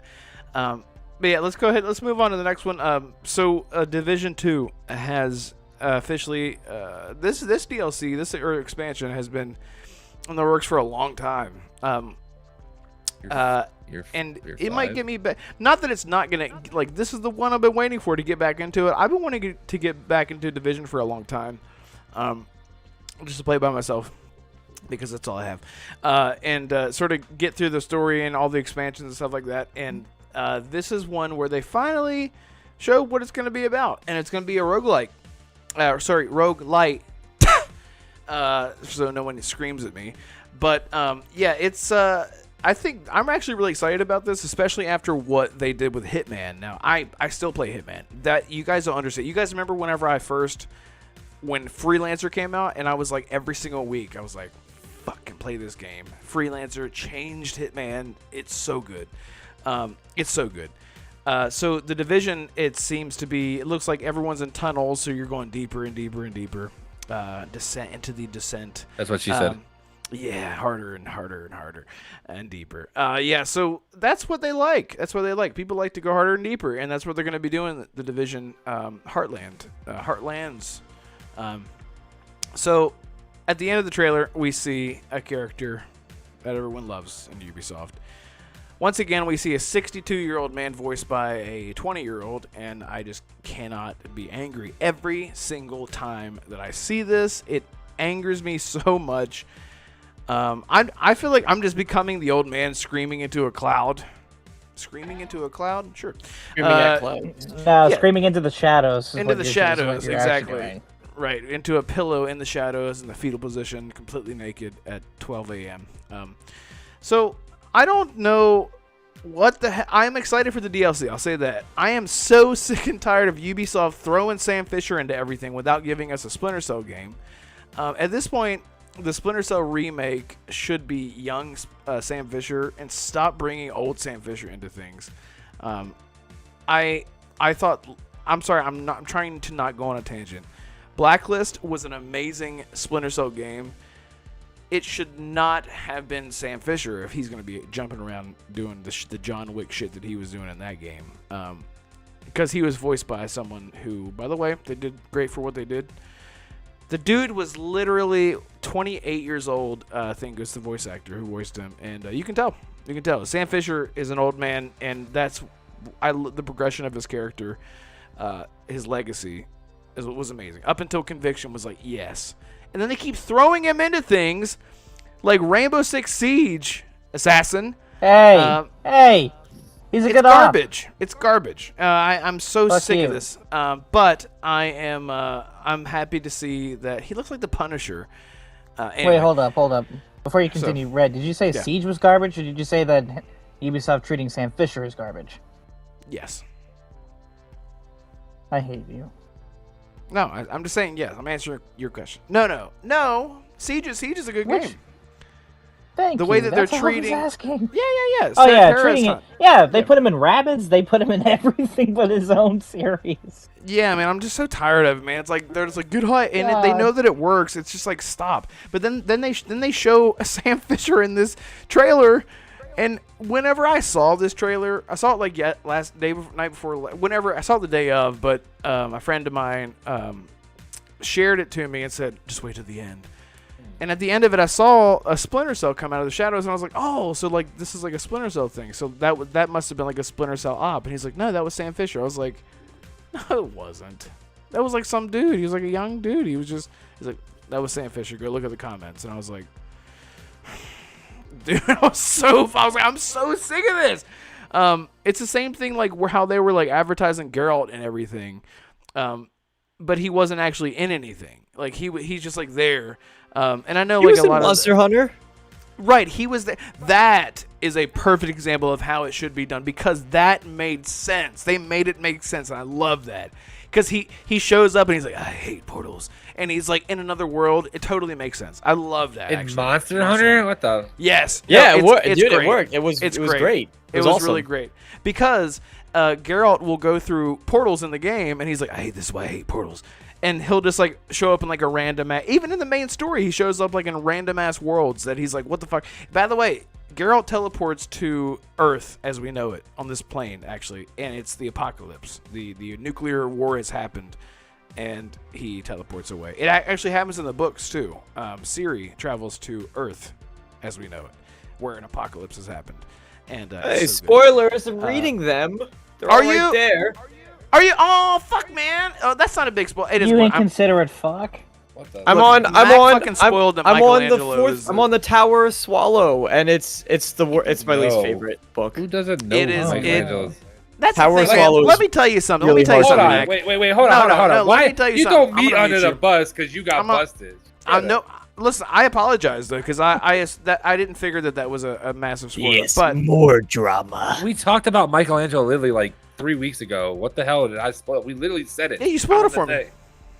yeah, let's go ahead. Let's move on to the next one. So Division 2 has officially this DLC, this expansion has been in the works for a long time. And it might get me back. Not that it's not gonna this is the one I've been waiting for to get back into it. I've been wanting to get back into Division for a long time, just to play by myself because that's all I have, and sort of get through the story and all the expansions and stuff like that. And this is one where they finally show what it's going to be about, and it's going to be a roguelike. Roguelite. So no one screams at me, but it's. I think I'm actually really excited about this, especially after what they did with Hitman. Now, I still play Hitman. That you guys don't understand. You guys remember when Freelancer came out, and I was like, every single week, I was like, fucking play this game. Freelancer changed Hitman. It's so good. So the Division, it looks like everyone's in tunnels, so you're going deeper and deeper and deeper. Descent into the descent. That's what she said. Yeah, harder and harder and harder and deeper. So that's what they like. People like to go harder and deeper, and that's what they're going to be doing. The Division Heartlands. So at the end of the trailer, we see a character that everyone loves in Ubisoft. Once again, we see a 62-year-old man voiced by a 20-year-old, and I just cannot be angry. Every single time that I see this, it angers me so much. I feel like I'm just becoming the old man screaming into a cloud. Screaming into a cloud? Sure. Screaming at clouds. No, screaming into the shadows. Into the shadows, exactly. Right, into a pillow in the shadows in the fetal position, completely naked at 12 a.m. So I don't know what the heck. I'm excited for the DLC. I'll say that. I am so sick and tired of Ubisoft throwing Sam Fisher into everything without giving us a Splinter Cell game. At this point, the Splinter Cell remake should be young Sam Fisher and stop bringing old Sam Fisher into things. I thought. I'm sorry. I'm trying to not go on a tangent. Blacklist was an amazing Splinter Cell game. it should not have been Sam Fisher if he's going to be jumping around doing the John Wick shit that he was doing in that game. Because he was voiced by someone who, by the way, they did great for what they did. The dude was literally 28 years old, I think was the voice actor who voiced him. And you can tell. You can tell. Sam Fisher is an old man, and that's the progression of his character, his legacy was amazing. Up until Conviction was like, yes. And then they keep throwing him into things like Rainbow Six Siege Assassin. Hey, he's a good garbage. It's garbage. I'm so Fuck sick you. of this. But I'm happy to see that he looks like the Punisher. Anyway. Wait, hold up. Before you continue, Red, did you say Siege was garbage, or did you say that Ubisoft treating Sam Fisher as garbage? Yes. I hate you. No, I'm just saying yes. I'm answering your question. No. Siege is a good game. Thank the you. way that That's they're all I was treating. asking. Yeah. Oh yeah, Terra treating is it. fun. Yeah, they put him in Rabbids. They put him in everything but his own series. Yeah, man, I'm just so tired of it, man. It's like they're just like good height, and they know that it works. It's just like stop. But then they show Sam Fisher in this trailer, and whenever I saw this trailer, I saw it like night before. Whenever I saw it the day of, but a friend of mine shared it to me and said, "Just wait till the end." And at the end of it, I saw a Splinter Cell come out of the shadows, and I was like, "Oh, so like this is like a Splinter Cell thing." So that must have been like a Splinter Cell op. And he's like, "No, that was Sam Fisher." I was like, "No, it wasn't. That was like some dude. He was like a young dude. He's like, that was Sam Fisher. Go look at the comments." And I was like, dude, I'm so sick of this. It's the same thing like how they were like advertising Geralt and everything, but he wasn't actually in anything. Like he's just like there. And I know He like was a in lot Monster of Hunter. Right, he was there. That is a perfect example of how it should be done because that made sense. They made it make sense, and I love that. Because he shows up and he's like, I hate portals. And he's like in another world. It totally makes sense. I love that. In actually. Monster Hunter? What the? Yes. Yeah, No, it worked. it's Dude, great. it worked. It was great. It was awesome. really great. Because Geralt will go through portals in the game, and he's like, I hate this is why I hate portals. And he'll just like show up in like a random even in the main story, he shows up like in random ass worlds that he's like, what the fuck? By the way, Geralt teleports to Earth as we know it on this plane actually, and it's the apocalypse. The nuclear war has happened, and he teleports away. It actually happens in the books too. Ciri travels to Earth as we know it, where an apocalypse has happened. And Hey, so good. spoilers! I'm reading them. They're Are all right you- there? Are you? Oh fuck, man! Oh, that's not a big spoil. It is. You I'm- inconsiderate fuck. What the? I'm Look, on. Mac I'm on. fucking spoiled that I'm on the Michelangelo fourth. is I'm on the Tower of Swallow, and it's It's my least No. favorite book. Who doesn't know It is- Michelangelo's? That's Tower the of thing, man. Swallow Let is me tell you something. really Let me tell you hard something, Hold on, Mac. wait, hold on, No, hold on. let Why me tell you you something. throw I'm me gonna under meet the you. bus because you got busted? Listen, I apologize though because I didn't figure that was a massive spoiler. But more drama. We talked about Michelangelo literally like 3 weeks ago. What the hell did I spoil? We literally said it. yeah, you spoiled on it for the me. day.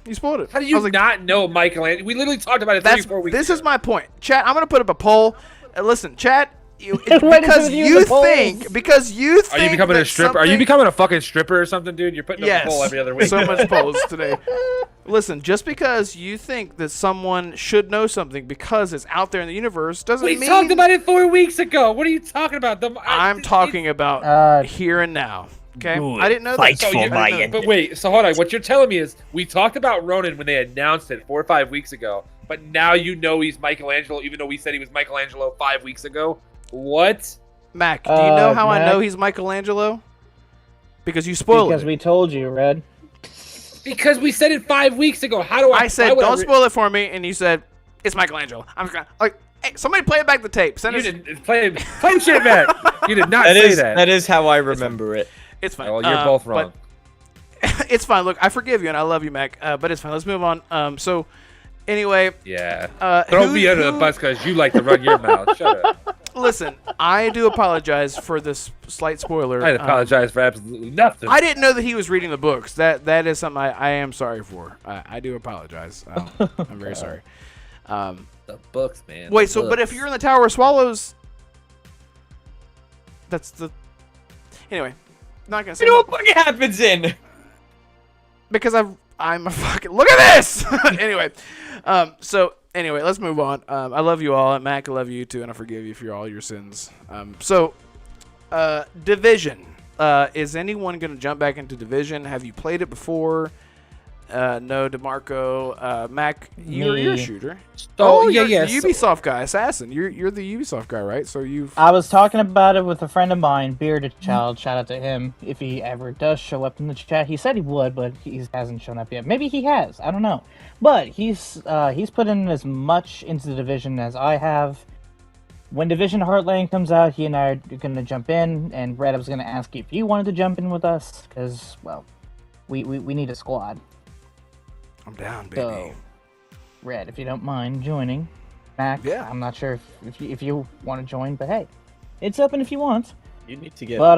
You spoiled it. How do I you was like, not know Michelangelo? We literally talked about it 3-4 weeks This ago. is my point, chat. I'm gonna put up a poll. Listen, chat. What is it Because with you you and the polls? think Are you becoming that a stripper? Are you something- becoming a fucking stripper or something, dude? You're putting up Yes. a poll every other week. So much polls today. Listen, just because you think that someone should know something because it's out there in the universe doesn't We mean talked about it 4 weeks ago. What are you talking about? I'm talking about here and now. Okay, I didn't know that. So but wait, so hold on. What you're telling me is we talked about Ronan when they announced it 4 or 5 weeks ago, but now you know he's Michelangelo, even though we said he was Michelangelo 5 weeks ago. What? Mac, do you know how I know Mac? he's Michelangelo? Because you spoiled Because it. we told you, Red. Because we said it 5 weeks ago. How do I? I said, don't spoil it for me, and you said, it's Michelangelo. I'm gonna, like, hey, somebody play it back the tape. Send You us. didn't play shit, man. You did not That say is that. that is how I remember it. It's fine. Well, you're both wrong. But it's fine. Look, I forgive you, and I love you, Mac. But it's fine. Let's move on. So, anyway, Yeah. Throw me under the bus because you like to run your mouth. Shut up. listen, I do apologize for this slight spoiler. I apologize for absolutely nothing. I didn't know that he was reading the books. That is something I am sorry for. I do apologize. I'm very sorry. The books, man. Wait, the so but if books. you're in the Tower of Swallows, that's the. Anyway, not gonna say You know more what book it happens in? because I'm a fucking look at this. Anyway, so Anyway, let's move on. I love you all. Mac, I love you too, and I forgive you for all your sins. So, Division. Is anyone going to jump back into Division? Have you played it before? No, DeMarco. Mac, you're a shooter. You're the Ubisoft guy, Assassin. You're the Ubisoft guy, right? So I was talking about it with a friend of mine, Bearded Child. Shout out to him if he ever does show up in the chat. He said he would, but he hasn't shown up yet. Maybe he has. I don't know. But he's put in as much into the Division as I have. When Division Heartland comes out, he and I are going to jump in, and Brad, I was going to ask you if you wanted to jump in with us, because, well, we need a squad. I'm down, baby. So, Red, if you don't mind joining. Mac, yeah. I'm not sure if you want to join, but hey, it's open if you want. You need to get. But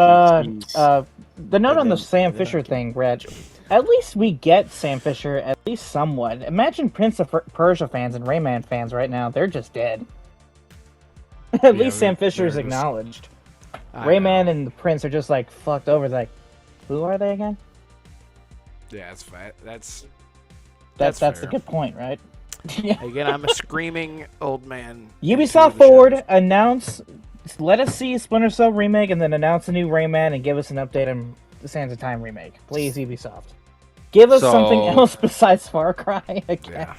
the note on the Sam Fisher thing, Red. At least we get Sam Fisher at least somewhat. Imagine Prince of Persia fans and Rayman fans right now; they're just dead. At least Sam Fisher is acknowledged. Rayman and the Prince are just like fucked over. Like, who are they again? Yeah, that's fat. That's fair. the good point, right? Again, I'm a screaming old man. Ubisoft Forward let us see Splinter Cell remake and then announce a new Rayman and give us an update on the Sands of Time remake. Please, Ubisoft. Give us something else besides Far Cry again.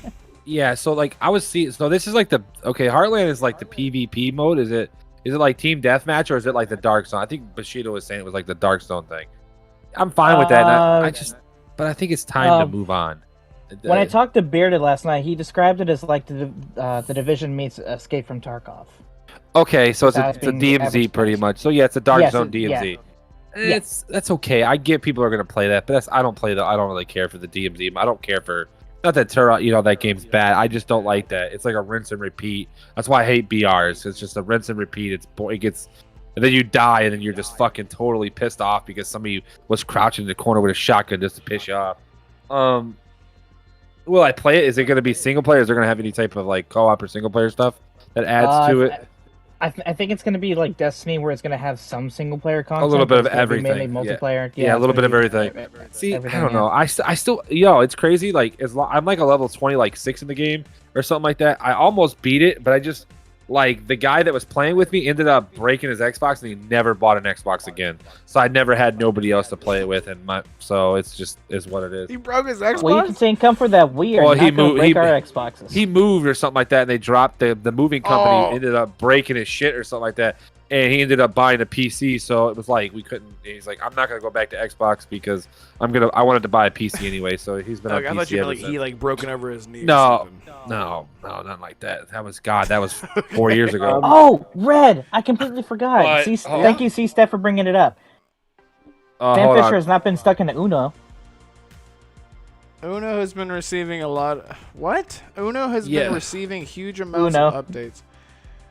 Yeah, so like I was seeing, so this is like Heartland is like the PvP mode. Is it like Team Deathmatch or is it like the Dark Zone? I think Bushido was saying it was like the Dark Zone thing. I'm fine with that. But I think it's time to move on. When I talked to Bearded last night, he described it as like the Division meets Escape from Tarkov. Okay, so it's a DMZ pretty much. So yeah, it's a Dark Zone DMZ. Yeah. That's okay. I get people are gonna play that, but I don't really care for the DMZ. I don't care for not that that game's bad. I just don't like that. It's like a rinse and repeat. That's why I hate BRs. It's just a rinse and repeat. It gets, and then you die, and then you're just fucking totally pissed off because somebody was crouching in the corner with a shotgun just to piss you off. Will I play it? Is it going to be single player? Is there going to have any type of like co-op or single player stuff that adds to it? I think it's going to be like Destiny, where it's going to have some single player content. A little bit of everything. Mainly multiplayer. Yeah, a little bit of everything. See, I don't know. I still, it's crazy. Like, I'm like a level 20, like 6 in the game or something like that. I almost beat it, but I just like the guy that was playing with me ended up breaking his Xbox and he never bought an Xbox again. So I never had nobody else to play it with, so it's just is what it is. He broke his Xbox. Well, you can say come for that weird. Well, he moved. Break our Xboxes. He moved or something like that, and they dropped the moving company. Ended up breaking his shit or something like that, and he ended up buying a PC. So it was like we couldn't. He's like, I'm not gonna go back to Xbox because I wanted to buy a PC anyway. So he's been on PC. I thought you meant like he like broken over his knee. No, nothing like that. That was 4 years ago. Oh, Red! I completely forgot. Thank you, C-Steph, for bringing it up. Sam Fisher has not been stuck in Uno. Uno has been receiving a lot. What? Uno has been receiving huge amounts of updates.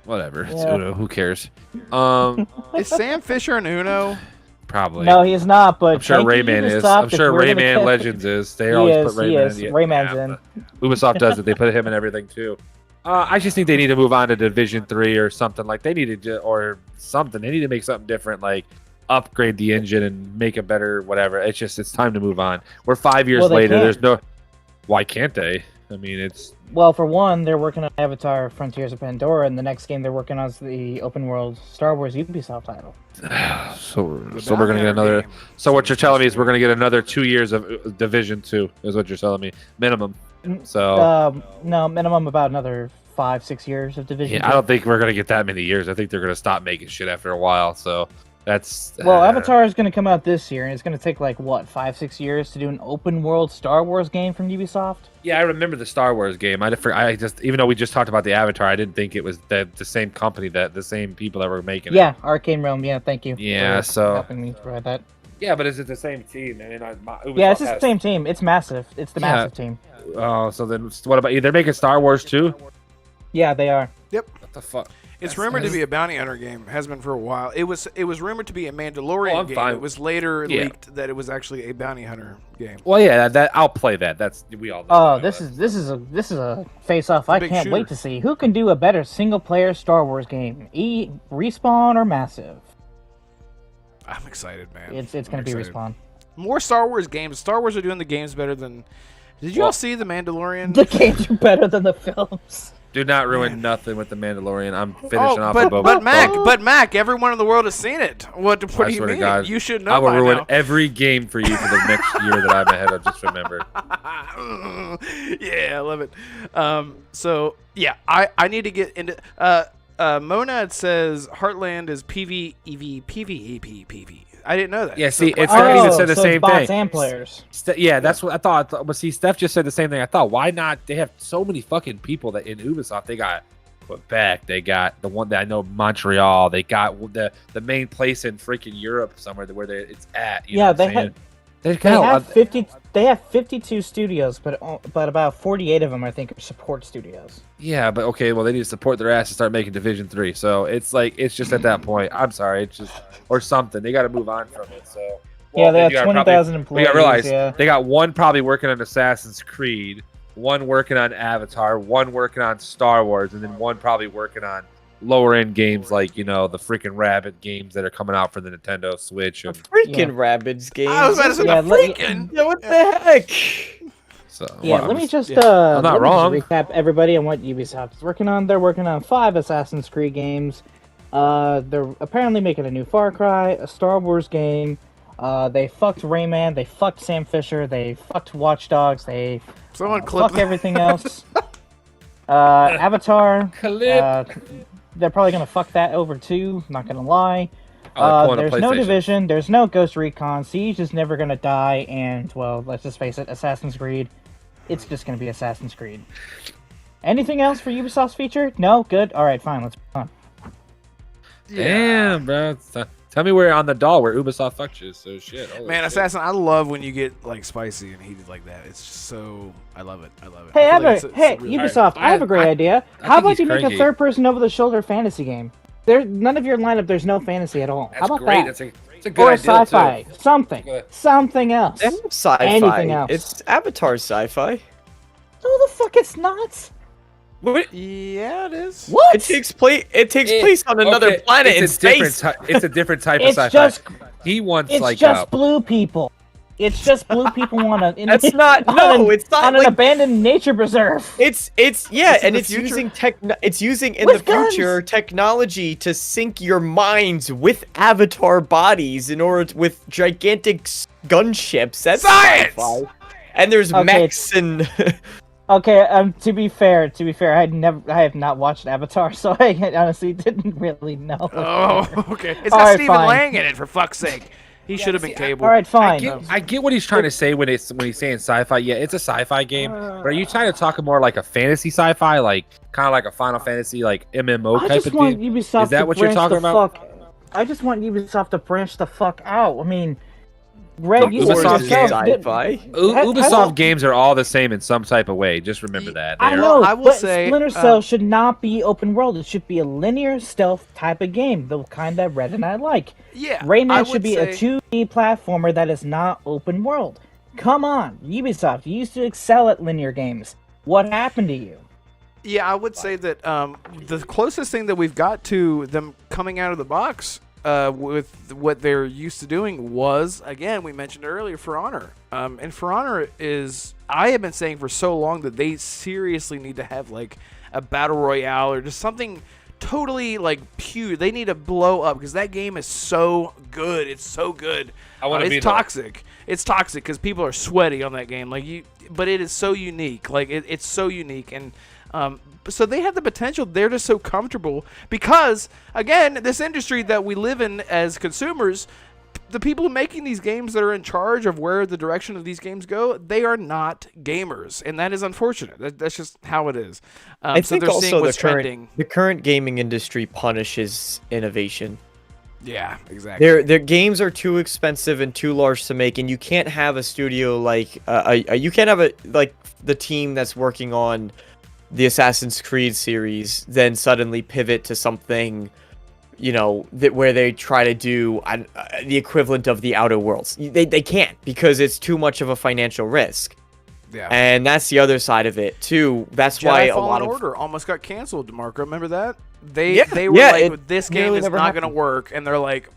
Whatever. It's Uno. Who cares? Is Sam Fisher in Uno? Probably. No, he is not. But I'm sure Rayman is. I'm sure Rayman Legends is. They always put Rayman in. Rayman's in. Ubisoft does it. They put him in everything too. I just think they need to move on to Division 3 or something. Like they need to, or something. They need to make something different. Like upgrade the engine and make it better. Whatever. It's time to move on. We're 5 years later. There's no. Why can't they? I mean, it's. Well, for one, they're working on Avatar: Frontiers of Pandora, and the next game they're working on is the open world Star Wars Ubisoft title. So we're gonna get another. So what you're telling me is we're gonna get another 2 years of Division 2 is what you're telling me, minimum. So no, minimum about another 5-6 years of Division. Yeah, I don't think we're gonna get that many years. I think they're gonna stop making shit after a while. So that's. Well, Avatar is gonna come out this year, and it's gonna take like what 5-6 years to do an open world Star Wars game from Ubisoft. Yeah, I remember the Star Wars game. I just even though we just talked about the Avatar, I didn't think it was the same company the same people that were making it. Yeah, Arcane Realm. Yeah, thank you. Yeah, so helping me provide that. Yeah, but is it the same team? I mean, yeah, it's the same team. It's massive. It's the massive team. Oh, so then what about you? They're making Star Wars too? Yeah, they are. Yep. What the fuck? It's rumored to be a bounty hunter game. Has been for a while. It was rumored to be a Mandalorian game. Fine. It was later leaked that it was actually a bounty hunter game. Well, yeah, that I'll play that. That's we all know. Oh, this is a face off. I can't wait to see who can do a better single player Star Wars game. Respawn or Massive. I'm excited, man. It's gonna be Respawn. More Star Wars games. Star Wars are doing the games better than. Did you all see The Mandalorian? The games are better than the films. Do not ruin nothing with the Mandalorian. I'm finishing off but, the Boba but Mac, Fett. but Mac, everyone in the world has seen it. What do you swear to mean? God, You should know I will by ruin now. every game for you for the next year that I'm ahead of. Just remember. Yeah, I love it. So yeah, I need to get into. Monad says Heartland is PvE. I didn't know that. Yeah, see, So- it's Stephanie that said the so same it's bots thing. and players. Yeah, that's what I thought. But see, Steph just said the same thing. I thought, why not? They have so many fucking people that in Ubisoft. They got Quebec. They got the one that I know, Montreal. They got the main place in freaking Europe somewhere where it's at. You know what I'm saying? They have 50. They have 52 studios, but about 48 of them, I think, are support studios. Yeah, but okay, well, they need to support their ass and start making Division 3. So it's like, it's just at that point. I'm sorry, it's just, or something. They got to move on from it. So Yeah, they then have you gotta 20,000 We employees. got to realize Yeah. they got one probably working on Assassin's Creed, one working on Avatar, one working on Star Wars, and then one probably working on lower end games like, the freaking Rabbit games that are coming out for the Nintendo Switch. And Freaking Rabbids games. I was about to say Yeah, the freaking. Yeah, what the heck? so, Yeah, well, let me just I'm not wrong. recap everybody on what Ubisoft is working on. They're working on 5 Assassin's Creed games. They're apparently making a new Far Cry, a Star Wars game. They fucked Rayman. They fucked Sam Fisher. They fucked Watch Dogs. They Someone clip fuck everything else. Avatar. They're probably gonna fuck that over too. Not gonna lie. There's no Division. There's no Ghost Recon. Siege is never gonna die. And well, let's just face it, Assassin's Creed. It's just gonna be Assassin's Creed. Anything else for Ubisoft's feature? No. Good. All right. Fine. Let's move on. Damn, bro. Tell me where on the doll where Ubisoft fucked you. So shit. Holy Man, shit. Assassin, I love when you get like spicy and heated like that. It's just so I love it. Hey, I feel like it's really- Ubisoft, I have a great idea. How think about he's you make a cranky. third-person over-the-shoulder fantasy game? There's none of your lineup. There's no fantasy at all. That's How about great. that? It's a good Or idea sci-fi, too. something else. They have sci-fi. Anything else. It's Avatar sci-fi. No, the fuck it's not. What? Yeah, it is. What? It takes place on another Okay, planet in it's a different space. it's a different type of It's sci-fi. just He wants it's like just blue people. It's just blue people on a. That's not. No, it's not on an like. abandoned nature preserve. It's yeah, It's in and the it's future? using It's using in With the future technology to sync your minds with avatar bodies in order with gigantic gunships. That's Science! sci-fi. And there's Okay. mechs and. Okay, to be fair, I have not watched Avatar, so I honestly didn't really know. Oh, okay. It's All got right, Stephen fine. Lang in it, for fuck's sake. He should have been Cable. All right, fine. I get what he's trying to say when he's saying sci-fi. Yeah, it's a sci-fi game. But are you trying to talk more like a fantasy sci-fi, like kind of like a Final Fantasy, like MMO I type just of want game? Ubisoft Is that to what you're branch talking the about? I just want Ubisoft to branch the fuck out. I mean, Greg, you Ubisoft said Ubisoft game. yourself. sci-fi. Ubisoft games are all the same in some type of way. Just remember that. I They're- know, I will but say, Splinter Cell should not be open world. It should be a linear stealth type of game, the kind that Red and I like. Yeah, I Rayman would should be a say- 2D platformer that is not open world. Come on, Ubisoft, you used to excel at linear games. What happened to you? Yeah, I would say that the closest thing that we've got to them coming out of the box with what they're used to doing was, again, we mentioned earlier, For Honor. And For Honor is, I have been saying for so long that they seriously need to have like a battle royale or just something totally like pure. They need to blow up because that game is so good. It's so good. I wanna be It's there. toxic. It's toxic because people are sweaty on that game. But it is so unique. Like it's so unique and. So they have the potential. They're just so comfortable because, again, this industry that we live in as consumers, the people making these games that are in charge of where the direction of these games go, they are not gamers, and that is unfortunate. That's just how it is. I so think they're seeing also what's trending. the current gaming industry punishes innovation. Yeah, exactly. Their games are too expensive and too large to make, and you can't have a studio like you can't have the team that's working on the Assassin's Creed series then suddenly pivot to something, where they try to do the equivalent of the Outer Worlds. They can't because it's too much of a financial risk. Yeah. And that's the other side of it too. That's why Jedi a Fallen lot of Order almost got canceled, DeMarco. Remember that? They were yeah, like, it this game nearly is never not going to happened. work, and they're like,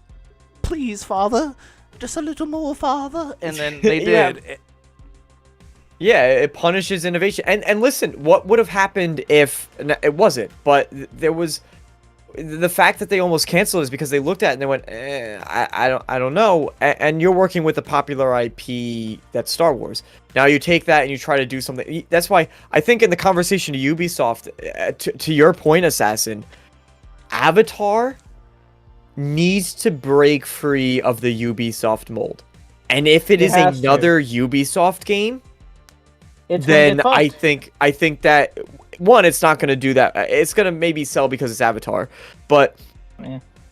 please, Father, just a little more, Father, and then they Yeah. did. Yeah, it punishes innovation. And listen, what would have happened if it wasn't? But there was the fact that they almost canceled is because they looked at it and they went, I don't know. And you're working with a popular IP that's Star Wars. Now you take that and you try to do something. That's why I think in the conversation to Ubisoft, to your point, Assassin, Avatar needs to break free of the Ubisoft mold. And if it is another Ubisoft game, then I think that one, it's not going to do that. It's going to maybe sell because it's Avatar, but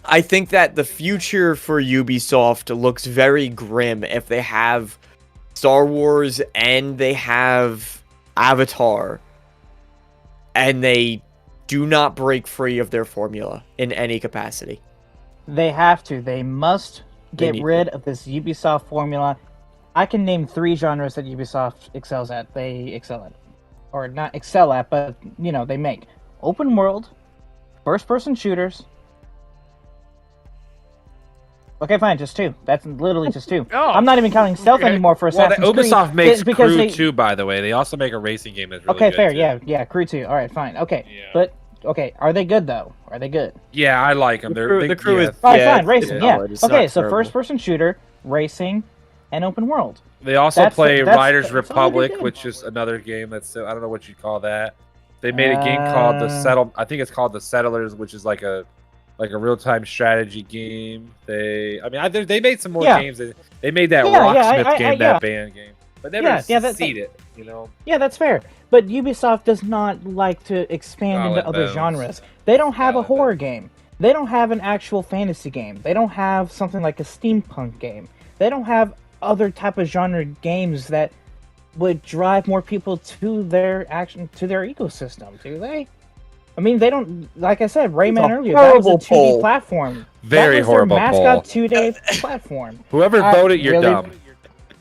I think that the future for Ubisoft looks very grim if they have Star Wars and they have Avatar, and they do not break free of their formula in any capacity. They have to. They must get rid of this Ubisoft formula. I can name 3 genres that Ubisoft excels at. They excel at. Or not excel at, but, you know, they make. Open world, first-person shooters. Okay, fine, just 2. That's literally just 2. Oh, I'm not even counting stealth anymore for Assassin's Creed. Ubisoft makes because Crew 2, by the way. They also make a racing game that's really okay, good, fair, too. yeah, Crew 2. All right, fine, okay. Yeah. But, okay, are they good, though? Are they good? Yeah, I like them. The crew is... All right, fine, racing, yeah. It's Okay, not so terrible. first-person shooter, racing, and open world. They also play Riders that's all they Republic, did. which is another game that's... I don't know what you'd call that. They made a game called I think it's called The Settlers, which is like a real-time strategy game. They made some more games. They made that Rocksmith game, that band game, but never succeeded. You know. Yeah, that's fair. But Ubisoft does not like to expand into other genres. They don't have a horror game. They don't have an actual fantasy game. They don't have something like a steampunk game. They don't have other type of genre games that would drive more people to their ecosystem, do they? I mean, they don't. Like I said, Rayman earlier, that was a 2D platform. Very horrible that was their mascot 2D platform. Whoever voted, you're dumb.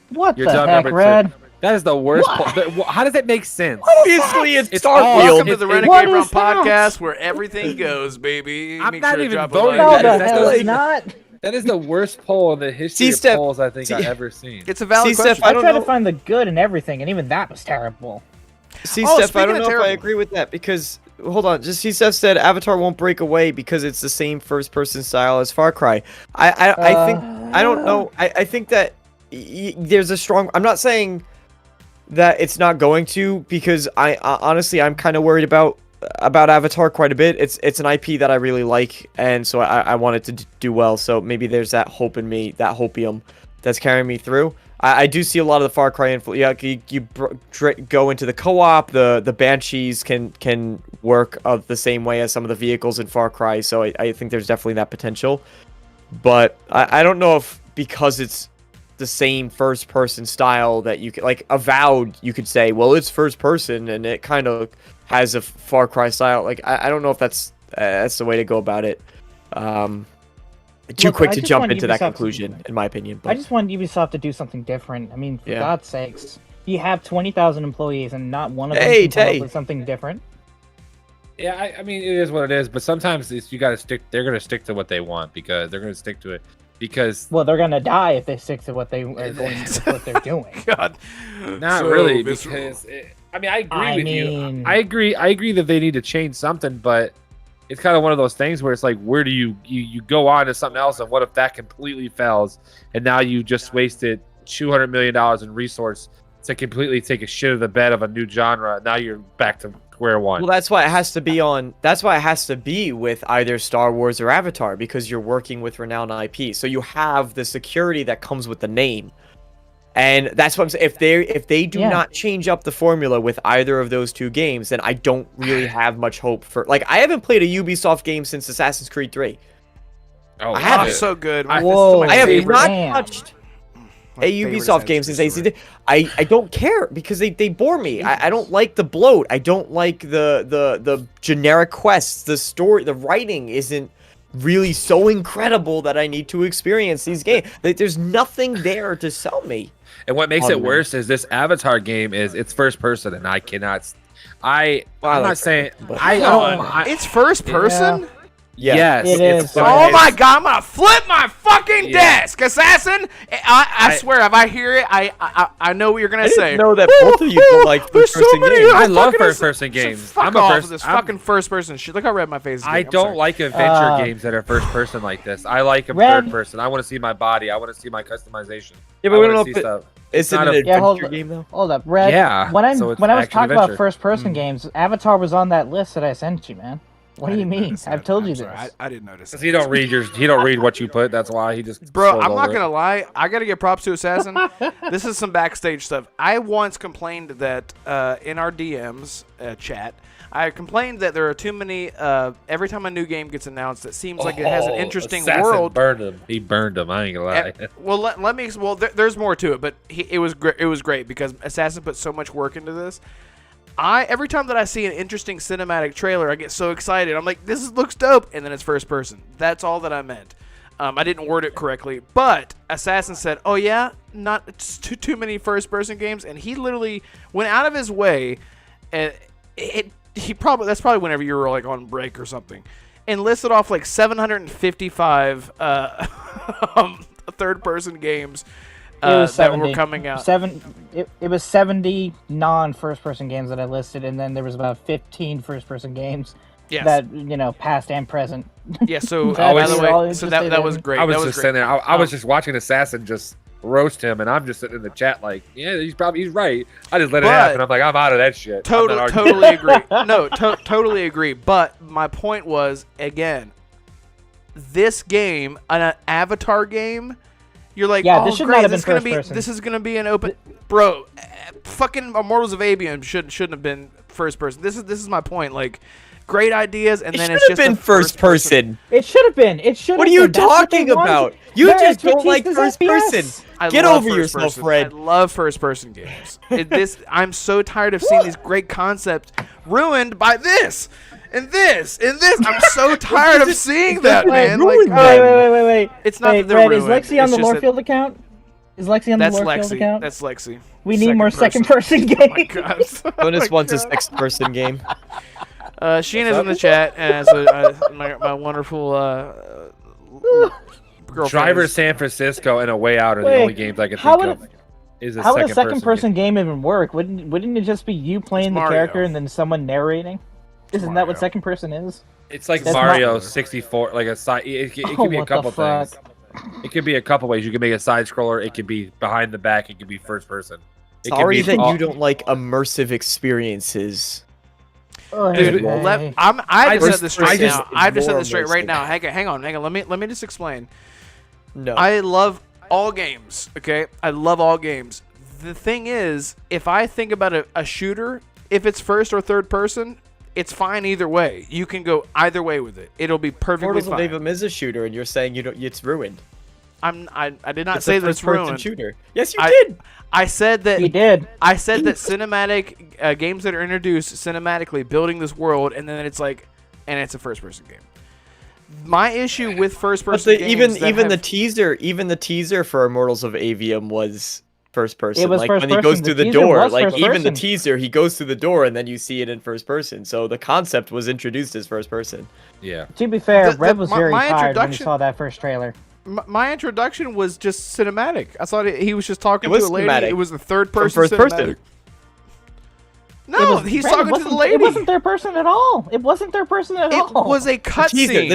What You're the dumb, heck, number 2. Red? That is the worst. How does that make sense? Obviously, it's It's Starfield. Welcome to the Renegade What Realm is that? Podcast, where everything goes, baby. I'm Make not sure to even drop a voting like. No, on the that. hell it's not. That is the worst poll in the history of C-Step. polls I think I've ever seen. It's a valid See, question. Steph, I I don't tried know. to find the good in everything, and even that was terrible. See, Oh, Steph, I speaking don't of know if I terrible. agree with that because hold on. Just see, Steph said Avatar won't break away because it's the same first-person style as Far Cry. I think I don't know. I think that there's a strong. I'm not saying that it's not going to because I honestly I'm kind of worried about Avatar quite a bit. It's an IP that I really like, and so I want it to do well. So maybe there's that hope in me, that hopium that's carrying me through. I do see a lot of the Far Cry influence. Yeah, you go into the co-op. The Banshees can work of the same way as some of the vehicles in Far Cry. So I think there's definitely that potential. But I don't know if because it's the same first person style that you could like Avowed, you could say, well, it's first person and it kind of has a Far Cry style. Like I don't know if that's the way to go about it. Too quick to jump into that conclusion, in my opinion. But I just want Ubisoft to do something different. I mean, for God's sakes, you have 20,000 employees and not one of them can come up with something different. Yeah, I mean, it is what it is. But sometimes you got to stick. They're going to stick to what they want because they're going to stick to it. Because well, they're gonna die if they stick to what they are going to what they're doing. God, not so really. visceral. Because I agree with you. I agree that they need to change something, but it's kind of one of those things where it's like, where do you go on to something else, and what if that completely fails, and now you just wasted $200 million in resource to completely take a shit of the bed of a new genre. Now you're back to square one. Well, that's why it has to be on. That's why it has to be with either Star Wars or Avatar because you're working with renowned IP. So you have the security that comes with the name, and that's what I'm saying. If they do not change up the formula with either of those two games, then I don't really have much hope for. Like I haven't played a Ubisoft game since Assassin's Creed 3. Oh, I haven't. So good. Whoa, I have favorite. not touched a Ubisoft game since AC. I don't care because they bore me. I don't like the bloat. I don't like the generic quests. The story, the writing isn't really so incredible that I need to experience these games. Like, there's nothing there to sell me. And what makes it worse is this Avatar game it's first person, and I cannot. I'm not saying it's first person. Yeah. Yes. It is. Oh my god, I'm gonna flip my fucking desk, Assassin! I swear, if I hear it, I know what you're gonna I say. didn't know that both of you don't like There's so first-person many games. I love fucking first-person games. Fuck I'm a off first- with this I'm- fucking first-person shit. Look how red my face is. I getting. I'm don't sorry. like adventure games that are first person like this. I like them Red- third person. I want to see my body. I want to see my customization. Yeah, I but we wanna don't know see if it, stuff. is it not an a- Yeah, hold adventure on. game though. Hold up, Red. Yeah, When so it's I was action talking about adventure. first-person games, Avatar was on that list that I sent you, man. What do you mean? I've told you I'm this. sorry, I didn't notice. Because he don't read what you put. That's why he just. Bro, scrolls I'm not over gonna it. lie. I gotta give props to Assassin. This is some backstage stuff. I once complained that in our DMs chat, I complained that there are too many. Every time a new game gets announced, it seems like it has an interesting Assassin world. Burned him. He burned him. I ain't gonna lie. Well, let me. Well, there's more to it, but it was great because Assassin put so much work into this. Every time that I see an interesting cinematic trailer, I get so excited. I'm like, this looks dope, and then it's first person. That's all that I meant. I didn't word it correctly, but Assassin said, "Oh yeah, not it's too many first person games," and he literally went out of his way. And that's probably whenever you were like on break or something, and listed off like 755 third person games. It was that 70. were coming out. It was 70 non-first-person games that I listed, and then there was about 15 first-person games Yes. that past and present. Yeah. So That by we the were all way, so that interested was in. great. I was that was just great. sitting there. I was just watching Assassin just roast him, and I'm just sitting in the chat like, yeah, he's right. I just let it But- happen. I'm like, I'm out of that shit. I'm not arguing. Totally agree. No, totally agree. But my point was, again, this game, an Avatar game, you're like, Yeah, oh, this should great, not have this been is gonna first be, person. this is gonna be an open, bro. Fucking Immortals of Avium shouldn't have been first person. This is my point. Like, great ideas, and It then should it's have just been a first person. It should have been. It should. What are you talking about? You just don't like first person. I Get love over first yourself, person. Fred. I love first person games. I'm so tired of seeing these great concepts ruined by this and this and this. I'm so tired of seeing that, man. Like, ruined Wait. it's not that they're Red, is ruined. Lexi on It's the just that- Lorefield account? Is Lexi on the That's Lorefield Lexi. account? That's Lexi. We need more second-person games. Oh my god. Bonus wants a sixth-person game. Sheena's in the chat as my wonderful girlfriend. Driver is- San Francisco and A Way Out are the Wait, only games I can how think would of. Is a How would a second second-person game even work? Wouldn't it just be you playing the Mario. character and then someone narrating? Isn't that what Mario. second-person is? It's like That's Mario not- 64, like a side. It Oh, could be a what the couple fuck? things. It could be a couple ways. You can make a side scroller. It could be behind the back. It could be first person. It could Sorry be that all- you don't like immersive experiences. Oh, Dude, hey. I just just- said this straight I just- now. I just said more this straight right immersive. now. Hang on. Let me just explain. No. I love all games. Okay, I love all games. The thing is, if I think about a shooter, if it's first or third person, it's fine either way. You can go either way with it. It'll be perfectly Mortals of fine. Avium is a shooter, and you're saying you don't. It's ruined. I did not It's say a that it's first-person ruined. shooter. Yes, you I- did. I said that You did. I said that cinematic games that are introduced cinematically, building this world, and then it's like, and it's a first-person game. My issue with But first-person games even that the have- teaser for Immortals of Avium was first person. It was like first when he person. goes The through the teaser door, was like first even the person. teaser, he goes through the door and then you see it in first person. So the concept was introduced as first person. Yeah. To be fair, The- Red was my very tired when he introduction- saw that first trailer. my introduction was just cinematic. I thought he was just talking It was to a lady. cinematic. It was the third From person first person. cinematic. No, he's Red, talking to the wasn't- lady. It wasn't third person at all. It wasn't third person at It all. was a cutscene.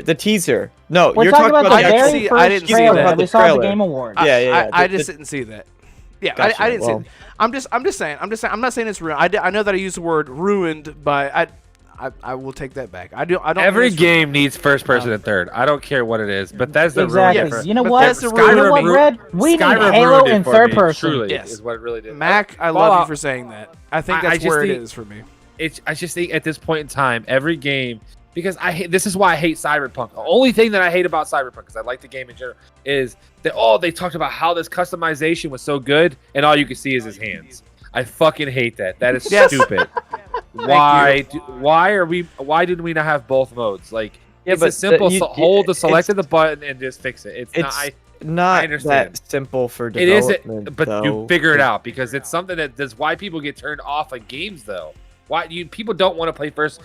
The teaser. No, We're you're talking about the the I very didn't see- I first didn't see trailer that. that we The saw at the trailer. Game Awards. Yeah. I The- just didn't see that. Yeah, Gotcha, I didn't well. see it. I'm just saying. I'm not saying it's ruined. I know that I used the word ruined, but I will take that back. I don't. Every think it's game needs first person and third. I don't care what it is, but that's the Exactly. ruin. Yes. You know But what? that's the You know what, Skyrim Red? We need Skyrim Halo ruined it in for third me, person. Truly, Yes. is what it really did. Mac, I love you for saying that. I think I that's just where it think- is for me. I just think at this point in time, every game, because this is why I hate Cyberpunk. The only thing that I hate about Cyberpunk, because I like the game in general, is that they talked about how this customization was so good, and all you can see is his hands. I fucking hate that. That is Yes. stupid. Why didn't we not have both modes? Like, Yeah, it's but a simple hold the select of it's- the button and just fix it. It's not. It's not understand. that simple for It isn't, development. but you though. figure it out because it's something that's why people get turned off of games though. Why people don't want to play first?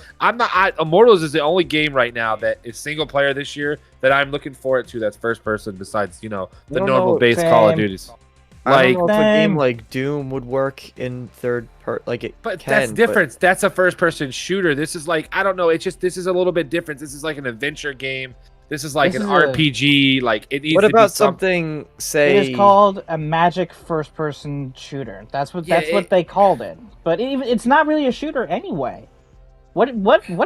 Immortals is the only game right now that is single player this year that I'm looking forward to. That's first person. Besides, the normal base Call of Duties. I don't know if a game like Doom would work in third part. But that's different. That's a first person shooter. This is like, I don't know. This is a little bit different. This is like an adventure game. This is like an RPG. It needs. What to about be something? Say it is called a magic first-person shooter. That's what they called it. But it's not really a shooter anyway. What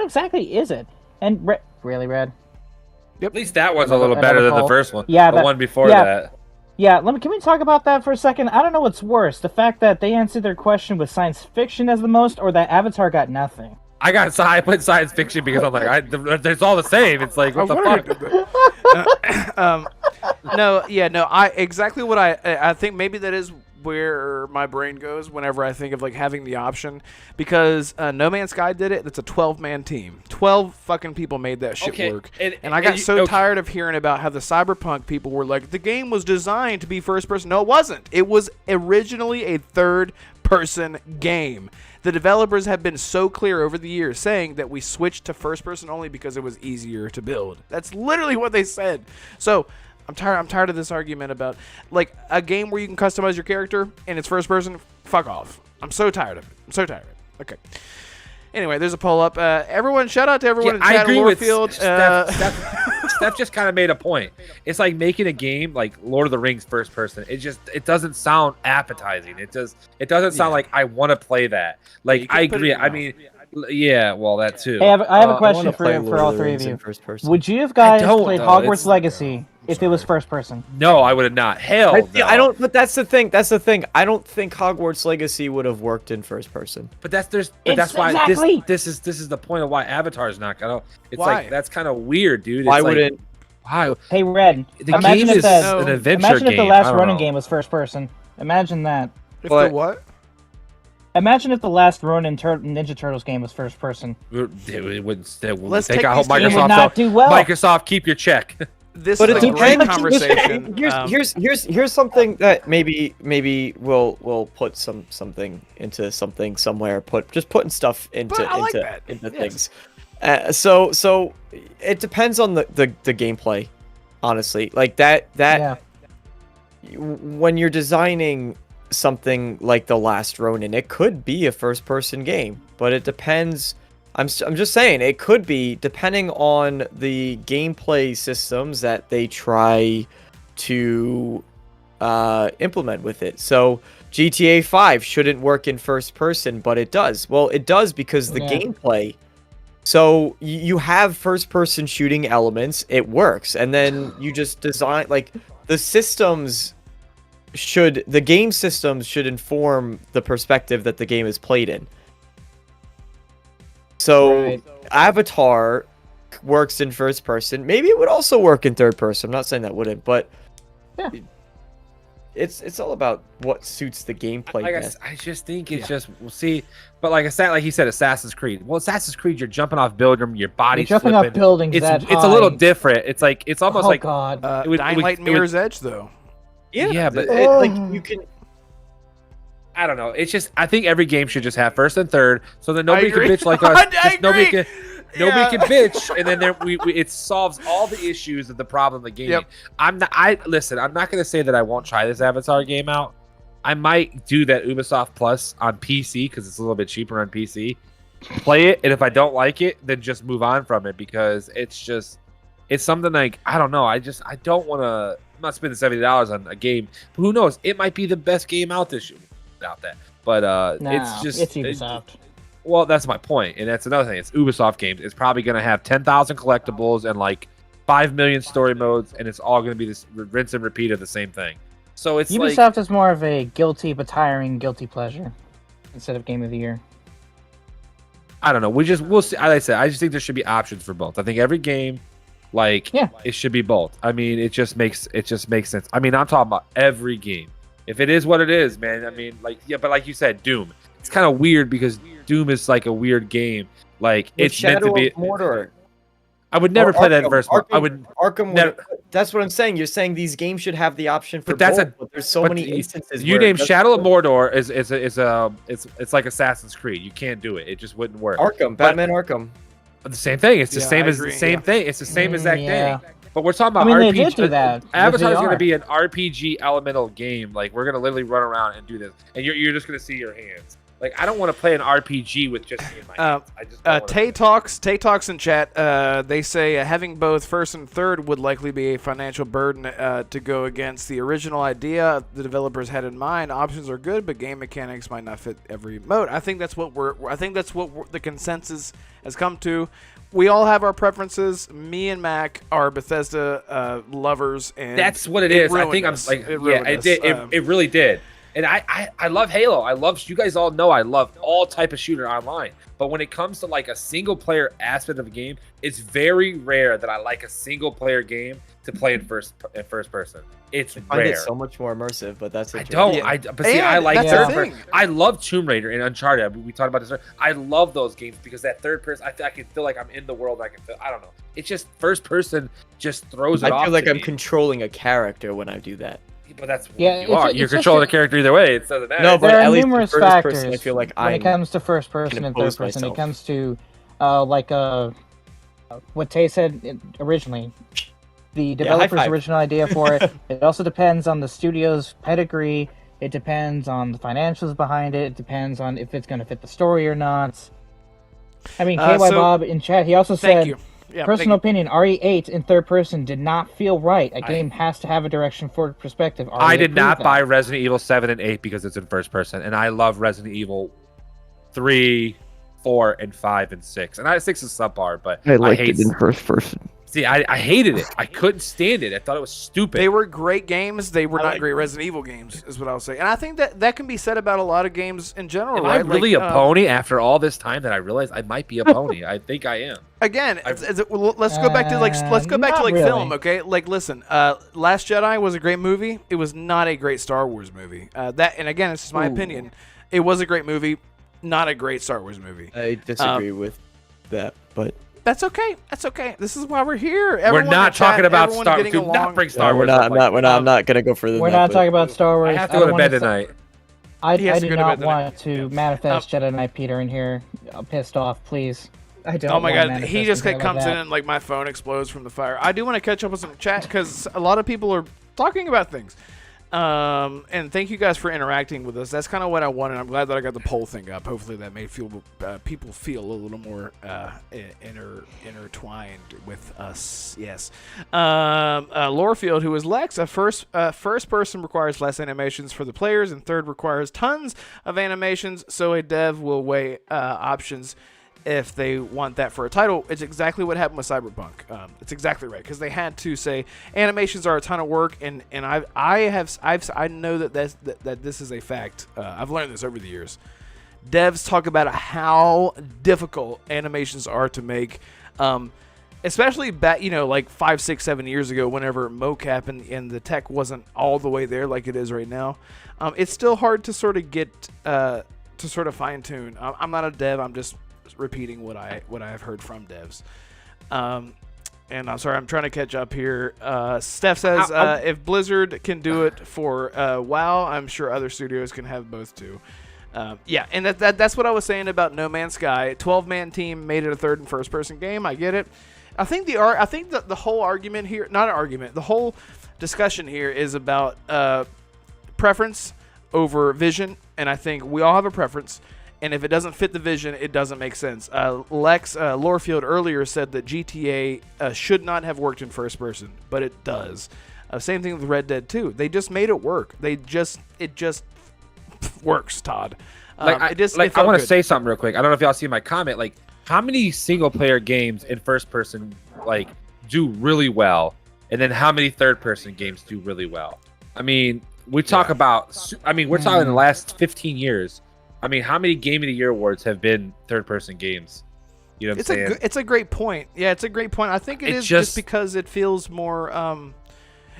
exactly is it? And really, Red? Yep. At least that one's a little better than the first one. Yeah, the one before that. Yeah, can we talk about that for a second? I don't know what's worse, the fact that they answered their question with science fiction as the most, or that Avatar got nothing. I put science fiction because I'm like, it's all the same. It's like, what the fuck? Exactly what I think. Maybe that is where my brain goes whenever I think of having the option, because No Man's Sky did it. That's a 12-man team. 12 fucking people made that shit work. And I got tired of hearing about how the Cyberpunk people were like, the game was designed to be first person. No, it wasn't. It was originally a third person game. The developers have been so clear over the years saying that we switched to first person only because it was easier to build. That's literally what they said. So I'm tired of this argument about a game where you can customize your character and it's first person. Fuck off. I'm so tired of it. Okay. Anyway, there's a poll up. Everyone, shout out to everyone in chat. I agree Lorefield. With Steph just kind of made a point. It's like making a game like Lord of the Rings first person. It doesn't sound appetizing. It doesn't sound like I want to play that. I agree. I mean, yeah, well, that too. Hey, I have a question for all three of you. Would you have guys played Hogwarts Legacy if it was first person? No, I would have not. Hell, no. I don't. But that's the thing. I don't think Hogwarts Legacy would have worked in first person. But that's why this is the point of why Avatar is not gonna. It's why? That's kind of weird, dude. Why wouldn't? Why? Hey, Red. The game is an adventure imagine if the last running game game was first person. Imagine that. If the what? Imagine if the last Ronin Ninja Turtles game was first person. It wouldn't. Let's take take out these Microsoft. not do well. Microsoft, keep your check. This is a great conversation. Here's something that maybe we'll put something into something somewhere. Putting stuff into things. So it depends on the gameplay, honestly. When you're designing something like The Last Ronin, it could be a first person game, but it depends. I'm just saying it could be, depending on the gameplay systems that they try to implement with it. So GTA 5 shouldn't work in first person, but it does. Well, it does because the gameplay. So you have first person shooting elements, it works, and then you just design the game systems should inform the perspective that the game is played in. So Avatar works in first person. Maybe it would also work in third person. I'm not saying that wouldn't, but it's all about what suits the gameplay best. I just think we'll see. But like he said, Assassin's Creed. Well, Assassin's Creed, you're jumping off buildings, your body's jumping flipping. off buildings. It's a little different. It's almost like God. Dying Light Mirror's Edge though. Yeah, but you can. I don't know. It's just I think every game should just have first and third, so that nobody can bitch like us. Nobody can bitch, and then it solves all the issues of the problem of the game. Yep. I'm not going to say that I won't try this Avatar game out. I might do that Ubisoft Plus on PC because it's a little bit cheaper on PC. Play it, and if I don't like it, then just move on from it because it's something like I don't know. I don't want to. I'm not spending $70 on a game. But who knows? It might be the best game out this year. Out that, but it's Ubisoft. Well, that's my point, and that's another thing. It's Ubisoft games. It's probably going to have 10,000 collectibles and 5 million story modes, and it's all going to be this rinse and repeat of the same thing. So it's Ubisoft is more of a guilty but tiring guilty pleasure instead of game of the year. I don't know. We'll see. Like I said, I just think there should be options for both. I think every game, it should be both. I mean, it just makes sense. I mean, I'm talking about every game. If it is what it is, man. I mean, but like you said, Doom. It's kind of weird because Doom is like a weird game. It's Shadow meant to be. Of Mordor. I would never play that in first. I Arkham, would Arkham. never. That's what I'm saying. You're saying these games should have the option for But that's both, but there's so many instances. You where name it Shadow of doesn't Mordor it's like Assassin's Creed. You can't do it. It just wouldn't work. work. Arkham, Batman Arkham. The same thing. It's the Yeah, same I as agree, the same yeah. thing. It's the same exact Yeah. thing. But we're talking I about mean, RPG. they did do that. with Avatar's going to VR. be an RPG elemental game. Like we're going to literally run around and do this, and you're just going to see your hands. Like I don't want to play an RPG with just me and my hands. I just don't wanna do it. Tay Talks in chat. They say having both first and third would likely be a financial burden to go against the original idea the developers had in mind. Options are good, but game mechanics might not fit every mode. I think that's what the consensus has come to. We all have our preferences. Me and Mac are Bethesda lovers, and That's what it is. I ruined think us. I'm like, It yeah, ruined it us. did. It really did. And I love Halo. I love, you guys all know I love all type of shooter online. But when it comes to like a single player aspect of a game, it's very rare that I like a single player game to play in first person. It's I find rare. it so much more immersive, but that's I it. don't. Yeah. But see, I And like that's third the person. thing. I love Tomb Raider and Uncharted. We talked about this. I love those games because that third person, I can feel like I'm in the world. I don't know. It's just first person just throws it off. I feel like to I'm me. controlling a character when I do that. But that's what Yeah, you it's- are. it's You're just controlling a- the character either way. It doesn't matter. No, but There at are least numerous first factors person, I feel like when it I'm comes to first person and third impose person. It myself. comes to what Tay said originally. The Yeah, high developer's five. original idea for it. It also depends on the studio's pedigree. It depends on the financials behind it. It depends on if it's going to fit the story or not. I mean, KY So- Bob in chat, he also Thank said, you. Yeah, personal thank you. opinion, RE8 in third person did not feel right. A game has to have a direction for perspective. I did not that. buy Resident Evil 7 and 8 because it's in first person, and I love Resident Evil 3, 4, and 5, and 6. And 6 is subpar, but I hate it. first person. See, I hated it. I couldn't stand it. I thought it was stupid. They were great games. They were not great Resident Evil games, is what I'll say. And I think that can be said about a lot of games in general. Am right? I really Like, a pony after all this time that I realized I might be a pony? I think I am. Again, let's go back to Not really. film, okay? Like, listen, Last Jedi was a great movie. It was not a great Star Wars movie. And again, it's just my opinion. It was a great movie, not a great Star Wars movie. I disagree with that, but That's okay. That's okay. This is why we're here. We're Everyone not in chat, talking about everyone Star Wars. getting Do not along. bring Star we're Wars. not. up I'm not gonna go further. We're than not that, talking about Star Wars. I have to don't go to wanna bed say- tonight. I He has to do go to not bed want to manifast Jedi Knight Peter in here. I'm pissed off, please. I don't. Oh my want god, he manifest just until I comes love in that. and like my phone explodes from the fire. I do want to catch up with some chat because a lot of people are talking about things. And thank you guys for interacting with us. That's kind of what I wanted. I'm glad that I got the poll thing up. Hopefully that made people feel a little more intertwined with us. Yes. Lorefield, who is Lex, first person requires less animations for the players, and third requires tons of animations, so a dev will weigh options if they want that for a title. It's exactly what happened with Cyberpunk. It's exactly right, because they had to say animations are a ton of work, and I know that this is a fact. I've learned this over the years. Devs talk about how difficult animations are to make, especially back, like 5, 6, 7 years ago, whenever mocap and the tech wasn't all the way there like it is right now. It's still hard to sort of get to sort of fine tune. I'm not a dev. I'm just repeating what I have heard from devs. And I'm sorry, I'm trying to catch up here. Steph says if Blizzard can do it for WoW, I'm sure other studios can have both too. Yeah, and that's what I was saying about No Man's Sky. 12-man team made it a third and first person game. I get it. I think the whole argument here, not an argument, the whole discussion here is about preference over vision, and I think we all have a preference. And if it doesn't fit the vision, it doesn't make sense. Lex Lorefield earlier said that GTA should not have worked in first person, but it does. Same thing with Red Dead 2. They just made it work. It just works, Todd. I it want felt to good. say something real quick. I don't know if y'all see my comment. Like, how many single player games in first person like do really well, and then how many third person games do really well? I mean, we talk about. I mean, we're talking in the last 15 years. I mean, how many Game of the Year awards have been third-person games? You know what I'm saying? It's a great point. Yeah, it's a great point. I think It's is just because it feels more.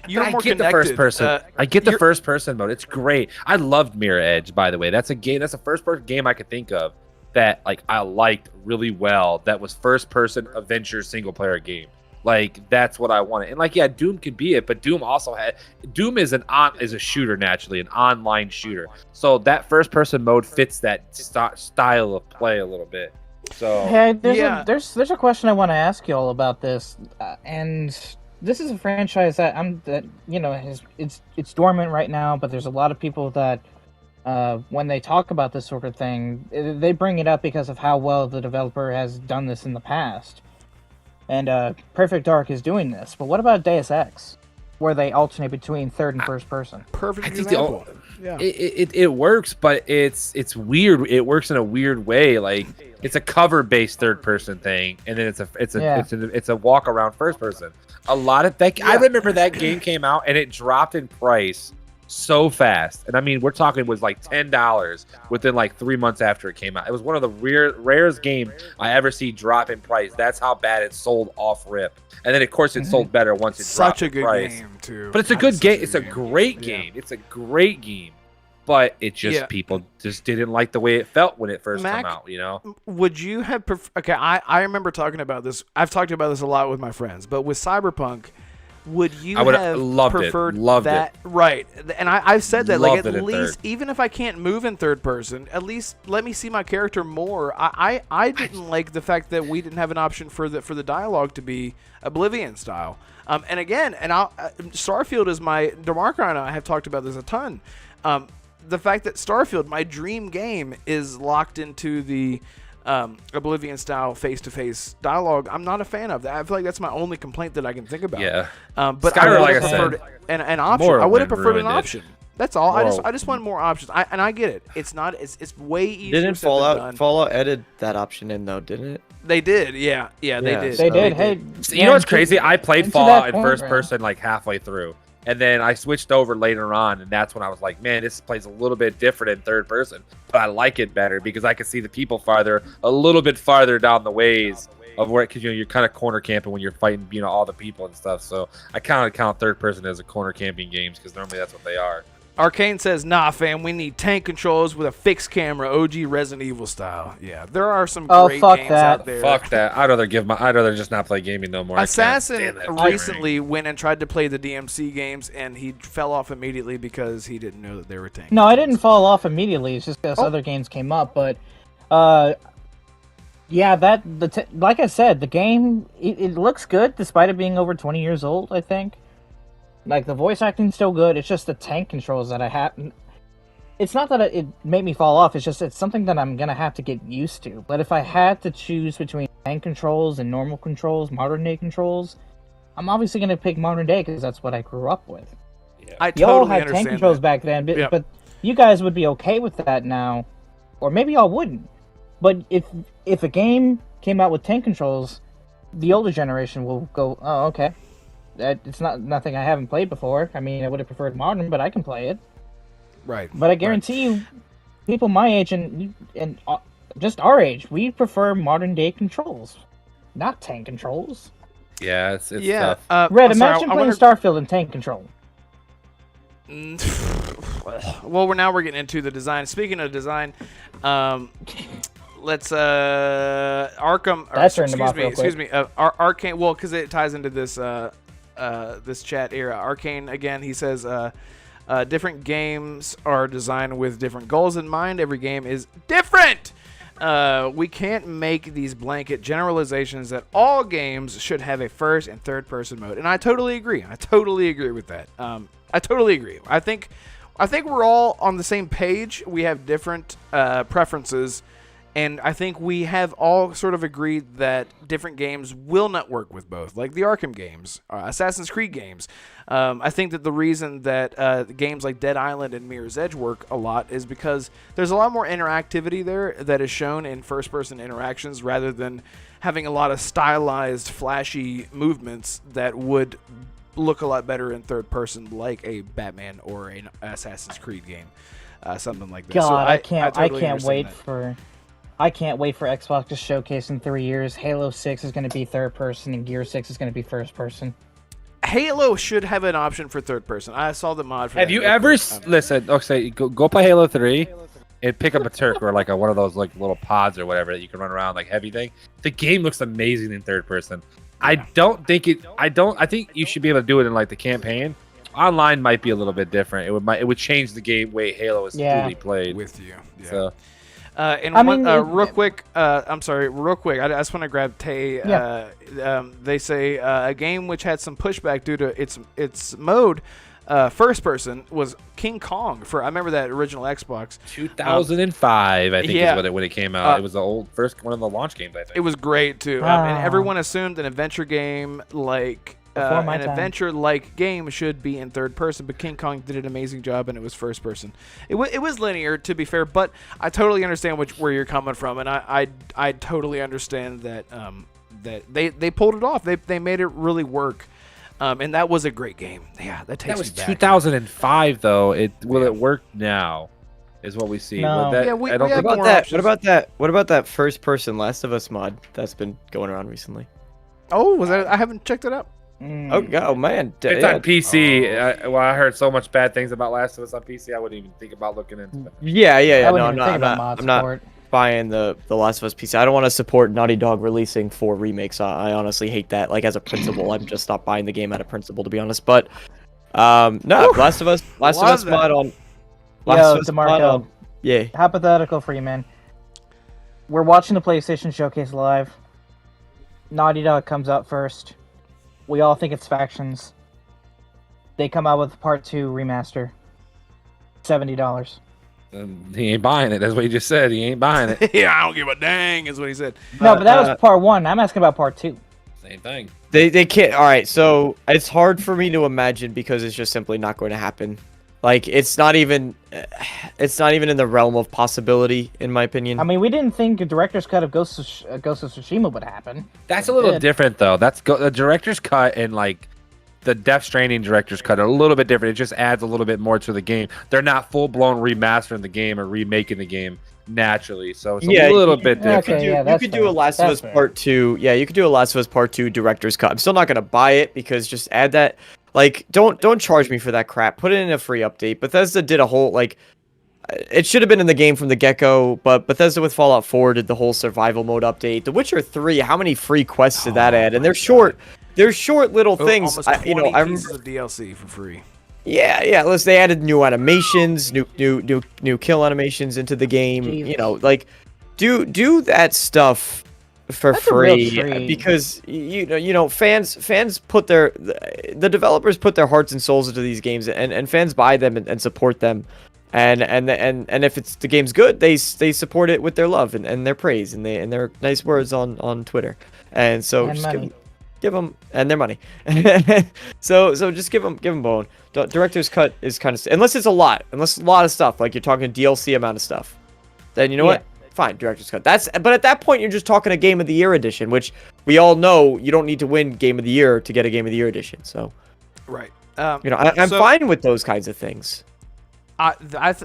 You're I more get connected. the first person. I get the you're- first person mode. It's great. I loved Mirror Edge, by the way. That's a game. That's the first person game I could think of that like I liked really well that was first person adventure single player game. Like that's what I wanted. And like yeah, Doom could be it, but Doom also had Doom is a shooter naturally, an online shooter. So that first person mode fits that style of play a little bit. So hey, there's a question I want to ask you all about this, and this is a franchise that it's dormant right now, but there's a lot of people that when they talk about this sort of thing, they bring it up because of how well the developer has done this in the past. And Perfect Dark is doing this. But what about Deus Ex, where they alternate between third and first person? Perfect I think example. Yeah. It works, but it's weird. It works in a weird way. Like it's a cover based third person thing, and then it's a walk around first person. A lot of that. I remember that game came out and it dropped in price so fast. And I mean, we're talking it was like $10 within like 3 months after it came out. It was one of the rarest games I ever see drop in price. That's how bad it sold off rip. And then of course it sold better once it dropped in price. Such a good game too. But it's a good game. It's a great game. It's a great game. But it just people just didn't like the way it felt when it first came out, you know? Would you have okay, I remember talking about this. I've talked about this a lot with my friends, but with Cyberpunk, would you have preferred that? Right. And I've said that, like, at least, even if I can't move in third person, at least let me see my character more. I didn't like the fact that we didn't have an option for the dialogue to be Oblivion style. And again, Starfield is DeMarco and I have talked about this a ton. The fact that Starfield, my dream game, is locked into the Oblivion style face-to-face dialogue, I'm not a fan of that. I feel like that's my only complaint that I can think about. Yeah. But Skyrim, I would like have preferred an option. I would have preferred an option. That's all. I just want more options. I get it. It's way easier. Didn't Fallout added that option in though, didn't it? They did. Yeah, they did. They did. Hey, you know what's crazy? I played Fallout in first person like halfway through. And then I switched over later on, and that's when I was like, man, this plays a little bit different in third person. But I like it better because I can see the people a little bit farther down the ways of where, because you're kind of corner camping when you're fighting, all the people and stuff. So I kind of count third person as a corner camping games because normally that's what they are. Arcane says, nah, fam, we need tank controls with a fixed camera, OG Resident Evil style. Yeah, there are some great games out there. Fuck that. I'd rather just not play gaming no more. Assassin recently went and tried to play the DMC games, and he fell off immediately because he didn't know that they were tank. No, I didn't fall off immediately. It's just because other games came up. But, yeah, like I said, the game, it looks good despite it being over 20 years old, I think. Like, the voice acting's still good. It's just the tank controls that I have. It's not that it made me fall off. It's just it's something that I'm going to have to get used to. But if I had to choose between tank controls and normal controls, modern day controls, I'm obviously going to pick modern day because that's what I grew up with. Yeah. I y'all totally had tank controls back then, but you guys would be okay with that now. Or maybe y'all wouldn't. But if a game came out with tank controls, the older generation will go, oh, okay. It's nothing I haven't played before. I mean, I would have preferred modern, but I can play it. Right. But I guarantee you, people my age and just our age, we prefer modern day controls, not tank controls. Yeah, it's tough. Red, imagine playing Starfield in tank control. Well, now we're getting into the design. Speaking of design, let's Arkham. Excuse me. Arcane. Well, because it ties into this this chat era. Arcane again. He says different games are designed with different goals in mind. Every game is different. We can't make these blanket generalizations that all games should have a first and third person mode. And I totally agree. I totally agree with that. I totally agree. I think we're all on the same page. We have different preferences. And I think we have all sort of agreed that different games will not work with both, like the Arkham games, Assassin's Creed games. I think that the reason that games like Dead Island and Mirror's Edge work a lot is because there's a lot more interactivity there that is shown in first-person interactions rather than having a lot of stylized, flashy movements that would look a lot better in third person, like a Batman or an Assassin's Creed game, something like that. God, so I can't wait for Xbox to showcase in 3 years. Halo 6 is going to be third person and Gear 6 is going to be first person. Halo should have an option for third person. I saw the mod for Have you ever listen? Okay, go play Halo 3. and pick up a Turk or like one of those like little pods or whatever that you can run around like heavy thing. The game looks amazing in third person. I think you should be able to do it in like the campaign. Online might be a little bit different. It would change the game way Halo is truly played. With you. Yeah. So Real quick, I'm sorry, real quick. I just want to grab Tay. They say a game which had some pushback due to its mode, first person, was King Kong. I remember that original Xbox. 2005, I think, is when it came out. It was the first one of the launch games, I think. It was great too, and everyone assumed an adventure game like. Adventure-like game should be in third person, but King Kong did an amazing job, and it was first person. It was linear, to be fair, but I totally understand where you're coming from, and I totally understand that that they pulled it off. They made it really work, and that was a great game. Yeah, that takes me back. That was 2005, though. Will it work now? Is what we see. No. What about that first person Last of Us mod that's been going around recently? Oh, was that? I haven't checked it out. Oh man, it's on PC. I heard so much bad things about Last of Us on PC. I wouldn't even think about looking into it. Yeah. No, I'm not buying the Last of Us PC. I don't want to support Naughty Dog releasing 4 remakes. I honestly hate that. Like as a principle, I'm just not buying the game out of principle, to be honest. But no, Last of Us mod on. DeMarco. Yeah. Hypothetical for you, man. We're watching the PlayStation Showcase live. Naughty Dog comes out first. We all think it's Factions. They come out with Part 2 remaster. $70. He ain't buying it. That's what he just said. He ain't buying it. Yeah, I don't give a dang, is what he said. No, but that was Part 1. I'm asking about Part 2. Same thing. They can't. All right, so it's hard for me to imagine because it's just simply not going to happen. Like it's not even in the realm of possibility, in my opinion. I mean, we didn't think a director's cut of Ghost of Tsushima would happen. That's a little different, though. That's the director's cut and like the Death Stranding director's cut are a little bit different. It just adds a little bit more to the game. They're not full blown remastering the game or remaking the game naturally, so it's a little bit different. You could do a Last of Us Part 2. Yeah, you could do a Last of Us Part 2 director's cut. I'm still not gonna buy it because just add that. Like, don't charge me for that crap. Put it in a free update. Bethesda did a whole, like, it should have been in the game from the get-go, but Bethesda with Fallout 4 did the whole survival mode update. The Witcher 3, how many free quests did that add? And they're short little things. Almost 20 pieces of DLC for free. Yeah. Listen, they added new animations, new kill animations into the game. Jesus. You know, like, do that stuff for free because you know fans put the developers put their hearts and souls into these games and fans buy them and support them and if it's the game's good they support it with their love and their praise and their nice words on Twitter and so and just give them and their money so just give them bone. Director's cut is kind of unless a lot of stuff like you're talking DLC amount of stuff, then you know what. Fine, director's cut. But at that point, you're just talking a Game of the Year edition, which we all know you don't need to win Game of the Year to get a Game of the Year edition. So, right. I'm fine with those kinds of things.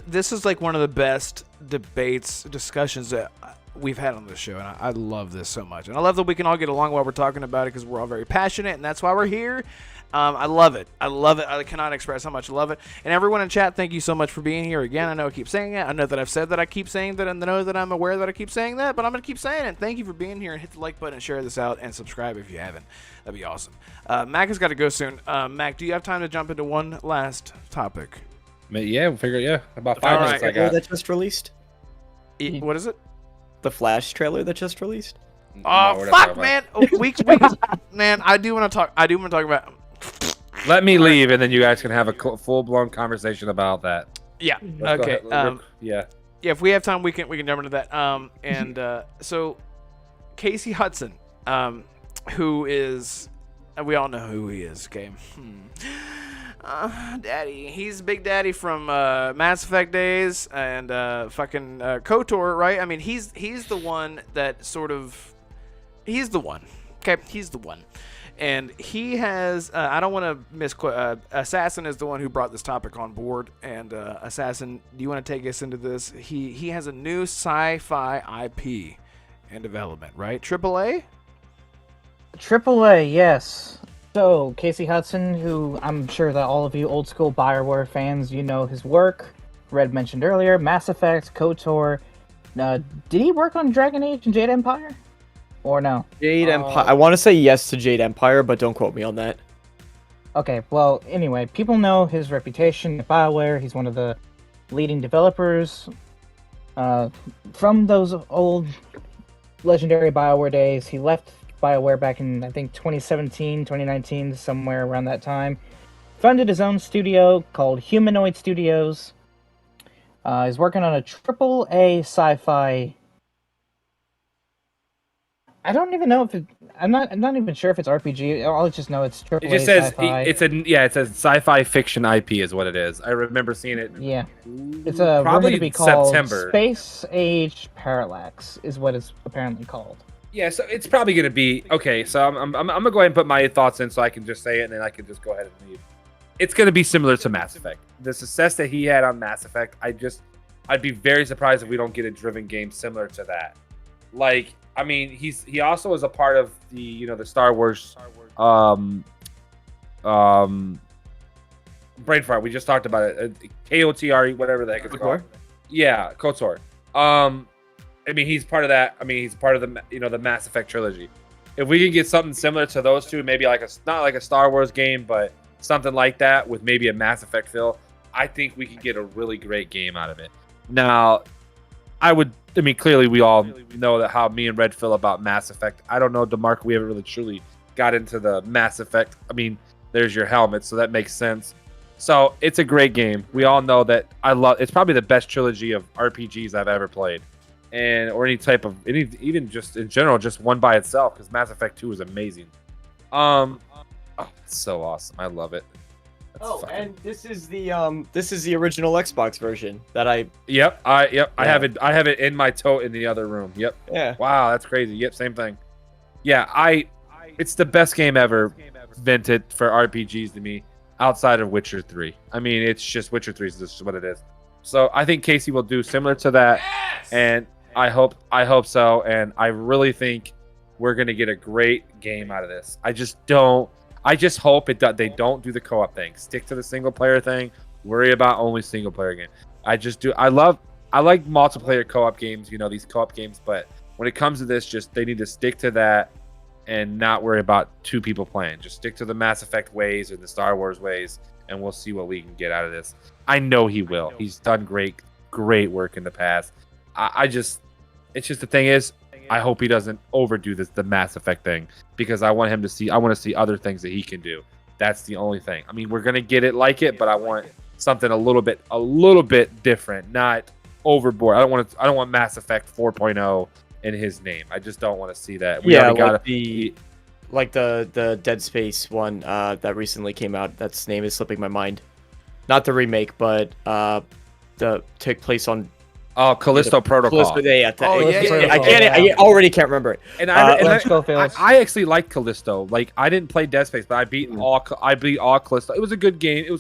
This is like one of the best discussions that we've had on this show, and I love this so much. And I love that we can all get along while we're talking about it because we're all very passionate, and that's why we're here. I love it. I cannot express how much I love it. And everyone in chat, thank you so much for being here again. I know I keep saying it. I know that I've said that I keep saying that, and I know that I'm aware that I keep saying that, but I'm going to keep saying it. Thank you for being here, and hit the like button and share this out, and subscribe if you haven't. That'd be awesome. Mac has got to go soon. Mac, do you have time to jump into one last topic? Yeah, we'll figure it. Yeah, about 5 minutes I got. That just released? What is it? The Flash trailer that just released? Oh, fuck, man. Man, I do want to talk about... Let me leave, and then you guys can have a full-blown conversation about that. Yeah. Let's okay. Yeah. If we have time, we can jump into that. So Casey Hudson, who is, we all know who he is. Okay. Daddy, he's Big Daddy from Mass Effect days and fucking KOTOR, right? I mean, he's the one that sort of, he's the one. Okay, he's the one. And he has, I don't want to misquote, Assassin is the one who brought this topic on board. And Assassin, do you want to take us into this? He has a new sci-fi IP in development, right? AAA? AAA, yes. So, Casey Hudson, who I'm sure that all of you old school BioWare fans, you know his work. Red mentioned earlier, Mass Effect, KOTOR. Did he work on Dragon Age and Jade Empire? Or no? Jade Empire. I want to say yes to Jade Empire, but don't quote me on that. Okay, well, anyway, people know his reputation at BioWare. He's one of the leading developers from those old legendary BioWare days. He left BioWare back in, I think, 2017, 2019, somewhere around that time. Founded his own studio called Humanoid Studios. He's working on a AAA sci-fi. I don't even know if it. I'm not even sure if it's RPG. I'll just know it's AAA It just says sci-fi. it says sci-fi fiction IP is what it is. I remember seeing it. Yeah, it's a probably rumored to be called September. Space Age Parallax is what it's apparently called. Yeah, so it's probably gonna be okay. So I'm gonna go ahead and put my thoughts in, so I can just say it, and then I can just go ahead and leave. It's gonna be similar to Mass Effect. The success that he had on Mass Effect, I'd be very surprised if we don't get a driven game similar to that. Like, I mean, he also is a part of the the Star Wars brain fart. We just talked about it. KOTR, whatever the heck it's called. Yeah, KOTOR. I mean, he's part of that. I mean, he's part of the the Mass Effect trilogy. If we can get something similar to those two, maybe like not like a Star Wars game, but something like that with maybe a Mass Effect feel, I think we can get a really great game out of it. Now, I mean, clearly we all know that how me and Red feel about Mass Effect. I don't know, DeMarco, we haven't really truly got into the Mass Effect. I mean, there's your helmet, so that makes sense. So it's a great game. We all know that it's probably the best trilogy of RPGs I've ever played. Or even just in general, just one by itself, because Mass Effect 2 is amazing. It's so awesome. I love it. And this is the original Xbox version that I. Yep. I have it in my tote in the other room. Yep. Yeah. Wow, that's crazy. Yep, same thing. Yeah, it's the best game ever invented for RPGs to me, outside of Witcher 3. I mean, it's just Witcher 3 is just what it is. So I think Casey will do similar to that, and I hope so, and I really think we're gonna get a great game out of this. I just hope they don't do the co-op thing. Stick to the single player thing. Worry about only single player game. I like multiplayer co-op games, these co-op games, but when it comes to this, they need to stick to that and not worry about two people playing. Just stick to the Mass Effect ways and the Star Wars ways, and we'll see what we can get out of this. I know he will. He's done great work in the past. It's just the thing is, I hope he doesn't overdo the Mass Effect thing, because I want to see other things that he can do. That's the only thing. I mean, we're gonna get it like it, but I want something a little bit different, not overboard. I don't want Mass Effect 4.0 in his name. I just don't want to see that. We already got the Dead Space one that recently came out. That's name is slipping my mind. Not the remake, but the take place on. Oh, Callisto Protocol. I already can't remember it. And I actually like Callisto. Like, I didn't play Dead Space, but I beat all Callisto. It was a good game.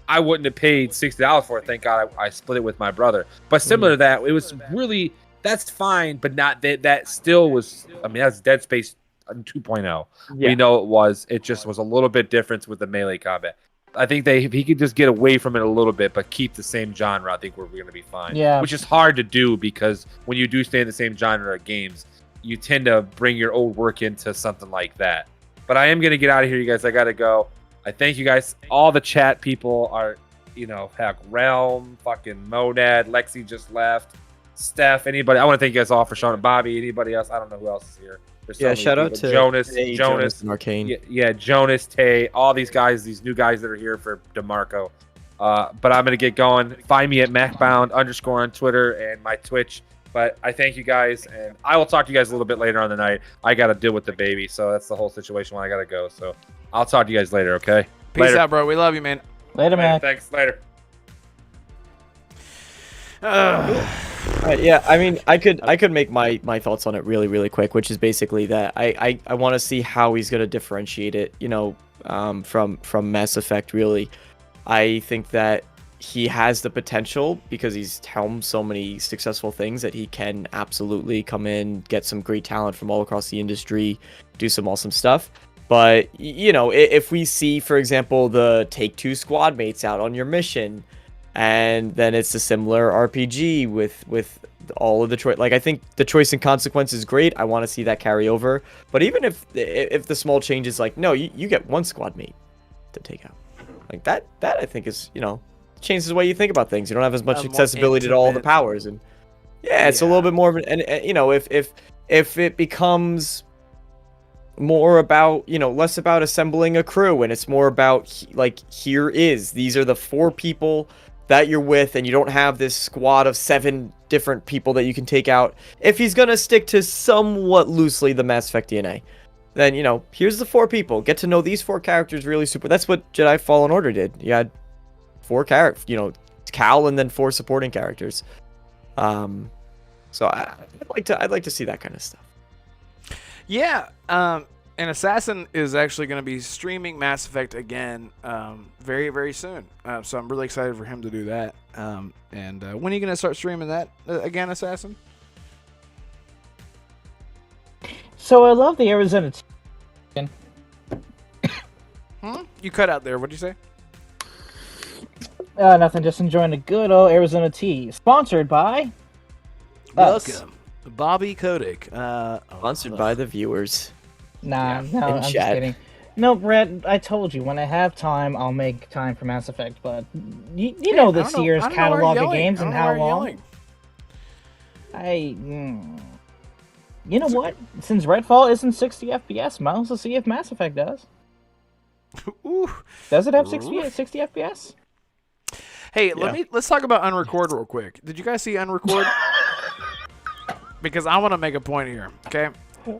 I wouldn't have paid $60 for it. Thank God I split it with my brother. But similar to that, it was really, that's fine, but not that still was. I mean, that's Dead Space 2.0. Yeah. We know it was. It just was a little bit different with the melee combat. I think if he could just get away from it a little bit, but keep the same genre, I think we're going to be fine. Yeah. Which is hard to do, because when you do stay in the same genre of games, you tend to bring your old work into something like that. But I am going to get out of here, you guys. I got to go. I thank you guys. All the chat people are, heck, Realm, fucking Monad, Lexi just left, Steph, anybody. I want to thank you guys all for showing up. Bobby, anybody else. I don't know who else is here. Shout out to Jonas and Arcane. Yeah, Jonas, Tay, all these guys, these new guys that are here for DeMarco. But I'm going to get going. Find me at MacBound _ on Twitter and my Twitch. But I thank you guys, and I will talk to you guys a little bit later on the night. I got to deal with the baby, so that's the whole situation when I got to go. So I'll talk to you guys later, okay? Peace out, bro. We love you, man. Later, man. Thanks. Later. Yeah, I mean, I could make my thoughts on it really, really quick, which is basically that I want to see how he's gonna differentiate it, from Mass Effect. Really, I think that he has the potential, because he's helmed so many successful things, that he can absolutely come in, get some great talent from all across the industry, do some awesome stuff. But if we see, for example, the Take-Two squad mates out on your mission, and then it's a similar RPG with all of the choice. Like I think the choice and consequence is great. I want to see that carry over. But even if the small change is like, no, you get one squad mate to take out, like that I think is, changes the way you think about things. You don't have as much accessibility to all the powers, and it's a little bit more of an, and if it becomes more about, less about assembling a crew, and it's more about these are the 4 people that you're with, and you don't have this squad of 7 different people that you can take out. If he's gonna stick to somewhat loosely the Mass Effect DNA, then here's the 4 people. Get to know these 4 characters really super. That's what Jedi Fallen Order did. You had 4 characters, Cal, and then 4 supporting characters. So I'd like to see that kind of stuff. Yeah, and Assassin is actually going to be streaming Mass Effect again very, very soon. So I'm really excited for him to do that. And when are you going to start streaming that again, Assassin? So I love the Arizona. You cut out there. What'd you say? Nothing. Just enjoying a good old Arizona tea. Sponsored by us. Welcome, Bobby Kotick. Sponsored by the viewers. No, In I'm just chat. kidding. No, Brett, I told you, when I have time, I'll make time for Mass Effect, but you know this year's catalog of games and how long. You know what? Since Redfall isn't 60 FPS, might as well see if Mass Effect does. Ooh. Does it have 60 FPS? Hey, let's talk about Unrecord real quick. Did you guys see Unrecord? Because I want to make a point here, okay?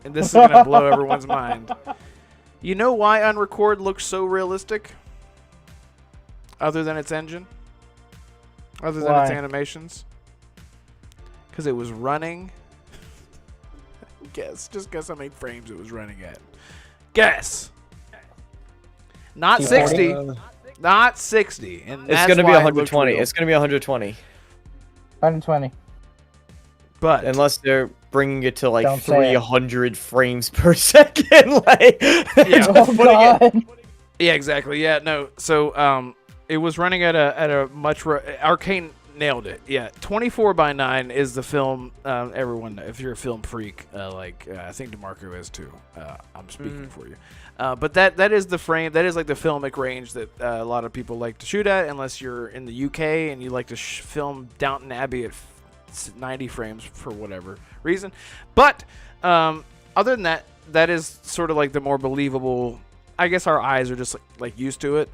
And this is going to blow everyone's mind. You know why Unrecord looks so realistic? Other than its engine? Other than its animations? Because it was running... Just guess how many frames it was running at. Guess! Not 60. Not 60. And It's going to be 120. It's going to be 120. 120. But unless they're bringing it to like Don't say it. 300 frames per second, like yeah, Oh, God. yeah, exactly. Yeah, no. So it was running at a much Arcane nailed it. Yeah, 24:9 is the film. Everyone, if you're a film freak, I think DeMarco is too. I'm speaking for you. But that is the frame. That is like the filmic range that a lot of people like to shoot at, unless you're in the UK and you like to film Downton Abbey at 90 frames for whatever reason. But other than that, that is sort of like the more believable. I guess our eyes are just like used to it.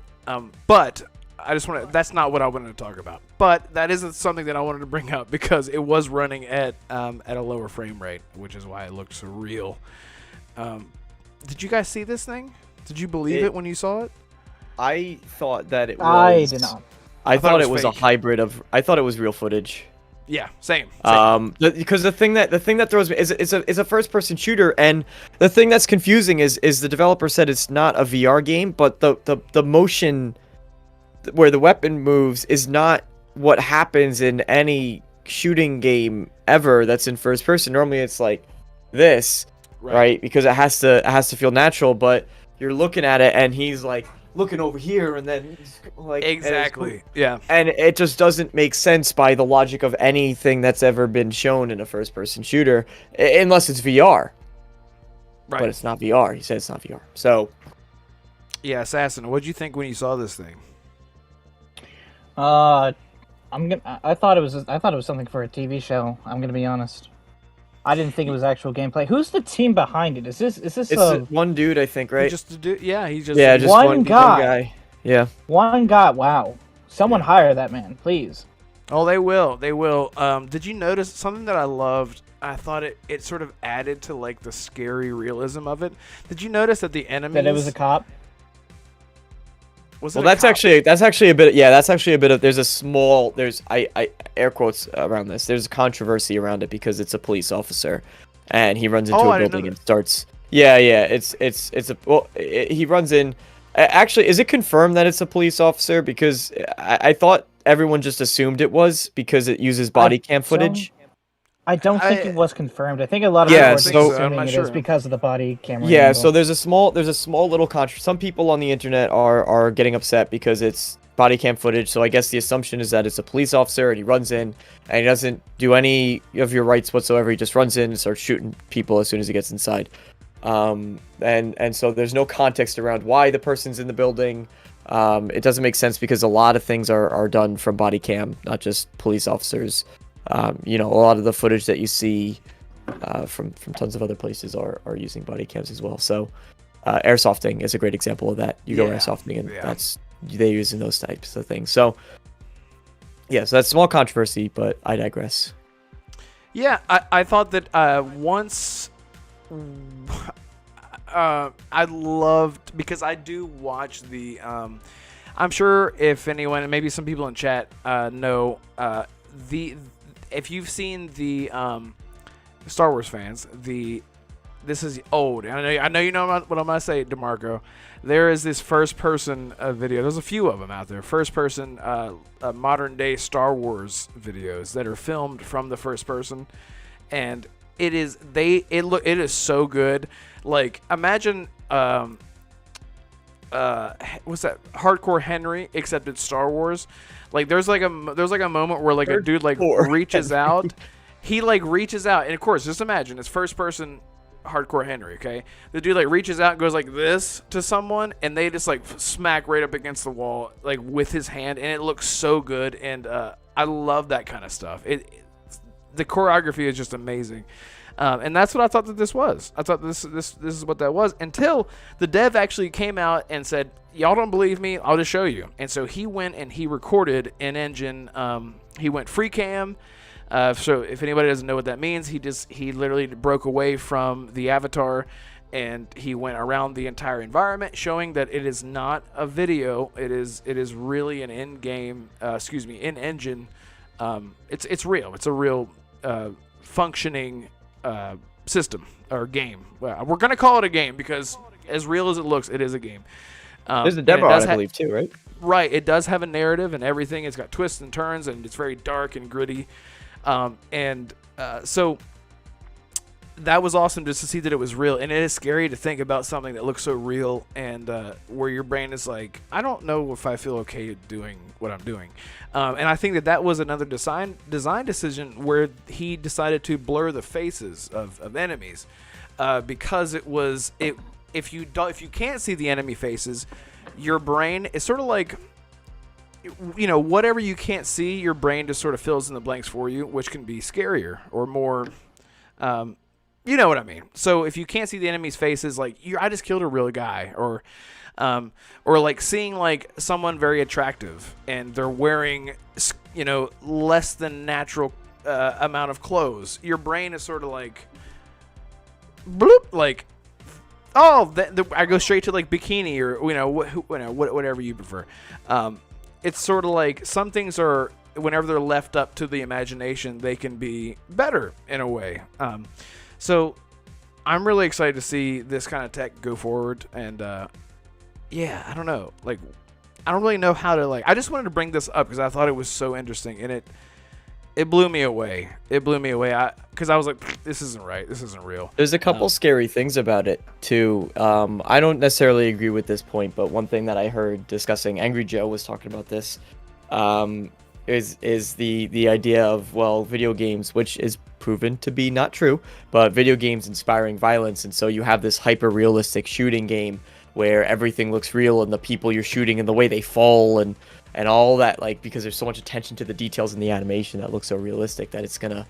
But I just want to. That's not what I wanted to talk about. But that isn't something that I wanted to bring up because it was running at a lower frame rate, which is why it looked so real. Did you guys see this thing? Did you believe it when you saw it? I thought that it was. I did not. I thought it was a fake. hybrid of. I thought it was real footage. Yeah, same. Because the thing that throws me is it's a first person shooter, and the thing that's confusing is the developer said it's not a VR game, but the motion where the weapon moves is not what happens in any shooting game ever that's in first person. Normally it's like this, right? Because it has to feel natural, but you're looking at it and he's like looking over here and then he's like Exactly. Yeah. and it just doesn't make sense by the logic of anything that's ever been shown in a first person shooter unless it's VR. Right. But it's not VR. He said it's not VR. So Yeah, Assassin, what'd you think when you saw this thing? I thought it was something for a TV show. I'm gonna be honest. I didn't think it was actual gameplay. Who's the team behind it? Is this it's one dude, I think, right? He's just just one guy. Yeah. one guy? Wow. Someone hire that man, please. Oh, they will. They will. Did you notice something that I loved? I thought it sort of added to like the scary realism of it. Did you notice that the enemies That it was a cop. Was it Well, a that's cop? actually a bit. Yeah, that's actually a bit of. There's I air quotes around this. There's a controversy around it because it's a police officer, and he runs into Oh, a I didn't building know and starts. Yeah. He runs in. Actually, is it confirmed that it's a police officer? Because I thought everyone just assumed it was because it uses body cam footage. I don't think it was confirmed. I think a lot of Yeah, people are so- just I'm assuming not it sure. is because of the body camera. Yeah, angle. so there's a small little some people on the internet are getting upset because it's body cam footage. So I guess the assumption is that it's a police officer and he runs in and he doesn't do any of your rights whatsoever. He just runs in and starts shooting people as soon as he gets inside. And so there's no context around why the person's in the building. It doesn't make sense because a lot of things are done from body cam, not just police officers. A lot of the footage that you see from tons of other places are using body cams as well. So airsofting is a great example of that. You go airsofting and they're using those types of things. So yeah, so that's a small controversy, but I digress. Yeah, I thought that once I loved, because I do watch the I'm sure if anyone, and maybe some people in chat know if you've seen the Star Wars fans, this is old. I know you know what I'm gonna say, DeMarco. There is this first-person video. There's a few of them out there. First-person modern-day Star Wars videos that are filmed from the first person, and it is so good. Like, imagine what's that? Hardcore Henry, except it's Star Wars. Like, there's like a moment where like a dude like reaches out. He like reaches out, and of course, just imagine it's first-person Hardcore Henry, okay? The dude like reaches out and goes like this to someone, and they just like smack right up against the wall like with his hand, and it looks so good. And I love that kind of stuff. The choreography is just amazing, and that's what I thought that this was. I thought this is what that was, until the dev actually came out and said, "Y'all don't believe me? I'll just show you." And so he went and he recorded in engine. He went free cam. So if anybody doesn't know what that means, he literally broke away from the avatar and he went around the entire environment, showing that it is not a video. It is really an in-game, in-engine. It's real. It's a real functioning system or game. Well, we're gonna call it a game because as real as it looks, it is a game. There's a demo, I believe, too, right? Right. It does have a narrative and everything. It's got twists and turns, and it's very dark and gritty. So that was awesome just to see that it was real, and it is scary to think about something that looks so real and where your brain is like, I don't know if I feel okay doing what I'm doing. And I think that was another design decision where he decided to blur the faces of enemies because if you can't see the enemy faces, your brain is sort of like, whatever you can't see, your brain just sort of fills in the blanks for you, which can be scarier or more, you know what I mean? So if you can't see the enemy's faces, like I just killed a real guy, or like seeing like someone very attractive and they're wearing, less than natural amount of clothes, your brain is sort of like, bloop, like, oh, I go straight to like bikini or whatever you prefer. It's sort of like some things are, whenever they're left up to the imagination, they can be better in a way. So I'm really excited to see this kind of tech go forward. And I don't know. Like, I don't really know how to I just wanted to bring this up because I thought it was so interesting, and it blew me away. It blew me away. Because I was like, this isn't right. This isn't real. There's a couple scary things about it, too. I don't necessarily agree with this point, but one thing that I heard discussing, Angry Joe was talking about this, is the idea of, video games, which is proven to be not true, but video games inspiring violence. And so you have this hyper-realistic shooting game where everything looks real and the people you're shooting and the way they fall and all that, because there's so much attention to the details in the animation that looks so realistic that it's gonna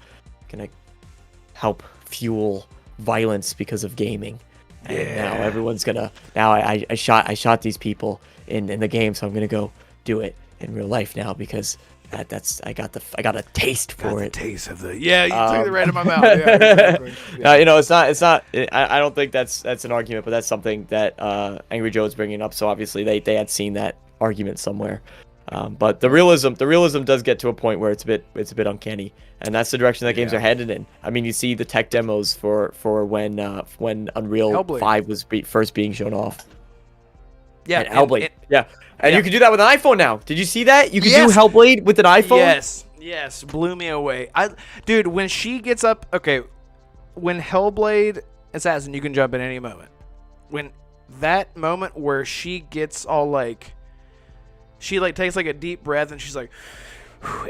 help fuel violence because of gaming. And now everyone's gonna, I shot these people in the game, so I'm gonna go do it in real life now because I got a taste for it. Taste of you took it right in my mouth. Yeah, exactly. It's not. I don't think that's an argument, but that's something that Angry Joe is bringing up. So obviously they had seen that argument somewhere. But the realism does get to a point where it's a bit uncanny, and that's the direction that games are headed in. I mean, you see the tech demos for when Unreal Hellblade 5 was first being shown off. Yeah, and Hellblade. And you can do that with an iPhone now. Did you see that? You can do Hellblade with an iPhone. Yes, blew me away. Dude, when she gets up, okay, when Hellblade Assassin, you can jump at any moment. When that moment where she gets all like, she like takes like a deep breath and she's like,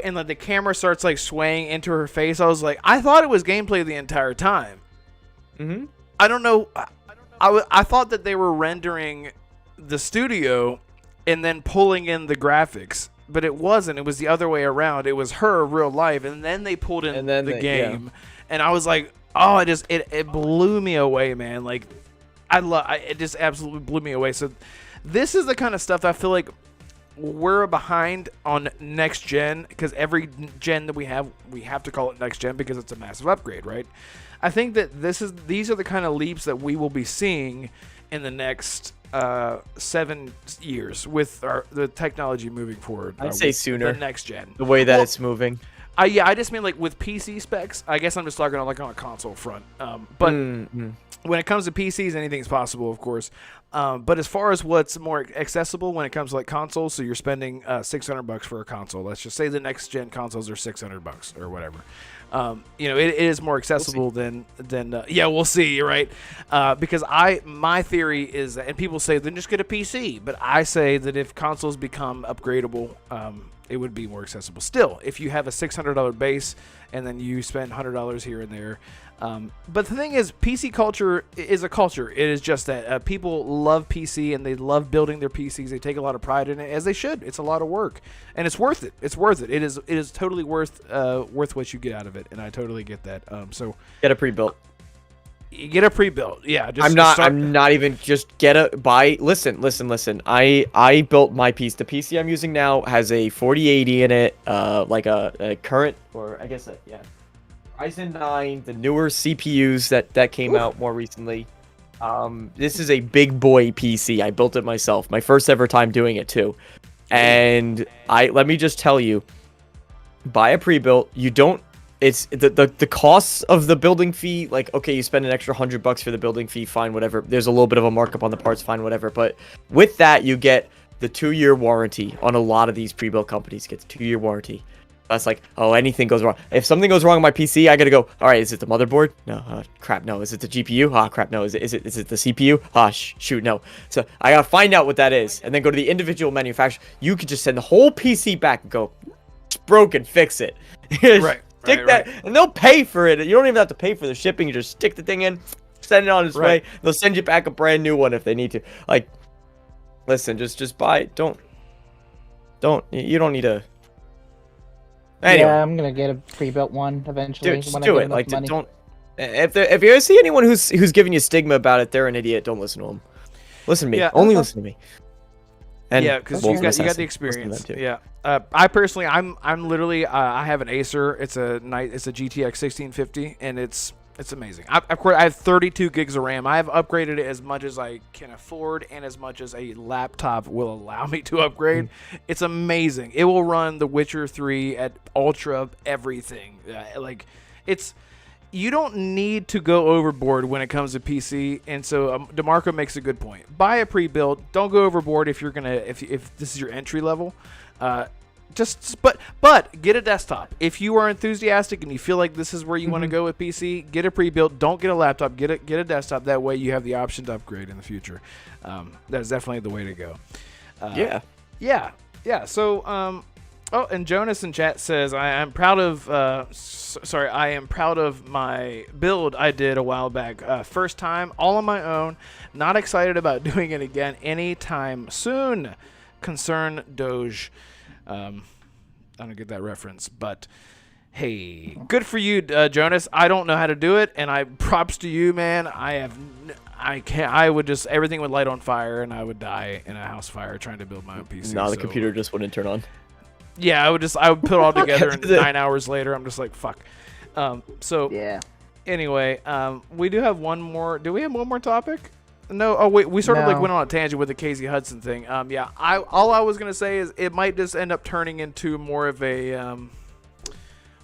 and like the camera starts like swaying into her face. I was like, I thought it was gameplay the entire time. Mm-hmm. I don't know. I thought that they were rendering the studio and then pulling in the graphics, but it wasn't. It was the other way around. It was her real life, and then they pulled in the game, and I was like, oh, it blew me away, man. Like, it just absolutely blew me away. So this is the kind of stuff I feel like we're behind on next gen, because every gen that we have to call it next gen because it's a massive upgrade, right? I think that these are the kind of leaps that we will be seeing in the next 7 years with the technology moving forward. I'd say sooner. The next gen. The way that it's moving. I just mean like with PC specs. I guess I'm just talking on a console front. But when it comes to PCs, anything's possible, of course. But as far as what's more accessible when it comes to like consoles, so you're spending $600 for a console. Let's just say the next gen consoles are $600 or whatever. It is more accessible than we'll see. You're right. Because my theory is that, and people say then just get a PC, but I say that if consoles become upgradable, it would be more accessible. Still, if you have a $600 base and then you spend $100 here and there. But the thing is, PC culture is a culture. It is just that people love PC and they love building their PCs. They take a lot of pride in it, as they should. It's a lot of work, and it's worth it. It's worth it. It is totally worth what you get out of it, and I totally get that. So get a pre-built. Get a pre-built. Yeah, I'm not even just buy. Listen. I built my piece. The PC I'm using now has a 4080 in it, like a current, or I guess Ryzen 9, the newer CPUs that came out more recently. This is a big boy PC. I built it myself. My first ever time doing it too. And let me just tell you, buy a pre-built. You don't. It's the costs of the building fee. Like, okay, you spend an extra $100 for the building fee. Fine, whatever. There's a little bit of a markup on the parts. Fine, whatever. But with that, you get the 2-year warranty on a lot of these pre-built companies. Gets 2-year warranty. That's like, oh, anything goes wrong. If something goes wrong on my PC, I gotta go, all right, is it the motherboard? No, crap, no. Is it the GPU? Ah, crap, no. Is it the CPU? Ah, shoot, no. So I gotta find out what that is, and then go to the individual manufacturer. You could just send the whole PC back and go, it's broken, fix it. Right. Stick that, and they'll pay for it. You don't even have to pay for the shipping. You just stick the thing in, send it on its way. They'll send you back a brand new one if they need to. Like, listen, just buy. Don't. You don't need to. Anyway. Yeah, I'm gonna get a pre-built one eventually. Dude, just do it. Like, don't. If you see anyone who's giving you stigma about it, they're an idiot. Don't listen to them. Listen to me. Yeah, Only listen to me. And because you got the experience. Yeah. I personally, I'm literally, I have an Acer. It's a GTX 1650, and it's amazing. I have 32 gigs of RAM. I have upgraded it as much as I can afford and as much as a laptop will allow me to upgrade. It's amazing. It will run The Witcher 3 at ultra everything. You don't need to go overboard when it comes to PC, and so DeMarco makes a good point. Buy a pre-built. Don't go overboard if this is your entry level. But get a desktop. If you are enthusiastic and you feel like this is where you want to go with PC, get a pre-built. Don't get a laptop. Get a desktop. That way you have the option to upgrade in the future. That's definitely the way to go. Yeah. So oh, and Jonas in chat says I am proud of my build I did a while back. First time, all on my own. Not excited about doing it again anytime soon. Concern Doge. I don't get that reference, but hey, good for you, Jonas. I don't know how to do it, and props to you, man. I would just, everything would light on fire, and I would die in a house fire trying to build my own PC. The computer just wouldn't turn on. Yeah, I would put it all together, and 9 hours later, I'm just like, fuck. Yeah. Anyway, we do have one more. Do we have one more topic? No. Oh wait, we sort of went on a tangent with the Casey Hudson thing. All I was gonna say is it might just end up turning into more of a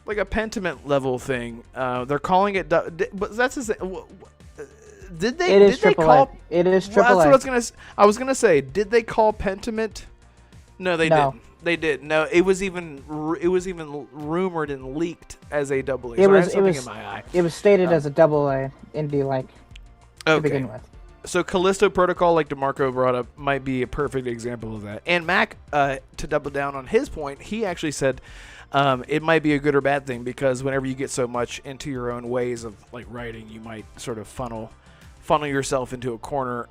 like a Pentiment level thing. They're calling it, but that's just. Did they? It is did they call? It is Well, triple. that's what I was gonna say. Did they call Pentiment? No, they didn't. They did. No, it was even rumored and leaked as a AA. It was in my eye. It was stated as a AA indie to begin with. So Callisto Protocol, like DeMarco brought up, might be a perfect example of that. And Mac, to double down on his point, he actually said it might be a good or bad thing, because whenever you get so much into your own ways of like writing, you might sort of funnel yourself into a corner,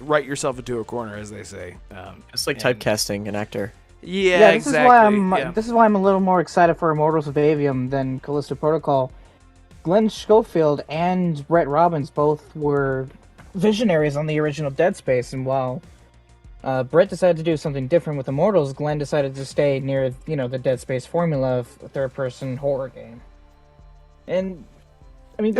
write yourself into a corner, as they say. It's like typecasting an actor. Yeah, this exactly. This is why I'm a little more excited for Immortals of Avium than Callisto Protocol. Glenn Schofield and Brett Robbins both were visionaries on the original Dead Space, and while Brett decided to do something different with Immortals, Glenn decided to stay near, the Dead Space formula of a third-person horror game. And I mean,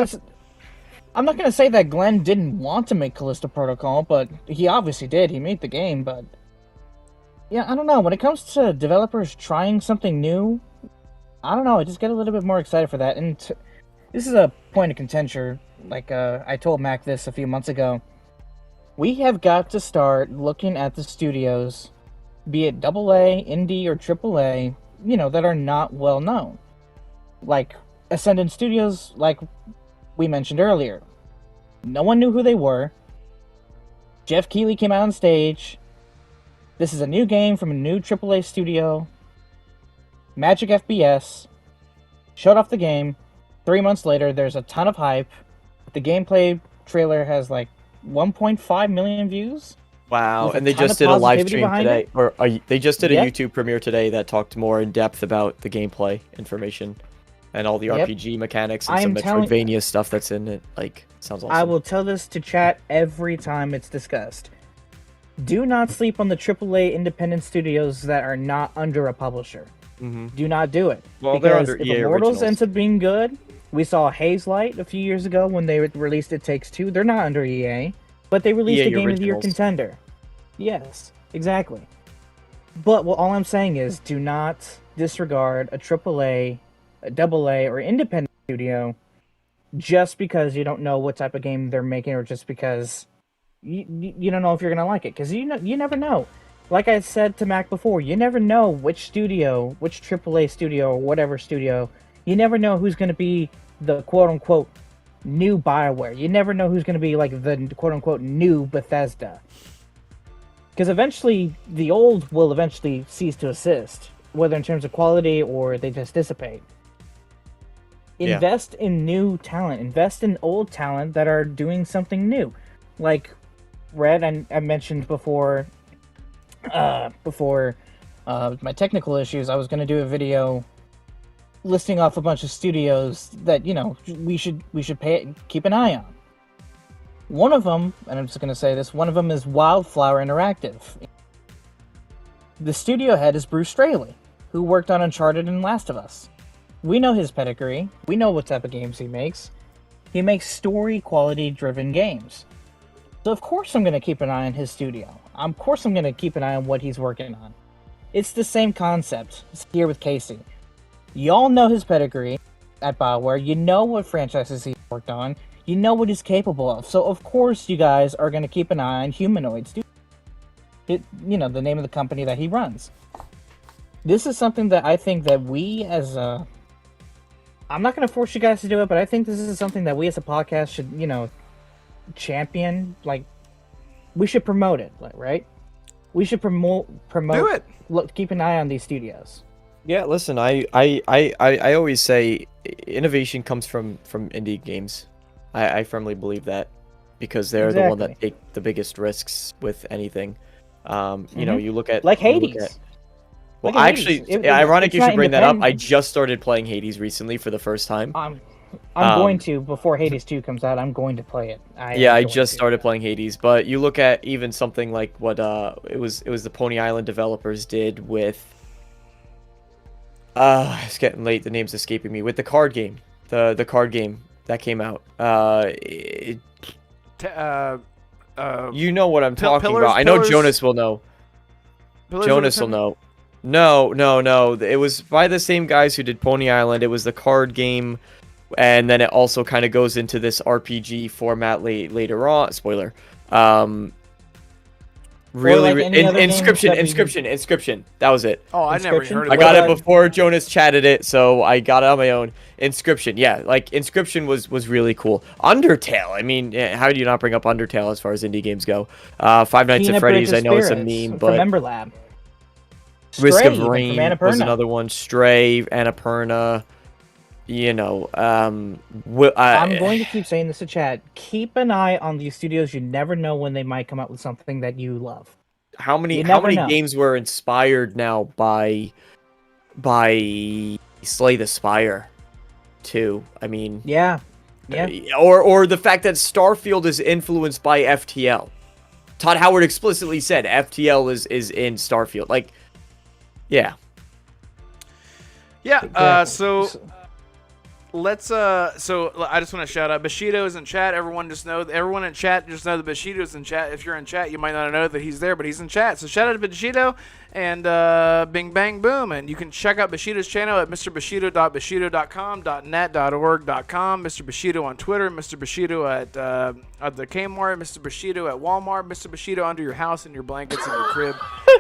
I'm not gonna say that Glenn didn't want to make Callisto Protocol, but he obviously did. He made the game, but yeah, I don't know. When it comes to developers trying something new, I don't know. I just get a little bit more excited for that. And this is a point of contention. Like I told Mac this a few months ago. We have got to start looking at the studios, be it AA, indie, or AAA, that are not well known. Like Ascendant Studios, like we mentioned earlier. No one knew who they were. Jeff Keighley came out on stage. This is a new game from a new AAA studio. Magic FPS. Showed off the game. 3 months later, there's a ton of hype. The gameplay trailer has like 1.5 million views. Wow, and they just did a live stream today. They just did a YouTube premiere today that talked more in depth about the gameplay information and all the RPG mechanics and some Metroidvania stuff that's in it. Like, sounds awesome. I will tell this to chat every time it's discussed. Do not sleep on the AAA independent studios that are not under a publisher. Mm-hmm. Do not do it. Well, because they're under if EA Immortals originals. ends up being good, we saw Haze Light a few years ago when they released It Takes Two. They're not under EA, but they released a Game of the Year contender. Yes, exactly. But all I'm saying is, do not disregard a AAA, a AA, or independent studio just because you don't know what type of game they're making, or just because you don't know if you're gonna like it, because you never know. Like I said to Mac before, you never know which studio, which AAA studio or whatever studio, you never know who's gonna be the quote-unquote new BioWare. You never know who's gonna be like the quote-unquote new Bethesda. Because eventually, the old will eventually cease to assist, whether in terms of quality or they just dissipate. Invest in new talent. Invest in old talent that are doing something new. Like Red, I mentioned before my technical issues, I was going to do a video listing off a bunch of studios that, we should keep an eye on. One of them, and I'm just going to say this, one of them is Wildflower Interactive. The studio head is Bruce Straley, who worked on Uncharted and Last of Us. We know his pedigree. We know what type of games he makes. He makes story quality driven games. So of course I'm going to keep an eye on his studio. Of course I'm going to keep an eye on what he's working on. It's the same concept here with Casey. Y'all know his pedigree at BioWare. You know what franchises he's worked on. You know what he's capable of. So of course you guys are going to keep an eye on Humanoid Studio. The name of the company that he runs. This is something that I think that we as a... I'm not going to force you guys to do it, but I think this is something that we as a podcast should, champion. Like, we should promote it, right? We should promote. Do it. Look, keep an eye on these studios. Yeah, listen, I always say innovation comes from indie games. I firmly believe that, because they're the one that take the biggest risks with anything. You look at... Like Hades. Well, actually, ironic you should bring that up. I just started playing Hades recently for the first time. I'm going to, before Hades 2 comes out, I'm going to play it. I just started playing Hades, but you look at even something like what it was the Pony Island developers did with... it's getting late, the name's escaping me. With the card game. The card game that came out. You know what I'm talking about. I know Jonas will know. Jonas will know. No. It was by the same guys who did Pony Island. It was the card game, and then it also kind of goes into this RPG format later on. Spoiler. Really, like any other game Inscription, except Inscription. That was it. Oh, I never Inscription? heard of I that. got What it before Jonas chatted it, so I got it on my own. Inscription, yeah, like Inscription was really cool. Undertale, I mean, how do you not bring up Undertale as far as indie games go? Five Nights at Peanut Freddy's, Bridge I of know it's a Spirits meme, from but Ember Lab. Risk Stray, of even from Rain was Annapurna. another one. Stray, Annapurna, you know, I'm going to keep saying this to chat. Keep an eye on these studios. You never know when they might come out with something that you love. How many You never know. games were inspired now by Slay the Spire 2? I mean, Yeah. or the fact that Starfield is influenced by FTL. Todd Howard explicitly said FTL is in Starfield. Like, yeah. Yeah. Exactly. So let's. So I just want to shout out Bushido is in chat. Everyone in chat just know that Bushido is in chat. If you're in chat, you might not know that he's there, but he's in chat. So shout out to Bushido and Bing Bang Boom. And you can check out Bushido's channel at MrBushido.bushido.com, .net, .org, .com. Mr. Bushido on Twitter. Mr. Bushido at the Kmart. Mr. Bushido at Walmart. Mr. Bushido under your house in your blankets in your crib.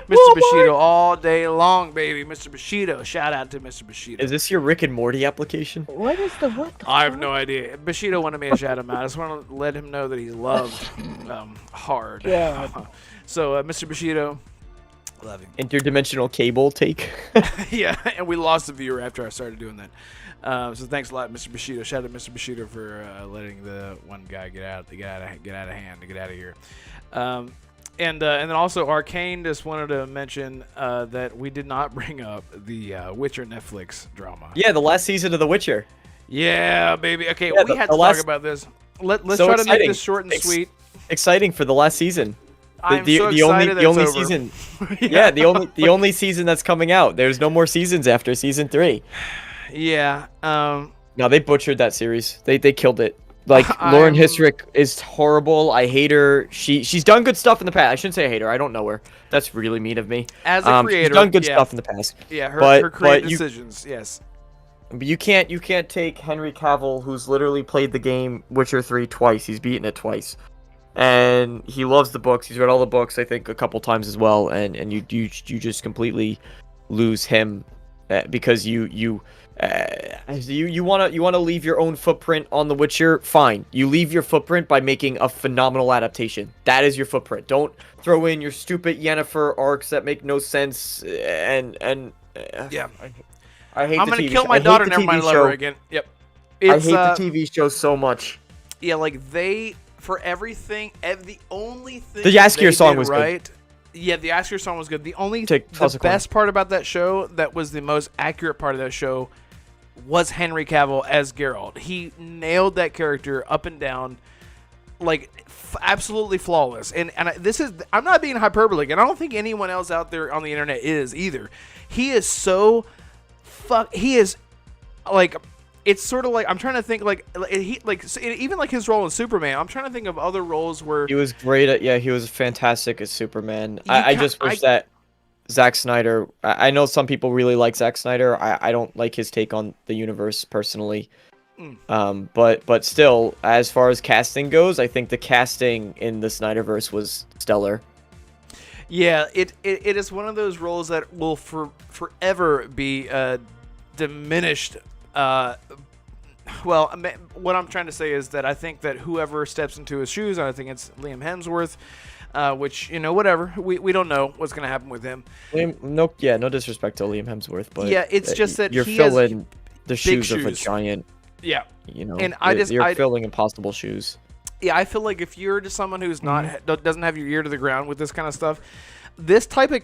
Mr. Bushido all day long, baby. Mr. Bushido. Shout out to Mr. Bushido. Is this your Rick and Morty application? What is the what? I have no idea. Bushido wanted me to shout him out. I just want to let him know that he's loved hard. God. So, Mr. Bushido, love him. Interdimensional cable take. Yeah, and we lost a viewer after I started doing that. So thanks a lot, Mr. Bushido. Shout out to Mr. Bushido for letting the one guy get out of hand, to get out of here. And then also Arcane just wanted to mention that we did not bring up the Witcher Netflix drama. Yeah, the last season of The Witcher. Yeah, baby. Okay, Yeah, we the had to last- talk about this. Let's So try to make exciting. this short and sweet. Exciting for the last season. I'm the so the only excited the that only it's over. season. Yeah, the only season that's coming out. There's no more seasons after season 3. Yeah. No, they butchered that series. They killed it. Like Lauren Hisrick is horrible. I hate her. She's done good stuff in the past. I shouldn't say I hate her. I don't know her. That's really mean of me. As a creator, she's done good yeah. stuff in the past. Yeah, her But creative you- decisions. Yes. But you can't take Henry Cavill, who's literally played the game Witcher 3 twice. He's beaten it twice, and he loves the books. He's read all the books, I think, a couple times as well. And you just completely lose him because you want to leave your own footprint on The Witcher. Fine, you leave your footprint by making a phenomenal adaptation. That is your footprint. Don't throw in your stupid Yennefer arcs that make no sense. Yeah. I hate. I'm the gonna TV kill show. my I hate daughter. the Never mind, TV love her show. again. Yep. I It's, hate the TV show so much. Yeah, like they for everything. The only thing The that Yaskier they song did was good. right. Yeah, the Yaskier song was good. The Toss a coin. best part about that show, that was the most accurate part of that show, was Henry Cavill as Geralt. He nailed that character up and down, like absolutely flawless. And I'm not being hyperbolic, and I don't think anyone else out there on the internet is either. He is so he is like, it's sort of like, I'm trying to think even like his role in Superman. I'm trying to think of other roles where He was great at. Yeah, he was fantastic as Superman. You I ca- just wish that Zack Snyder. I know some people really like Zack Snyder. I don't like his take on the universe personally. But still, as far as casting goes, I think the casting in the Snyderverse was stellar. Yeah, it is one of those roles that will forever be diminished. Well, what I'm trying to say is that I think that whoever steps into his shoes, and I think it's Liam Hemsworth, which, whatever, we don't know what's going to happen with him. No disrespect to Liam Hemsworth, but Yeah, it's just that you're he has filling the shoes of a shoes. giant. Yeah. And you're filling impossible shoes. Yeah, I feel like if you're just someone who's not doesn't have your ear to the ground with this kind of stuff, this type of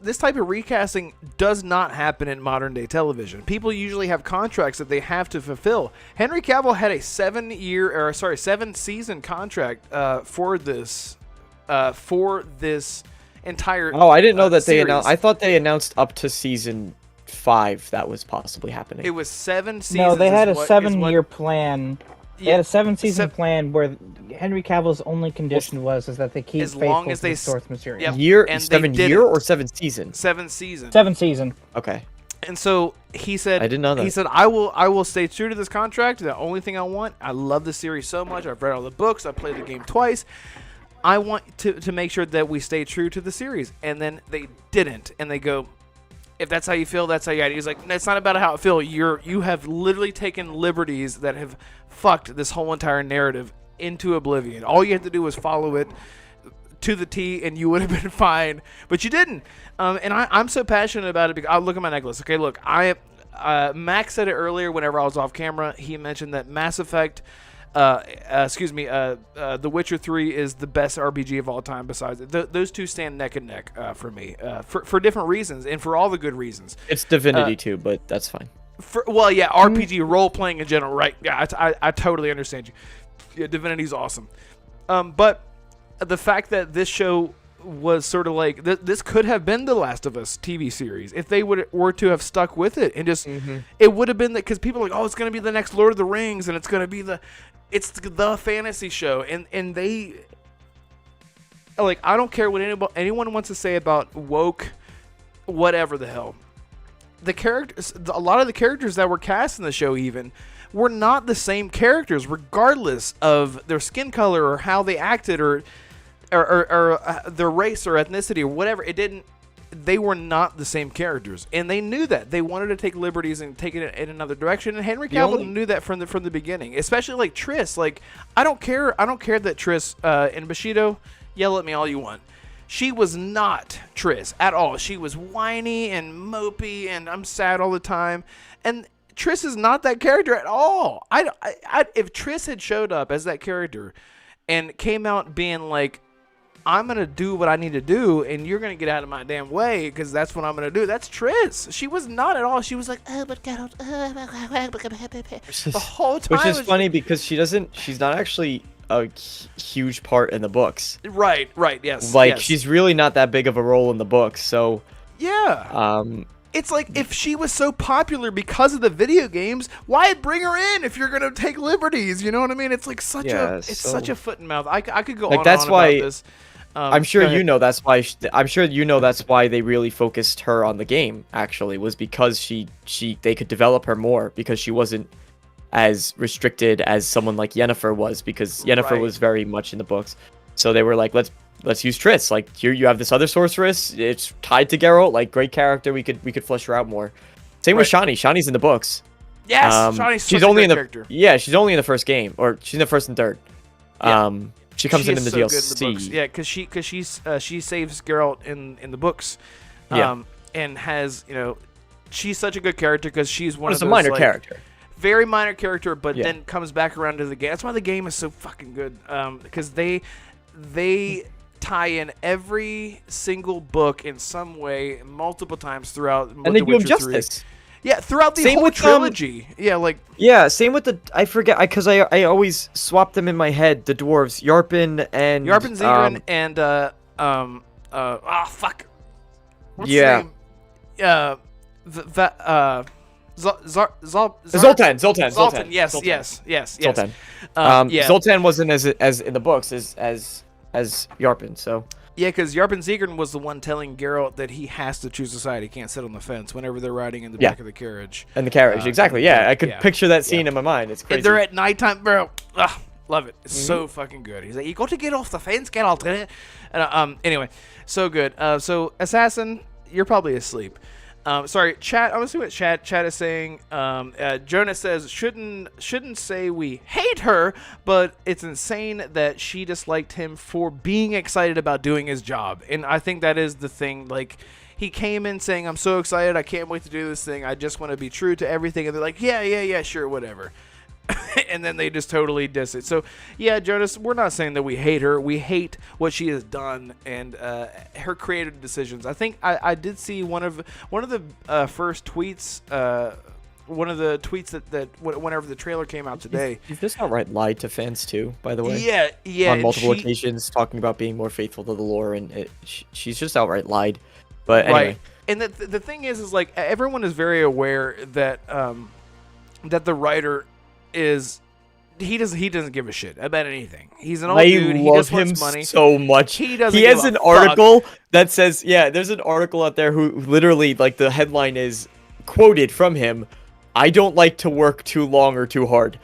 this type of recasting does not happen in modern day television. People usually have contracts that they have to fulfill. Henry Cavill had a 7-season contract for this entire. Oh, I didn't know that they series. announced. I thought they announced up to season 5 that was possibly happening. It was 7 seasons. No, they had a is what- 7-year plan. They had a 7-season Sev- plan where Henry Cavill's only condition was that they keep As faithful long as to they the source material. Yep. Year and they 7 did year it. or 7 season? 7 seasons. 7-season. Okay. And so he said, I didn't know that. He said, I will stay true to this contract. The only thing I love the series so much. I've read all the books. I played the game twice. I want to make sure that we stay true to the series. And then they didn't. And they go, if that's how you feel, that's how you got it. He's like, it's not about how I feel. You have literally taken liberties that have fucked this whole entire narrative into oblivion. All you had to do was follow it to the T, and you would have been fine. But you didn't. And I'm so passionate about it because I look at my necklace. Okay, look, Max said it earlier whenever I was off camera. He mentioned that Mass Effect, The Witcher 3 is the best RPG of all time. Besides it, those two stand neck and neck for me, for different reasons and for all the good reasons. It's Divinity too, but that's fine. RPG role playing in general, right? Yeah, I totally understand you. Yeah, Divinity's awesome. But the fact that this show was sort of like this could have been the Last of Us TV series if they were to have stuck with it and just it would have been that, because people are like, oh, it's going to be the next Lord of the Rings and it's going to be the fantasy show, and they like, I don't care what anyone wants to say about woke, whatever the hell. The characters, a lot of the characters that were cast in the show even were not the same characters, regardless of their skin color or how they acted or their race or ethnicity or whatever. They were not the same characters, and they knew that. They wanted to take liberties and take it in another direction, and Henry Cavill knew that from the beginning. Especially like Triss. Like, I don't care that Triss and Bushido, yell at me all you want. She was not Triss at all. She was whiny and mopey, and I'm sad all the time. And Triss is not that character at all. If Triss had showed up as that character and came out being like, I'm going to do what I need to do, and you're going to get out of my damn way because that's what I'm going to do. That's Triss. She was not at all. She was like, oh, but God, the whole time. Which is funny because she's not actually a huge part in the books. Right, yes. Like, yes. she's really not that big of a role in the books, so... Yeah. It's like, if she was so popular because of the video games, why bring her in if you're going to take liberties? You know what I mean? It's like such a foot and mouth. I could go on that's and on why about this. I'm sure you know that's why that's why they really focused her on the game, actually, was because they could develop her more because she wasn't as restricted as someone like Yennefer was, because Yennefer was very much in the books. So they were like, let's use Triss. Like, here you have this other sorceress, it's tied to Geralt, like, great character, we could flesh her out more. Same with Shani. Shani's in the books. Yes, Shani's she's only in the character. Yeah, she's only in the first game, or she's in the first and third. Yeah. She comes in the DLC. Good in the books. Yeah, because she saves Geralt in the books. And has, she's such a good character because she's one of those, a minor character. Very minor character, but then comes back around to the game. That's why the game is so fucking good. Because they tie in every single book in some way multiple times throughout. And they do them justice. Yeah, throughout the whole trilogy. Same with I forget, because I always swap them in my head. The dwarves, Yarpen, Zigrin, and fuck. What's his name? Zoltan. Yes. Zoltan. Zoltan wasn't as in the books as Yarpen, so. Yeah, because Yarpen Zigrin was the one telling Geralt that he has to choose a side. He can't sit on the fence whenever they're riding in the back of the carriage. And the carriage, exactly. Yeah, I could picture that scene in my mind. It's crazy. And they're at nighttime, bro. Love it. It's so fucking good. He's like, you got to get off the fence, Geralt. And, anyway, so good. So, Assassin, you're probably asleep. Sorry, chat. I'm gonna see what chat is saying. Jonah says shouldn't say we hate her, but it's insane that she disliked him for being excited about doing his job. And I think that is the thing. Like, he came in saying, "I'm so excited, I can't wait to do this thing. I just want to be true to everything." And they're like, "Yeah, sure, whatever." And then they just totally diss it. So, yeah, Jonas, we're not saying that we hate her. We hate what she has done and her creative decisions. I think I did see one of the first tweets, one of the tweets that whenever the trailer came out today. You've just outright lied to fans too, by the way. Yeah. On multiple occasions, talking about being more faithful to the lore, and she's just outright lied. But anyway. Right. And the thing is like, everyone is very aware that that the writer he doesn't give a shit about anything. He's an old dude. He just wants money so much. He has an article that says, there's an article out there who literally, like, the headline is quoted from him, "I don't like to work too long or too hard."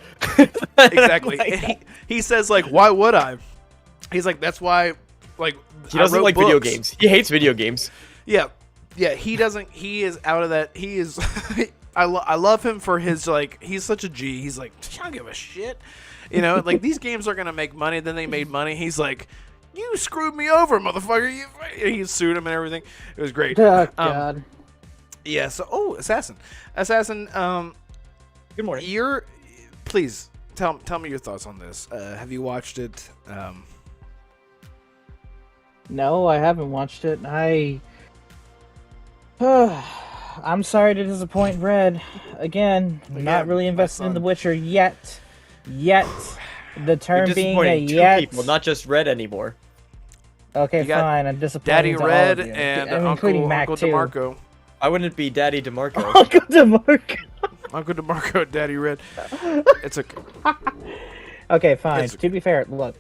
Exactly. He says, like, why would I? He's like, that's why, like, He doesn't like video games. He hates video games. Yeah, he doesn't. He is out of that. He is. I love him for his, like, he's such a G. He's like, I don't give a shit. You know, like, these games are gonna make money. Then they made money. He's like, you screwed me over, motherfucker. He sued him and everything. It was great. Oh, God. Yeah. So, Assassin. Good morning. Please tell me your thoughts on this. Have you watched it? No, I haven't watched it. I'm sorry to disappoint Red. Again, not really invested in The Witcher yet. The term being a yet. People, not just Red anymore. Okay, fine. I'm disappointed. Daddy to all Red of you. and including Mac Uncle too. DeMarco. I wouldn't be Daddy DeMarco. Uncle DeMarco. Uncle DeMarco, Daddy Red. It's okay. Okay, fine. To be fair, look,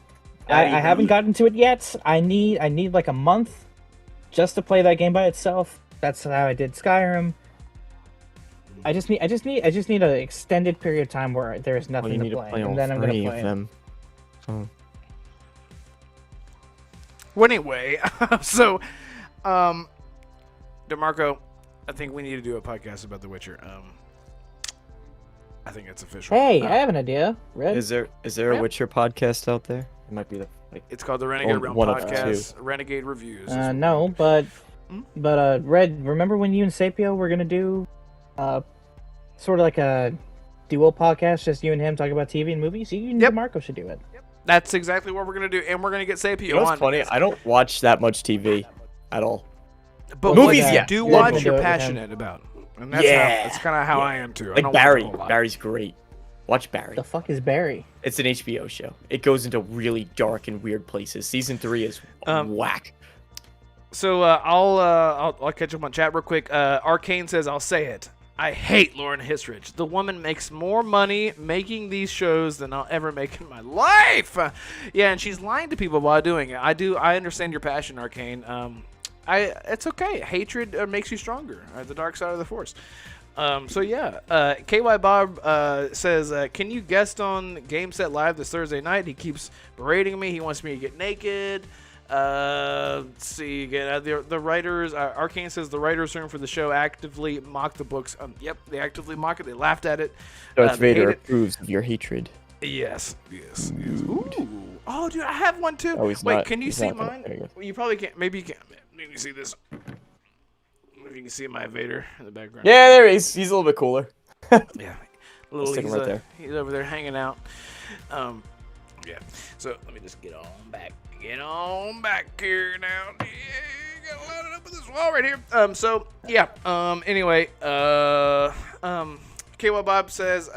I haven't gotten to it yet. I need like a month just to play that game by itself. That's how I did Skyrim. I just need an extended period of time where there is nothing to play, and then I'm gonna play them. Well, anyway, so, DeMarco, I think we need to do a podcast about The Witcher. I think it's official. Hey, I have an idea. Red. Is there a Witcher podcast out there? It might be It's called the Renegade Realm one of Podcast. Renegade Reviews. No, but Red. Remember when you and Sapio were gonna do, sort of like a duo podcast, just you and him talking about TV and movies? You and DeMarco should do it. That's exactly what we're gonna do, and we're gonna get Sapio You know what's on. funny? I don't watch that much TV at all. But movies, what yeah. you do Yeah, watch, we'll do you're it with passionate about. And that's Yeah. kind of how I am too. I Like don't Barry. watch a whole lot. Barry's great. Watch Barry. The fuck is Barry? It's an HBO show. It goes into really dark and weird places. Season 3 is whack. So I'll catch up on chat real quick. Arcane says, I'll say it. I hate Lauren Hisrich. The woman makes more money making these shows than I'll ever make in my life. Yeah, and she's lying to people while doing it. I understand your passion, Arcane. It's okay. Hatred makes you stronger. The dark side of the force. So yeah, KY Bob says, can you guest on Game Set Live this Thursday night? He keeps berating me. He wants me to get naked. Let's see again. The writers, Arcane says the writers' room for the show actively mock the books. Yep, they actively mock it. They laughed at it. Darth Vader approves of your hatred. Yes. Ooh. Oh, dude, I have one too. Oh, he's Wait, not- can you he's see not gonna mine? figure. Well, you probably can't. Maybe you can. Maybe you can see this. If you can see my Vader in the background. Yeah, there he is. He's a little bit cooler. Yeah. Stick him right there. He's over there hanging out. Yeah. So let me just get on back. Get on back here now. Yeah, gotta line it up with this wall right here. So yeah. Anyway. KY Bob says,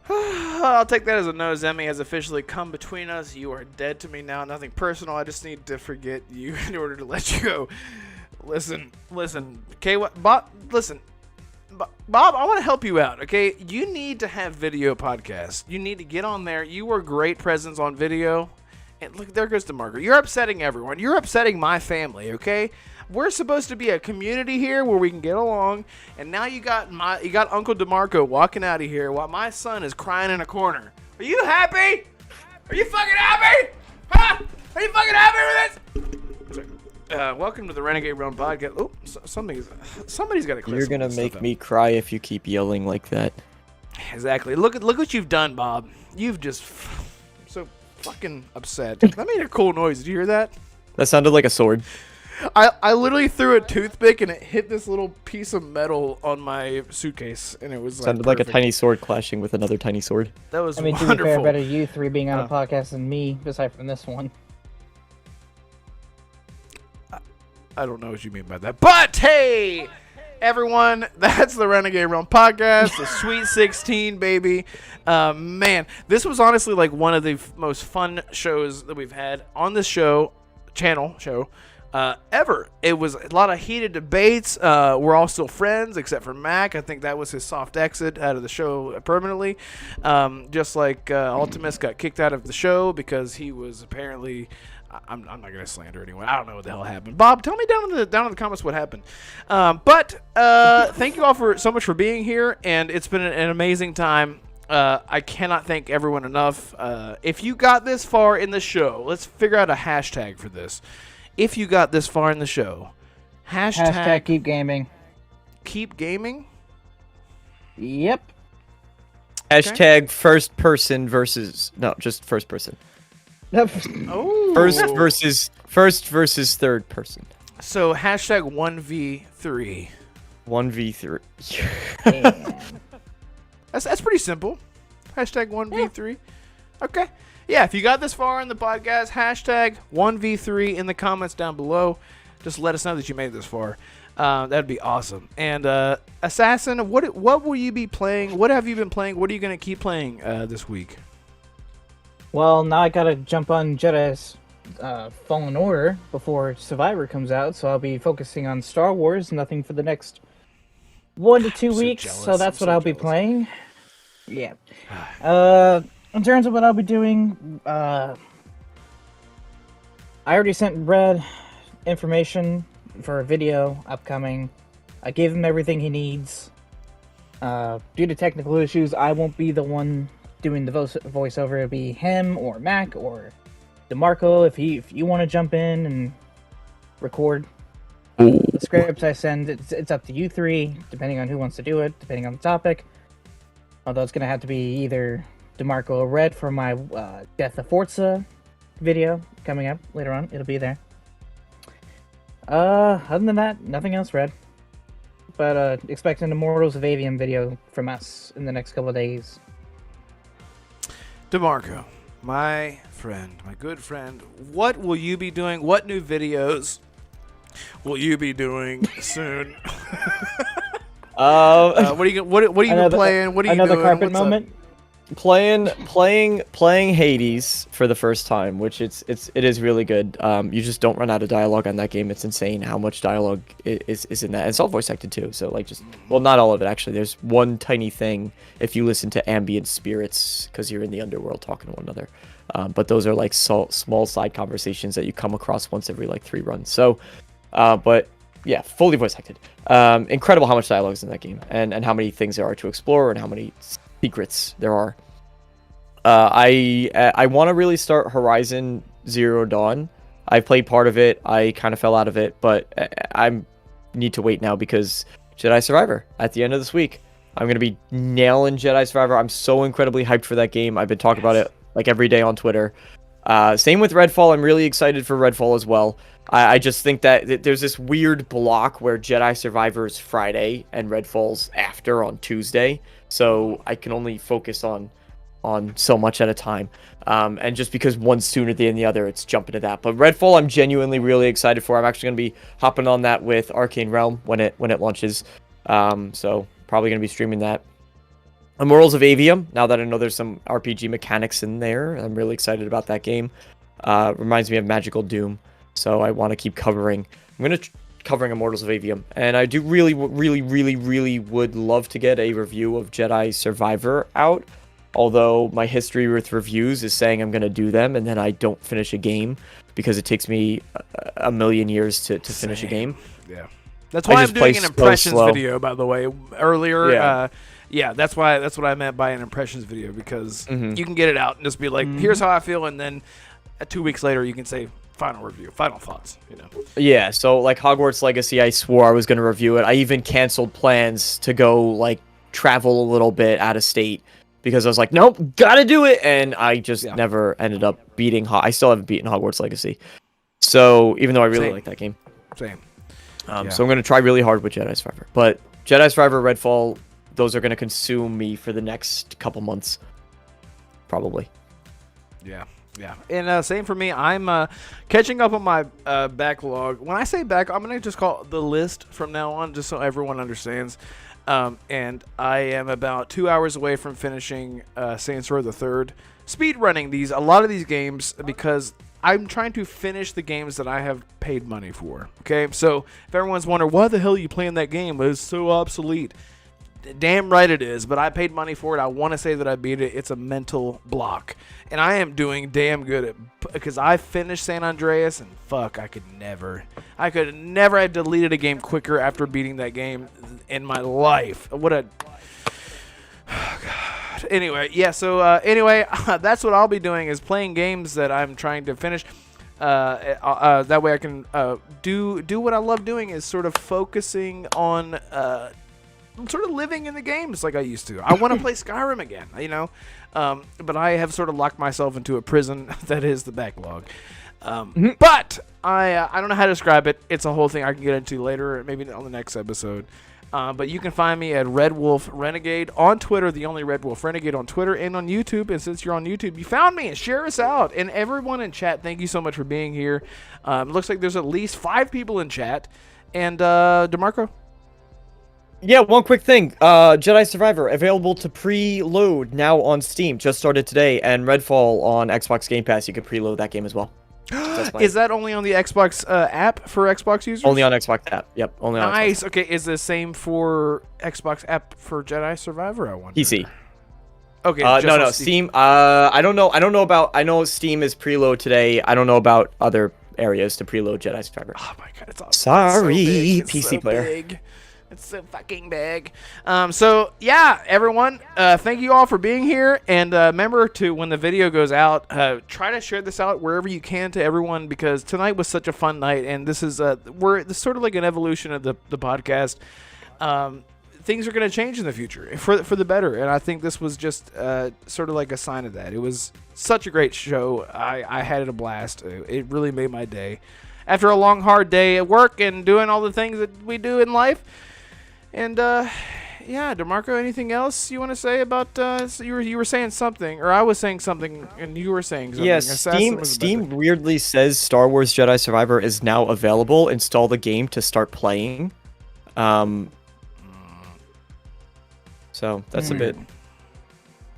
I'll take that as a no. Zemi has officially come between us. You are dead to me now. Nothing personal. I just need to forget you in order to let you go. Listen, KY Bob, listen. Bob, I want to help you out, okay? You need to have video podcasts. You need to get on there. You are a great presence on video. And look, there goes DeMarco. You're upsetting everyone. You're upsetting my family, okay? We're supposed to be a community here where we can get along. And now you got Uncle DeMarco walking out of here while my son is crying in a corner. Are you happy? Are you fucking happy? Huh? Are you fucking happy with this? Welcome to the Renegade Realm Podcast. Oh, somebody's got to clear. You're gonna make me cry if you keep yelling like that. Exactly. Look what you've done, Bob. You've just so fucking upset. That made a cool noise. Did you hear that? That sounded like a sword. I literally threw a toothpick and it hit this little piece of metal on my suitcase, and it was Sounded like a tiny sword clashing with another tiny sword. That was I mean, wonderful. to be fair, better you three being on a podcast than me, aside from this one. I don't know what you mean by that, but hey, everyone, that's the Renegade Realm Podcast, the Sweet 16, baby. Man, this was honestly like one of the most fun shows that we've had on this channel ever. It was a lot of heated debates. We're all still friends, except for Mac. I think that was his soft exit out of the show permanently. Just like Ultimus got kicked out of the show because he was apparently... I'm not going to slander anyone. I don't know what the hell happened. Bob, tell me down in the comments what happened. But thank you all so much for being here, and it's been an amazing time. I cannot thank everyone enough. If you got this far in the show, let's figure out a hashtag for this. If you got this far in the show, Hashtag keep gaming. Keep gaming. Yep. Hashtag first person versus just first person. Oh. First versus third person. So hashtag 1v3. 1v3. That's pretty simple. Hashtag 1v3. Okay. Yeah, if you got this far in the podcast, hashtag 1v3 in the comments down below. Just let us know that you made it this far. That'd be awesome. And Assassin, what will you be playing? What have you been playing? What are you going to keep playing this week? Well, now I gotta jump on Jedi's Fallen Order before Survivor comes out, so I'll be focusing on Star Wars. Nothing for the next 1 to 2 weeks, so that's what I'll be playing. Yeah. In terms of what I'll be doing, I already sent Red information for a video upcoming. I gave him everything he needs. Due to technical issues, I won't be the one doing the voiceover. It'll be him or Mac or DeMarco if you want to jump in and record. The scripts I send, it's up to you three, depending on who wants to do it, depending on the topic. Although it's going to have to be either DeMarco or Red for my Death of Forza video coming up later on. It'll be there. Other than that, nothing else, Red. But expect an Immortals of Avium video from us in the next couple of days. DeMarco, my friend, my good friend, what will you be doing? What new videos will you be doing soon? What are you been playing? What are you another doing? carpet What's moment? up? Playing Hades for the first time, which it is really good. You just don't run out of dialogue on that game. It's insane how much dialogue is in that. And it's all voice acted too. So like not all of it actually. There's one tiny thing if you listen to ambient spirits because you're in the underworld talking to one another. But those are like small side conversations that you come across once every like 3 runs. So, but yeah, fully voice acted. Incredible how much dialogue is in that game and how many things there are to explore and how many secrets there are. I want to really start Horizon Zero Dawn. I played part of it. I kind of fell out of it, but I need to wait now because Jedi Survivor at the end of this week. I'm gonna be nailing Jedi Survivor. I'm so incredibly hyped for that game. I've been talking about it like every day on Twitter. Same with Redfall. I'm really excited for Redfall as well. I just think that there's this weird block where Jedi Survivor is Friday and Redfall's after on Tuesday. So I can only focus on so much at a time. And just because one's sooner than the other, it's jumping to that. But Redfall, I'm genuinely really excited for. I'm actually going to be hopping on that with Arcane Realm when it launches. So probably going to be streaming that. Immortals of Avium, now that I know there's some RPG mechanics in there, I'm really excited about that game. Reminds me of Magical Doom. So I want to keep covering. I'm going to covering Immortals of Avium. And I do really would love to get a review of Jedi Survivor out. Although my history with reviews is saying I'm going to do them and then I don't finish a game because it takes me a million years to finish a game. Yeah. That's why I'm doing an impressions video, by the way, earlier. Yeah. That's what I meant by an impressions video because you can get it out and just be like, here's how I feel. And then 2 weeks later, you can say final review, final thoughts, Yeah. So like Hogwarts Legacy, I swore I was going to review it. I even canceled plans to go like travel a little bit out of state. Because I was like, nope, gotta do it, and I just never ended up beating. I still haven't beaten Hogwarts Legacy, so even though I really like that game, same. So I'm gonna try really hard with Jedi Survivor. But Jedi Survivor, Redfall, those are gonna consume me for the next couple months, probably. Yeah, and same for me. I'm catching up on my backlog. When I say back, I'm gonna just call it the list from now on, just so everyone understands. And I am about 2 hours away from finishing Saints Row the Third. Speed running a lot of these games because I'm trying to finish the games that I have paid money for. Okay, so if everyone's wondering why the hell are you playing that game, it's so obsolete. Damn right it is, but I paid money for it. I want to say that I beat it. It's a mental block, and I am doing damn good at because I finished San Andreas, and fuck, I could never have deleted a game quicker after beating that game in my life. God. Anyway, yeah. So that's what I'll be doing is playing games that I'm trying to finish. That way I can do what I love doing is sort of focusing on sort of living in the games like I used to. I want to play Skyrim again, but I have sort of locked myself into a prison that is the backlog. But I don't know how to describe it. It's a whole thing I can get into later, maybe on the next episode. But you can find me at Red Wolf Renegade on Twitter, the only Red Wolf Renegade on Twitter and on YouTube. And since you're on YouTube, you found me and share us out. And everyone in chat, thank you so much for being here. It looks like there's at least 5 people in chat. And DeMarco? Yeah, one quick thing. Jedi Survivor available to preload now on Steam. Just started today, and Redfall on Xbox Game Pass. You can preload that game as well. Is that only on the Xbox app for Xbox users? Only on Xbox app. Yep, only on nice. Xbox. Okay, is the same for Xbox app for Jedi Survivor? I wonder. PC. Okay. No, Steam. I don't know. I know Steam is preload today. I don't know about other areas to preload Jedi Survivor. Oh my god, it's awesome. Sorry, it's PC so player. Big. It's so fucking big. So yeah, everyone, thank you all for being here, and remember to when the video goes out, try to share this out wherever you can to everyone because tonight was such a fun night, and this is this is sort of like an evolution of the podcast. Things are going to change in the future for the better, and I think this was just sort of like a sign of that. It was such a great show. I had a blast. It really made my day after a long, hard day at work and doing all the things that we do in life. And yeah, DeMarco, anything else you want to say about? So you were saying something, or I was saying something, and you were saying something. Yes, Steam weirdly says Star Wars Jedi Survivor is now available. Install the game to start playing. So that's a bit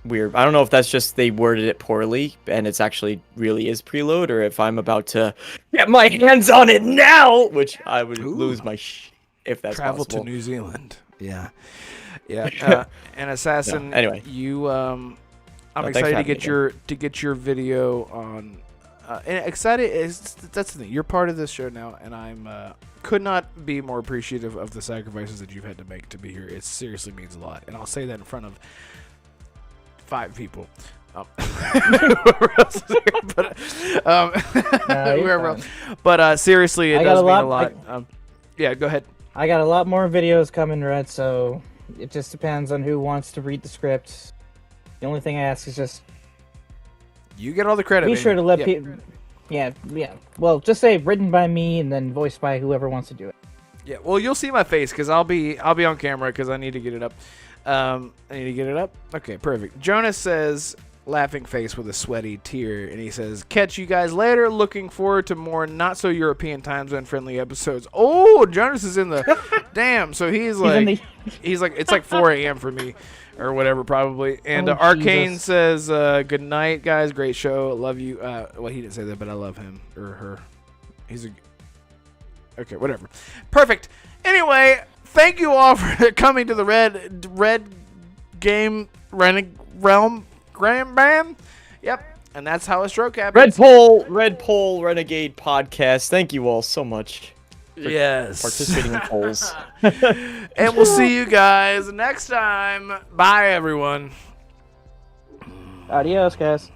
weird. I don't know if that's just they worded it poorly and it's actually really is preload, or if I'm about to get my hands on it now, which I would lose my if that's travel possible. to New Zealand. Yeah. And Assassin. No, anyway, you I'm excited to get your video on. And excited that's the thing. You're part of this show now, and I'm could not be more appreciative of the sacrifices that you've had to make to be here. It seriously means a lot, and I'll say that in front of 5 people. Whoever else is here, but whoever else. But seriously, it does mean a lot. Yeah, go ahead. I got a lot more videos coming, Red. So it just depends on who wants to read the script. The only thing I ask is just you get all the credit. Be sure to let people. Yeah. Well, just say written by me and then voiced by whoever wants to do it. Yeah. Well, you'll see my face because I'll be on camera because I need to get it up. Okay, perfect. Jonas says, laughing face with a sweaty tear, and he says, "Catch you guys later. Looking forward to more not so European time zone friendly episodes." Oh, Jonas is in the damn. So he's like it's like 4 a.m. for me. Or whatever, probably. And Arcane Jesus. says, "Good night, guys. Great show. Love you." Well, he didn't say that, but I love him or her. Okay, whatever. Perfect. Anyway, thank you all for coming to the Red Game Realm Grand Band. Yep, and that's how a stroke happens. Red Pole Renegade Podcast. Thank you all so much. Yes. Participating in polls. And we'll see you guys next time. Bye, everyone. Adios, guys.